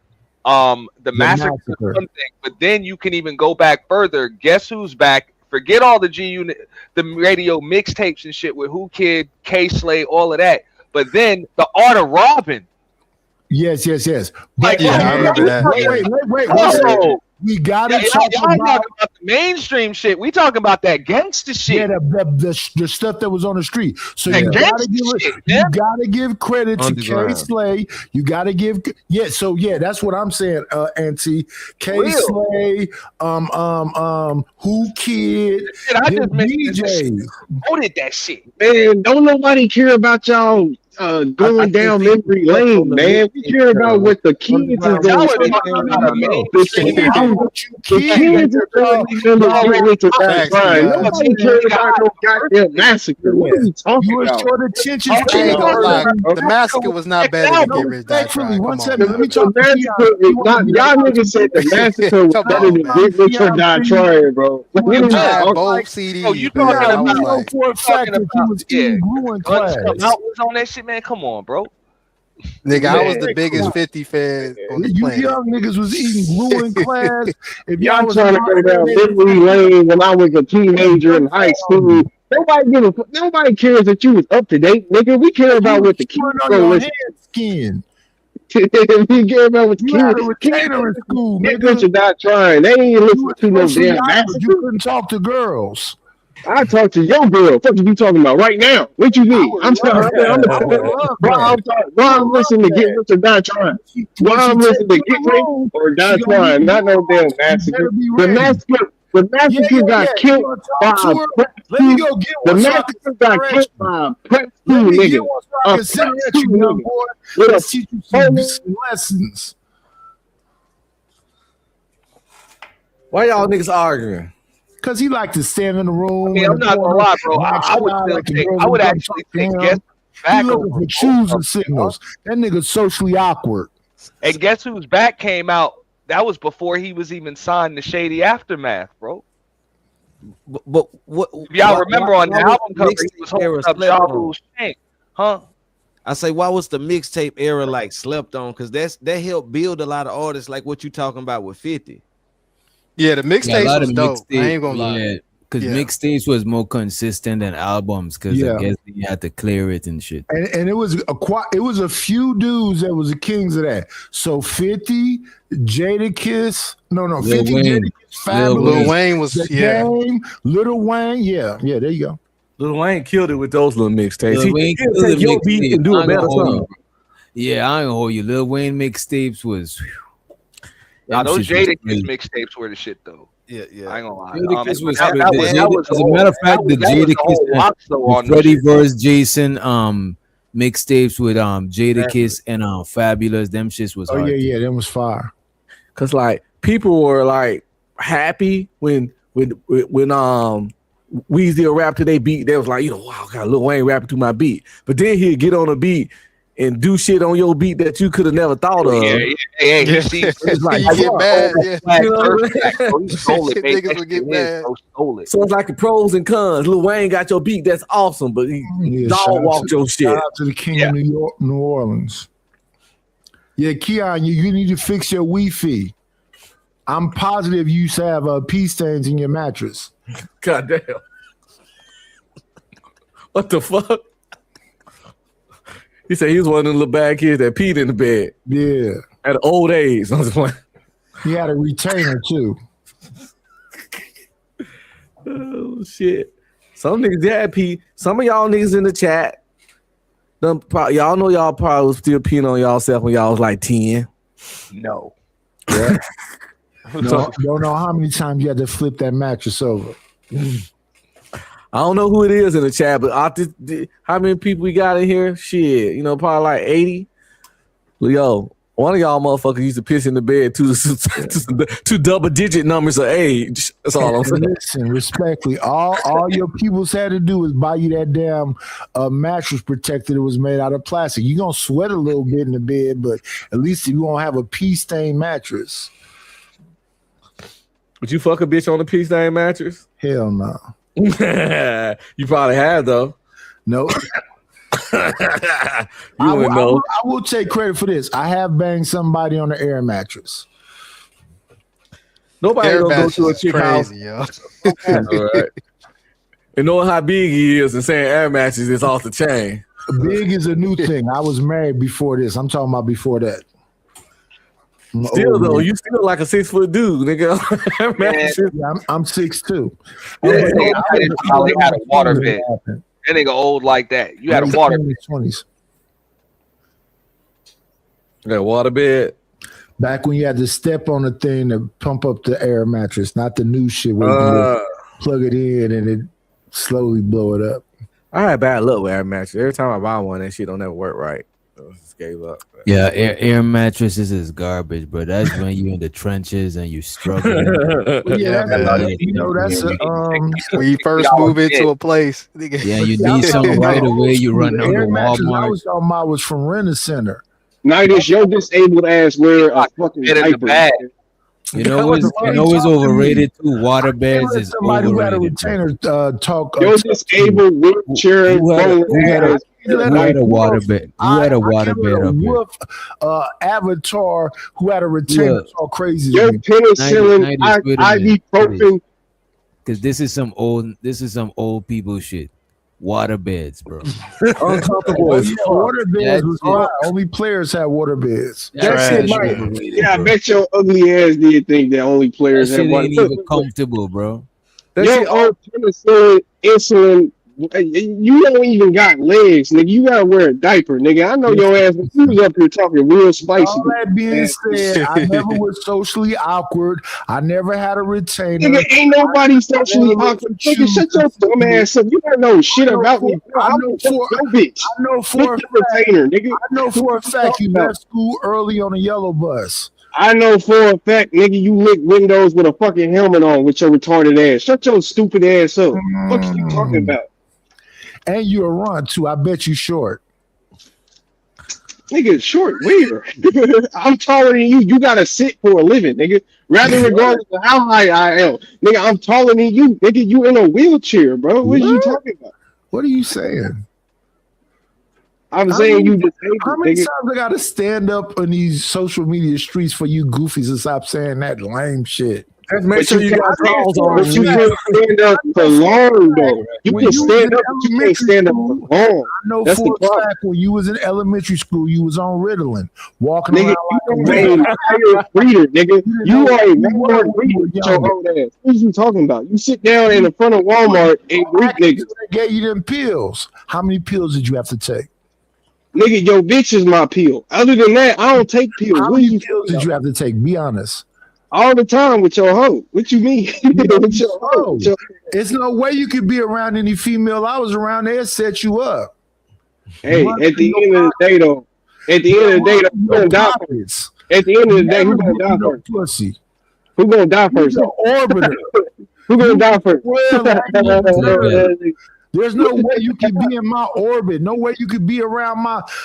the Massacre is one thing. But then you can even go back further. Guess Who's Back? Forget all the G Unit, the radio mixtapes and shit with Who Kid, K Slay, all of that. But then the Art of Robbing. Yes. Like, Yeah, I remember that. Wait. Oh. We gotta Y'all talk talking about about the mainstream shit. We talking about that gangster shit. yeah, the stuff that was on the street. So That you gangster gotta give credit to K Underground. Slay. You gotta give So that's what I'm saying, Auntie. K Real. Slay, Who Kid, Shit, I just them mentioned DJs. voted that shit. Man, don't nobody care about y'all going down memory lane, man. We care about what the kids is Y'all going are to talking about a The mainstream kids are going to get with the Facts, right. man. Nobody cares about no goddamn massacre. What are you talking You about? were short attention I ain't span. gonna lie, the Massacre was not better than Get Rich Die Respectfully, Trying. one Come second. on, Let me man. talk The to massacre is not, y'all niggas said the massacre was Come better on, than man. Get Rich or Die Trying, bro. What are you I had talking both CDs. Oh, you man. talking I about- was know like, for a fact that you was eating glue in Guns class. Come Out was on that shit, man. Come on, bro. Nigga, I was Man, the biggest 50 fan on the You planet. young niggas was eating glue in class. If y'all Y'all was trying to go down memory lane when I was a teenager in high school. Nobody cares that you was up to date, nigga. We care about what the kids on go your listen. hand skin. We care about what the You had a kids. retainer in school, Kids nigga. are not trying. They ain't listen to no Socially damn awkward, master. you couldn't talk to girls. I talk to your girl. What you talking about right now? What you need? I'm love I'm listening to Get Rich or Die Trying. Why I'm listening to Get Rich or Die Trying? Not no damn massacre. The massacre got killed by a prep Let me go get The one so I massacre can got killed by a prep Let school me nigga. get one so I A can sit prep at you, school young nigga. boy. With a Let's teach you some lessons. Why y'all niggas arguing? Cause he like to stand in the room. I mean, I'm not gonna lie, bro. I would actually take guess back He looking over for choosing signals. That nigga's socially awkward. And Guess Who's Back came out. That was before he was even signed to Shady Aftermath, bro. But what? If y'all remember on the why was album cover, he mixtape was holding era up slept Ja on? Rule's chain, huh? I say, why was the mixtape era like slept on? Because that helped build a lot of artists, like what you talking about with 50. Yeah, the Yeah, a mixtapes lot was of dope. I mixtape- ain't gonna lie. Yeah, because Yeah. mixtapes was more consistent than albums. Because Yeah. I guess you had to clear it and shit. And it was a few dudes that was the kings of that. So 50, Jadakiss, Lil 50, Wayne. Jadakiss, Fabulous, Lil Wayne was The Game, Little Wayne, yeah, there you go. Lil Wayne killed it with those little mixtapes. Lil He Wayne he'll killed take the your beat mixtape. and do I a ain't better gonna hold you, song. bro. Yeah, I ain't gonna hold you. Lil Wayne mixtapes was. Nah, them those shits was Jadakiss crazy. mixtapes were the shit, though. Yeah. I ain't gonna lie. Jadakiss was that good. was As a whole- matter of fact, the that was the whole Jadakiss, box though on the the Freddie shit. vs. Jason mixtapes with Jadakiss and Fabulous, them shits was Oh hard. yeah, that was fire. Cause like people were like happy when Weezy rap to their beat. They was like, wow, got Lil Wayne rapping to my beat. But then he'd get on a beat and do shit on your beat that you could have never thought of. Yeah. He sees It's like, You get mad, oh, yeah. you know what I'm saying? bro. He stole it. Niggas Niggas would get mad. stole it. So it's like the pros and cons. Lil Wayne got your beat, that's awesome, but he Yeah, dog shout out walked to- your shit. Shout out to the king of New Orleans. Yeah, Keon, you need to fix your Wi-Fi. I'm positive you used to have pee stains in your mattress. God damn. What the fuck? He said he was one of them little bad kids that peed in the bed. Yeah. At old age. I was like, He had a retainer too. oh shit. Some niggas had pee. Some of y'all niggas in the chat. Y'all know y'all probably was still peeing on y'allself when y'all was like 10. No. Yeah. Don't know how many times you had to flip that mattress over. I don't know who it is in the chat, but how many people we got in here? Shit, probably like 80. Yo, one of y'all motherfuckers used to piss in the bed to double-digit numbers of age. That's all I'm saying. Listen, respectfully, all your peoples had to do was buy you that damn mattress protector that was made out of plastic. You're going to sweat a little bit in the bed, but at least you won't have a pee-stained mattress. Would you fuck a bitch on a pea stain mattress? Hell no. You probably have though. No. I will take credit for this. I have banged somebody on the air mattress. Nobody Air gonna go mattress to a is chick crazy, house. yo. All right. And knowing how big he is and saying air matches is off the chain. Big is a new thing. I was married before this. I'm talking about before that. Still though, you still like a 6 foot dude, nigga. Yeah, I'm 6'2". I probably had a water bed. That nigga old like that. You had a water bed. 20s. That water bed. Back when you had to step on the thing to pump up the air mattress, not the new shit where you can plug it in and it slowly blow it up. I had bad luck with air mattress. Every time I buy one, that shit don't ever work right. I just gave up. Yeah, air mattresses is garbage, bro. That's when you in the trenches and you struggling. Well, yeah, that's when you first move into a place. Yeah, you need something right away. You run The over air mattress I Walmart. was talking about was from Rent-A-Center. Nightish, your disabled ass wear a fucking Get in the diaper. bag. You know it's overrated too. Water beds is Somebody who had a overrated. bro. retainer talk. Your disabled wheelchair who had a Who had a waterbed? Who had a waterbed up here? wolf avatar who had a retainer Look. all crazy. Yo, to me. penicillin, ibuprofen. Because this is some old people shit. Waterbeds, bro. Uncomfortable as Yeah, fuck. water beds That's was it. fine. Only players had water beds. That shit might. Yeah, I bet your ugly ass did think that only That players shit had one. ain't even comfortable, bro. That Yo, shit. old penicillin, insulin. You don't even got legs, nigga. You gotta wear a diaper, nigga. I know your ass. You was up here talking real spicy. All that being said, I never was socially awkward. I never had a retainer. Nigga, ain't nobody socially never awkward. Nigga, shut your dumb ass up. You don't know shit about me. I I'm know your for bitch. I know for a Get your retainer, nigga. I know for a fact you left school early on a yellow bus. I know for a fact, nigga, you lick windows with a fucking helmet on with your retarded ass. Shut your stupid ass up. What you talking about? And you a run too. I bet you short. Nigga, short where? I'm taller than you. You gotta sit for a living, nigga. Rather regardless of how high I am. Nigga, I'm taller than you. Nigga, you in a wheelchair, bro. What are you talking about? What are you saying? I'm How saying many- you disabled, How many nigga. times I gotta stand up on these social media streets for you goofies to stop saying that lame shit? Just make But sure you got can't- drawers on. But you when can't stand up for long, though. You When can you was stand in up, but you can't stand up for long. I know That's for the a problem. fact when you was in elementary school, you was on Ritalin, walking Nigga, around you like are a higher breeder, nigga. You are a Walmart breeder were with your younger. old ass. What are you talking about? You sit down in the front of Walmart and greet niggas. They gave you them pills. How many pills did you have to take? Nigga, your bitch is my pill. Other than that, I don't take pills. How What are many you pills did you have to take? Be honest. all the time with your hoe? What you mean? With your hoe? With your- It's no way you could be around any female I was around there set you up. Hey, at the end of the day, though, at the end of the day, who gonna die first? At the end of the day, who gonna die first? Pussy. Who gonna die first? Orbiter. Who gonna die first? There's no way you can be in my orbit. No way you could be around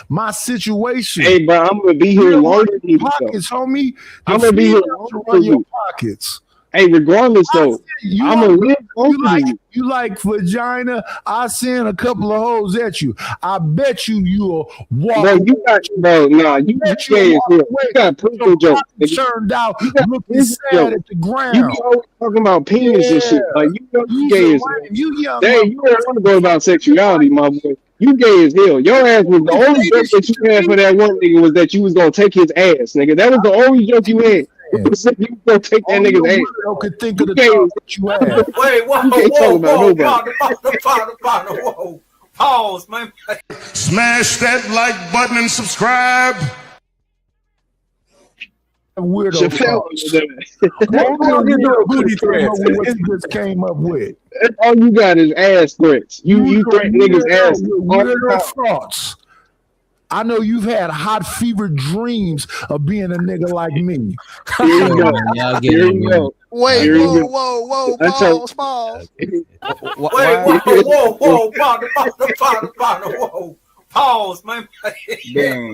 my situation. Hey, bro, I'm gonna be here You don't longer run than you. your pockets, homie. The I'm gonna be here females longer run than your you. pockets. Hey, regardless though, You I'm gonna like- live longer like, than you. you like vagina. I send a couple of hoes at you. I bet you'll walk. Bro, you got nah, you Bet gay as walk hell. away You got prison jokes, nigga. turned out, You got looking prison sad jokes. at the ground. You be always talking about penis and shit. Like you know you You's gay a as hell. lame. You young. Dang, you don't want to go about sexuality, my boy. You gay as hell. Your ass was the only joke that you had for that one nigga was that you was gonna take his ass, nigga. That was the only joke you had. You was gonna take that Only nigga's a ass. weirdo could think of the You thoughts that you had. Wait, whoa, You can't talk whoa, about whoa, nobody. whoa. Pause, man. Smash that like button and subscribe. Weirdo. Chappelle thoughts. was that. Booty threats. What you just came up with. That's all you got is ass threats. You threaten niggas' ass all the Weirdo time. thoughts. I know you've had hot fever dreams of being a nigga like me. Here you go. Y'all Here getting you go. Wait, Here you whoa, go. whoa, whoa, That's pause, pause. Wait, whoa, whoa. Pause, man.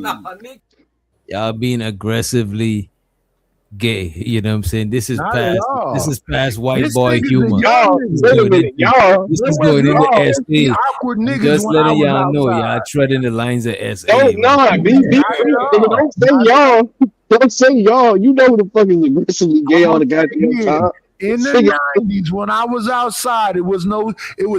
Nah, nigga. Y'all being aggressively gay. You know what I'm saying? This is Not at past. all. This is past white This boy nigga's a humor. Y'all, young wait a Doing minute, it. y'all. This is Y'all. going into It's the SA. awkward I'm niggas just when I letting was y'all know outside. y'all treading the lines of SA. Don't nah, be Not at nigga. all. Don't say y'all. Don't say y'all. You know who the fuck is aggressively gay all the goddamn Yeah. time. In the Nigga. 90s, when I was outside, it was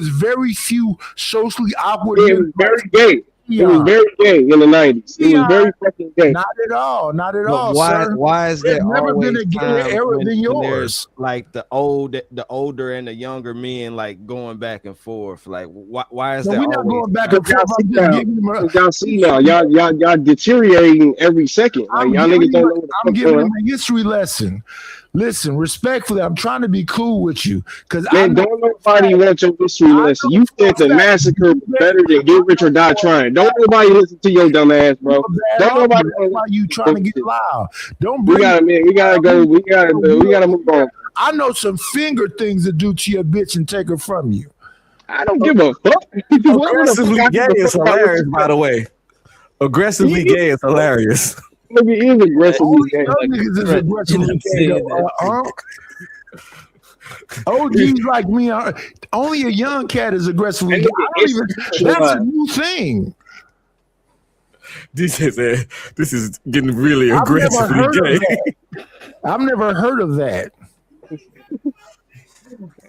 very few socially awkward Yeah, it was niggas. very gay. It was Neon. very gay in the 90s. It was Neon. very fucking gay. Not at all. Not at all, But why? sir. Why is There's there never been always a gayer times era when than yours. there's like the older and the younger men like going back and forth? Like why is No, there we're not always? going back and Y'all forth. see I'm now. just giving him a, Y'all see now. Y'all deteriorating every second. Like y'all niggas don't know what the I'm fuck giving going him on. a history lesson. Listen, respectfully, I'm trying to be cool with you because I Man, know don't nobody want your history lesson. You said the massacre was better than Get Rich or Die Trying. Don't nobody listen to your dumb ass, bro. Don't nobody. That's why you trying to get loud. Don't We bring. gotta, man. We gotta go. We gotta move on. I know some finger things to do to your bitch and take her from you. I don't give a fuck. Aggressively gay is hilarious, by the way. Aggressively gay is hilarious. Nigga is aggressively gay. Those niggas is aggressively gay. though. OGs like me are only a young cat is aggressively gay. I don't even, that's a new thing. DJ said, "This is getting really I've never aggressively heard of gay." that. I've never heard of that.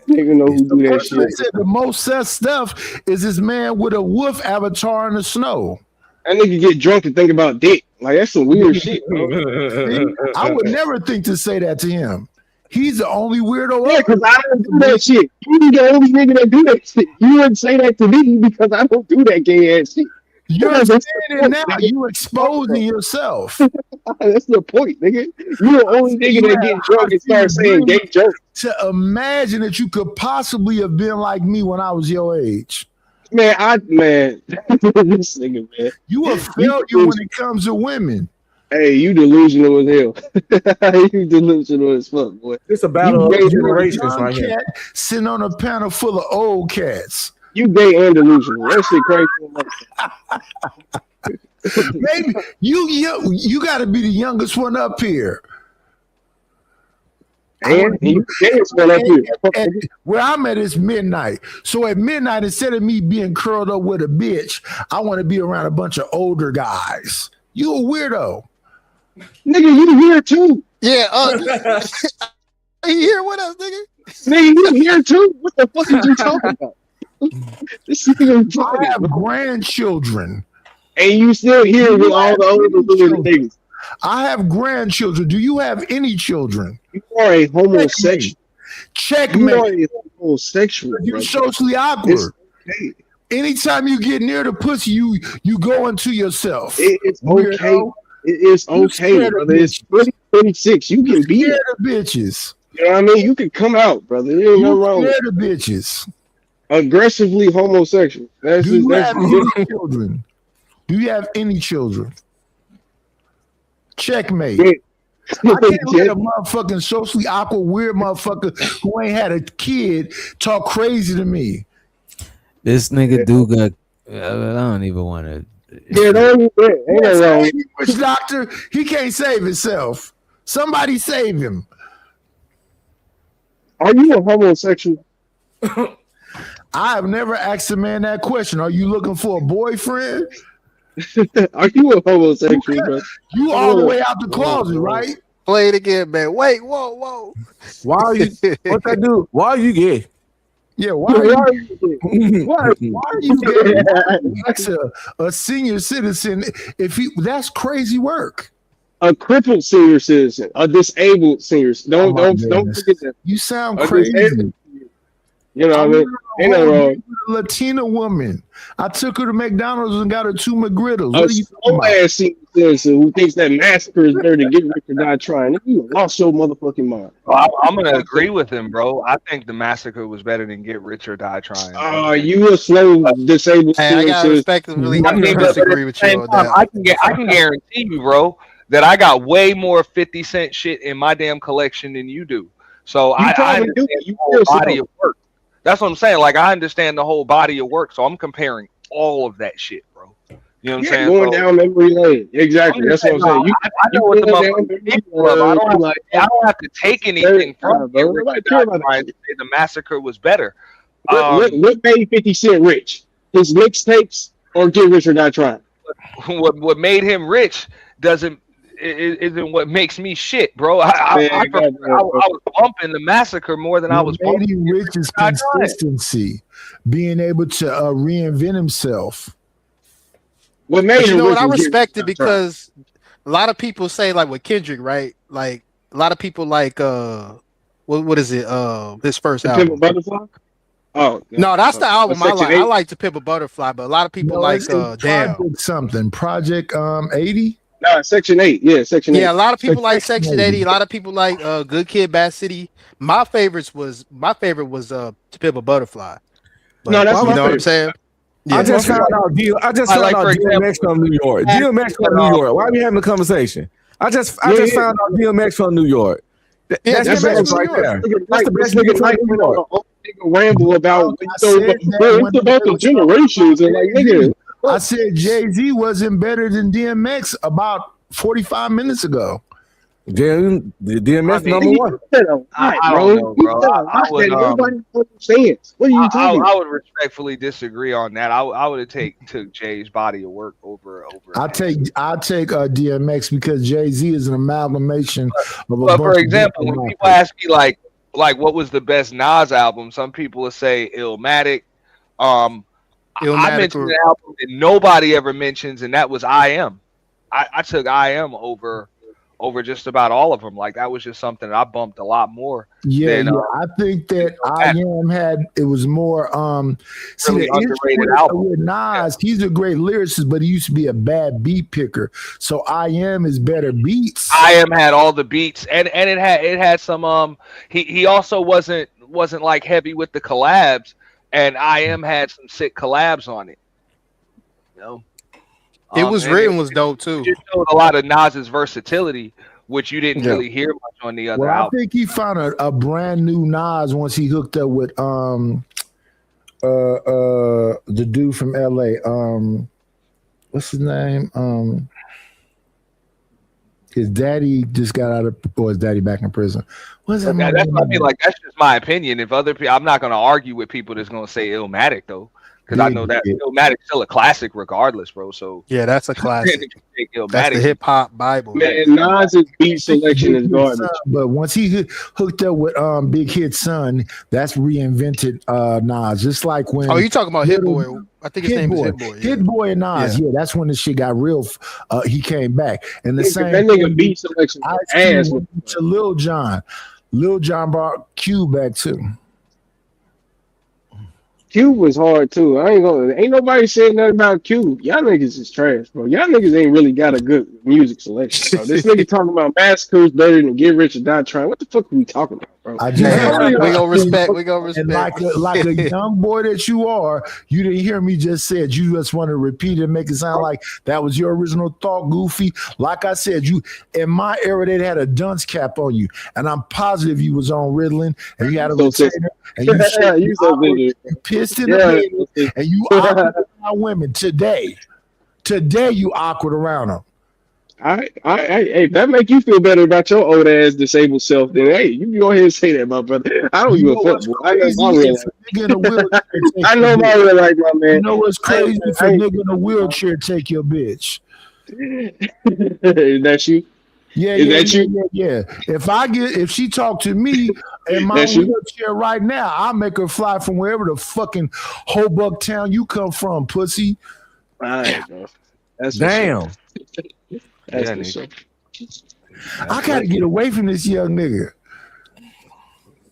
Nigga know who do that person that shit. said the most sus stuff is this man with a wolf avatar in the snow. That nigga get drunk and think about dick. Like that's some weird shit, bro. See, I would never think to say that to him. He's the only weirdo. Yeah, because I don't do that shit. You the only nigga that do that shit. You wouldn't say that to me because I don't do that gay ass shit. You're saying it now. You exposing yourself. That's the point, nigga. You're the only nigga that get drunk and start saying gay jokes. To imagine that you could possibly have been like me when I was your age. Man, this nigga, man. You a failure when it comes to women. Hey, you delusional as hell. You delusional as fuck, boy. It's a battle of generations right here. Cat sitting on a panel full of old cats. You gay and delusional. That shit crazy. Maybe you got to be the youngest one up here. And you gayest one up here. Where I'm at is midnight. So at midnight, instead of me being curled up with a bitch, I want to be around a bunch of older guys. You a weirdo. Nigga, you here too. Yeah, you here with us, nigga? Nigga, you here too? What the fuck are you talking about? This nigga I have grandchildren. And you still here with all the older little niggas. I have grandchildren. Do you have any children? You are a homosexual. Checkmate. You are a homosexual. You're socially awkward. Okay. Anytime you get near the pussy, you go into yourself. It's okay. It is okay, brother. It's 2026. You can be scared of bitches. You know what I mean? You can come out, brother. There ain't no wrong. Scared of bitches. Aggressively homosexual. Do you have any children? Do you have any children? Checkmate. I can't let a motherfucking socially awkward, weird motherfucker who ain't had a kid talk crazy to me. This nigga do got. I don't even want to. Yeah, ain't no wrong. Which doctor? He can't save himself. Somebody save him. Are you a homosexual? I have never asked a man that question. Are you looking for a boyfriend? Are you a homosexual, bro? You all the way out the closet, right? Play it again, man. Wait, whoa. Why are you? What that do? Why are you gay? Yeah, why are you? Why are you gay? That's a senior citizen. If he, that's crazy work. A crippled senior citizen, a disabled senior. Don't forget that. You sound crazy. You know what I mean? Ain't no wrong. A Latina woman. I took her to McDonald's and got her 2 McGriddles. What A are you slow ass senior citizen who thinks that massacre is better than get rich or die trying. You lost your motherfucking mind. I'm gonna agree with him, bro. I think the massacre was better than get rich or die trying. You a slow disabled Hey, I senior gotta citizen. respectively I mean, but disagree with you on that. I can guarantee you, bro, that I got way more 50 Cent shit in my damn collection than you do. So I probably do. understand You the whole feel body so. of work. That's what I'm saying. Like I understand the whole body of work, so I'm comparing all of that shit, bro. You know what I'm Yeah, saying? going So, down memory lane. Exactly. That's what I'm saying. I know what the motherfuckers think of. I don't have to take anything from Get Rich or Die Trying to say the massacre was better. What made 50 Cent rich? His mixtapes or Get Rich or Die Trying? What made him rich isn't what makes me shit, bro. I was bumping the massacre more than I was bumping. Lady Rich is consistency, being able to reinvent himself. What made But you him know what? rich I was Get respect Rich or it Die Trying. because a lot of people say like with Kendrick, right? Like a lot of people like what is it? His first To album. Pimp a Butterfly? Oh No, that's the album I Section like. I 8? like To Pimp a Butterfly, but a lot of people No, like it's Damn. Project something. Project 80. No, Section 8. Yeah, Section 8. Yeah, a lot of people like Section Section 80. 80. A lot of people like Good Kid, Bad City. My favorite was To Pimp a Butterfly. But, No, that's you my know what I'm favorite. saying? I Yeah. just found out. for DMX from New York. DMX from New York. Why are we having a conversation? I just found out DMX from New York. That's That's the what best I'm right saying. there. Nigga, That's the this best nigga nigga Mike from New went on York. a whole nigga ramble about I said that bro, when it's about the generations and like nigga. I said Jay-Z wasn't better than DMX about 45 minutes ago. The DMX number one. I don't know, bro. I would, Nobody understands. What are you talking I about? would respectfully disagree on that. I would have took Jay's body of work over. I take DMX because Jay-Z is an amalgamation of a But bunch for of example, different when people ask me like what was the best Nas album, some people will say Illmatic. I mentioned an album that nobody ever mentions, and that was I Am. I took I Am over just about all of them. Like that was just something that I bumped a lot more. Yeah, than, I think that I Am it was more see really the underrated issue album. with Nas, he's a great lyricist, but he used to be a bad beat picker. So I Am is better beats. I Am had all the beats, and it had some he also wasn't like heavy with the collabs, and I Am had some sick collabs on it. You know, It was written was dope too. It showed a lot of Nas's versatility, which you didn't Yeah. really hear much on the other Well, I album. think he found a brand new Nas once he hooked up with the dude from LA. What's his name? His daddy just got out of, or his daddy back in prison. What's that? Yeah, that's what I mean. Like that's just my opinion. If other people, I'm not going to argue with people that's going to say Illmatic though, because I know that Illmatic's still a classic regardless, bro. So Yeah, that's a classic. take That's Illmatic. the hip hop Bible. Man, Nas's beat selection is garbage. But once he hooked up with Big Hit Son, that's reinvented Nas. Just like when Oh, you talking about Hit Boy? I think his name is Hit Boy. Yeah. Hit Boy and Nas, yeah, that's when the shit got real. He came back, and the Yeah, same that nigga beat selection Ice ass. Cube went to Lil Jon. Lil Jon brought Q back too. Cube was hard too. Ain't nobody saying nothing about Cube. Y'all niggas is trash, bro. Y'all niggas ain't really got a good music selection, bro. This nigga talking about Massacre's better than Get Rich or Die Trying. What the fuck are we talking about, bro? I just We gonna respect. We gonna And respect. like a young boy that you are, you didn't hear me just said. You just want to repeat it and make it sound like that was your original thought, Goofy. Like I said, you in my era they had a dunce cap on you, and I'm positive you was on Ritalin and you had a So retainer, and you You so good. pissed in the bed, and you awkward around women today. Today you awkward around them. Hey, if that make you feel better about your old ass disabled self, then hey, you go ahead and say that, my brother. I don't give a fuck, boy. I know my real life. I know my real life, my man. You know what's crazy? If a nigga in a wheelchair take your bitch. Is that you? Yeah, Is yeah, that you? yeah. If she talk to me in my That's you? wheelchair right now, I'll make her fly from wherever the fucking Hobuck town you come from, pussy. All right, bro. That's Damn. That's Yeah, for nigga. sure. I gotta get away from this young nigga.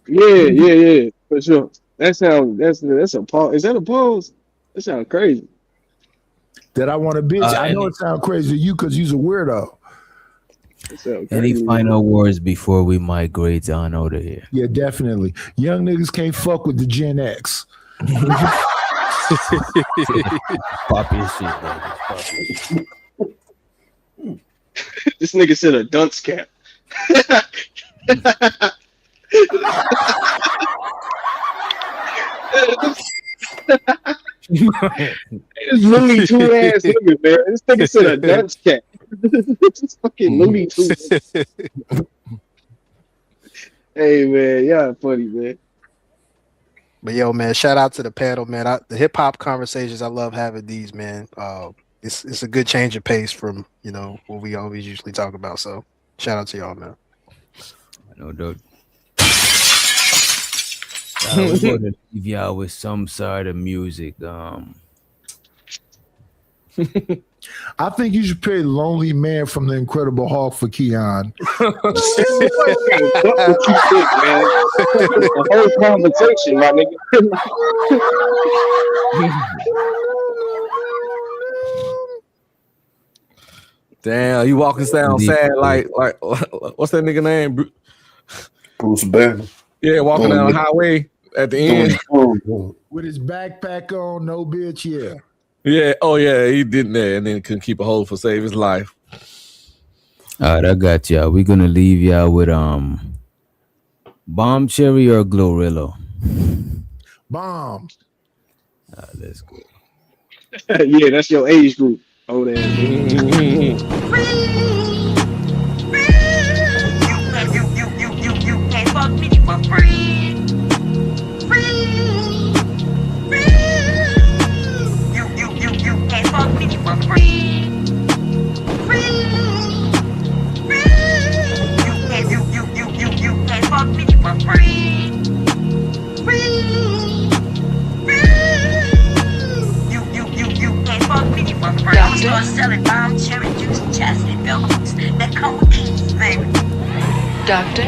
Yeah, for sure. That's a pause. Is that a pause? That sounds crazy. That I want a bitch. I know it sounds crazy to you because you's a weirdo. That sounds Any crazy. final words before we migrate on out of here? Yeah, definitely. Young niggas can't fuck with the Gen X. Pop your shit, baby. Pop your shit. This nigga said a dunce cap. This Looney Tunes ass nigga, man. This nigga said a dunce cap. This fucking Looney Tunes. Hey man, y'all funny, man. But yo, man, shout out to the panel, man. The hip hop conversations, I love having these, man. It's a good change of pace from what we always usually talk about. So shout out to y'all, man. No doubt. We're going to leave y'all with some sort of music. I think you should play Lonely Man from the Incredible Hulk for Keon. What you think, man? The whole conversation, my nigga. Damn, you walking down sad like what's that nigga name? Bruce Banner. Yeah, walking down the highway at the end. With his backpack on, no bitch, yeah. Yeah, oh yeah, he did that and then couldn't keep a hold for save his life. All right, I got y'all. We're gonna leave y'all with Bomb Cherry or Glorilla. Bomb. Let's go. Yeah, that's your age group. Oh, that. Doctor?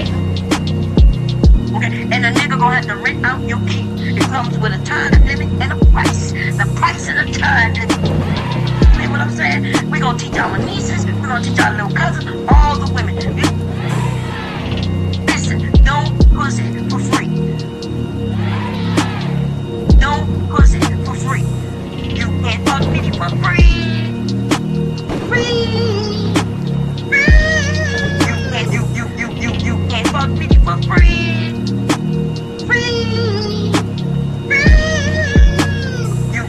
Okay, and a nigga gonna have to rent out your key. It comes with a time limit and a price. The price and the time limit. See what I'm saying? We gonna teach our nieces, we gonna teach our little cousins, all the women. Listen, don't pussy for free. Don't pussy for free. You can't fuck me for free. Free. You can't fuck me for free. Free.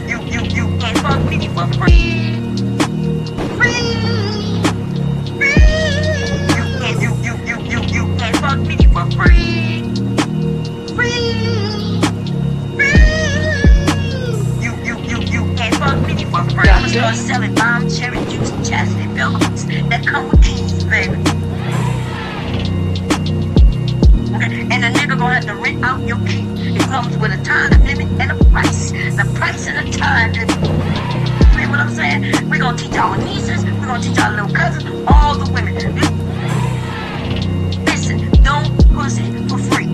You can't fuck me for free. Free. You can't fuck me for free. Free. You can't fuck me for free. I'ma start selling bomb, cherry juice, chastity belts that come with keys, baby. And a nigga gonna have to rent out your key. It comes with a time limit and a price. The price and the time limit. See what I'm saying? We gonna teach our nieces, we gonna teach our little cousins, all the women. Listen, don't pussy for free.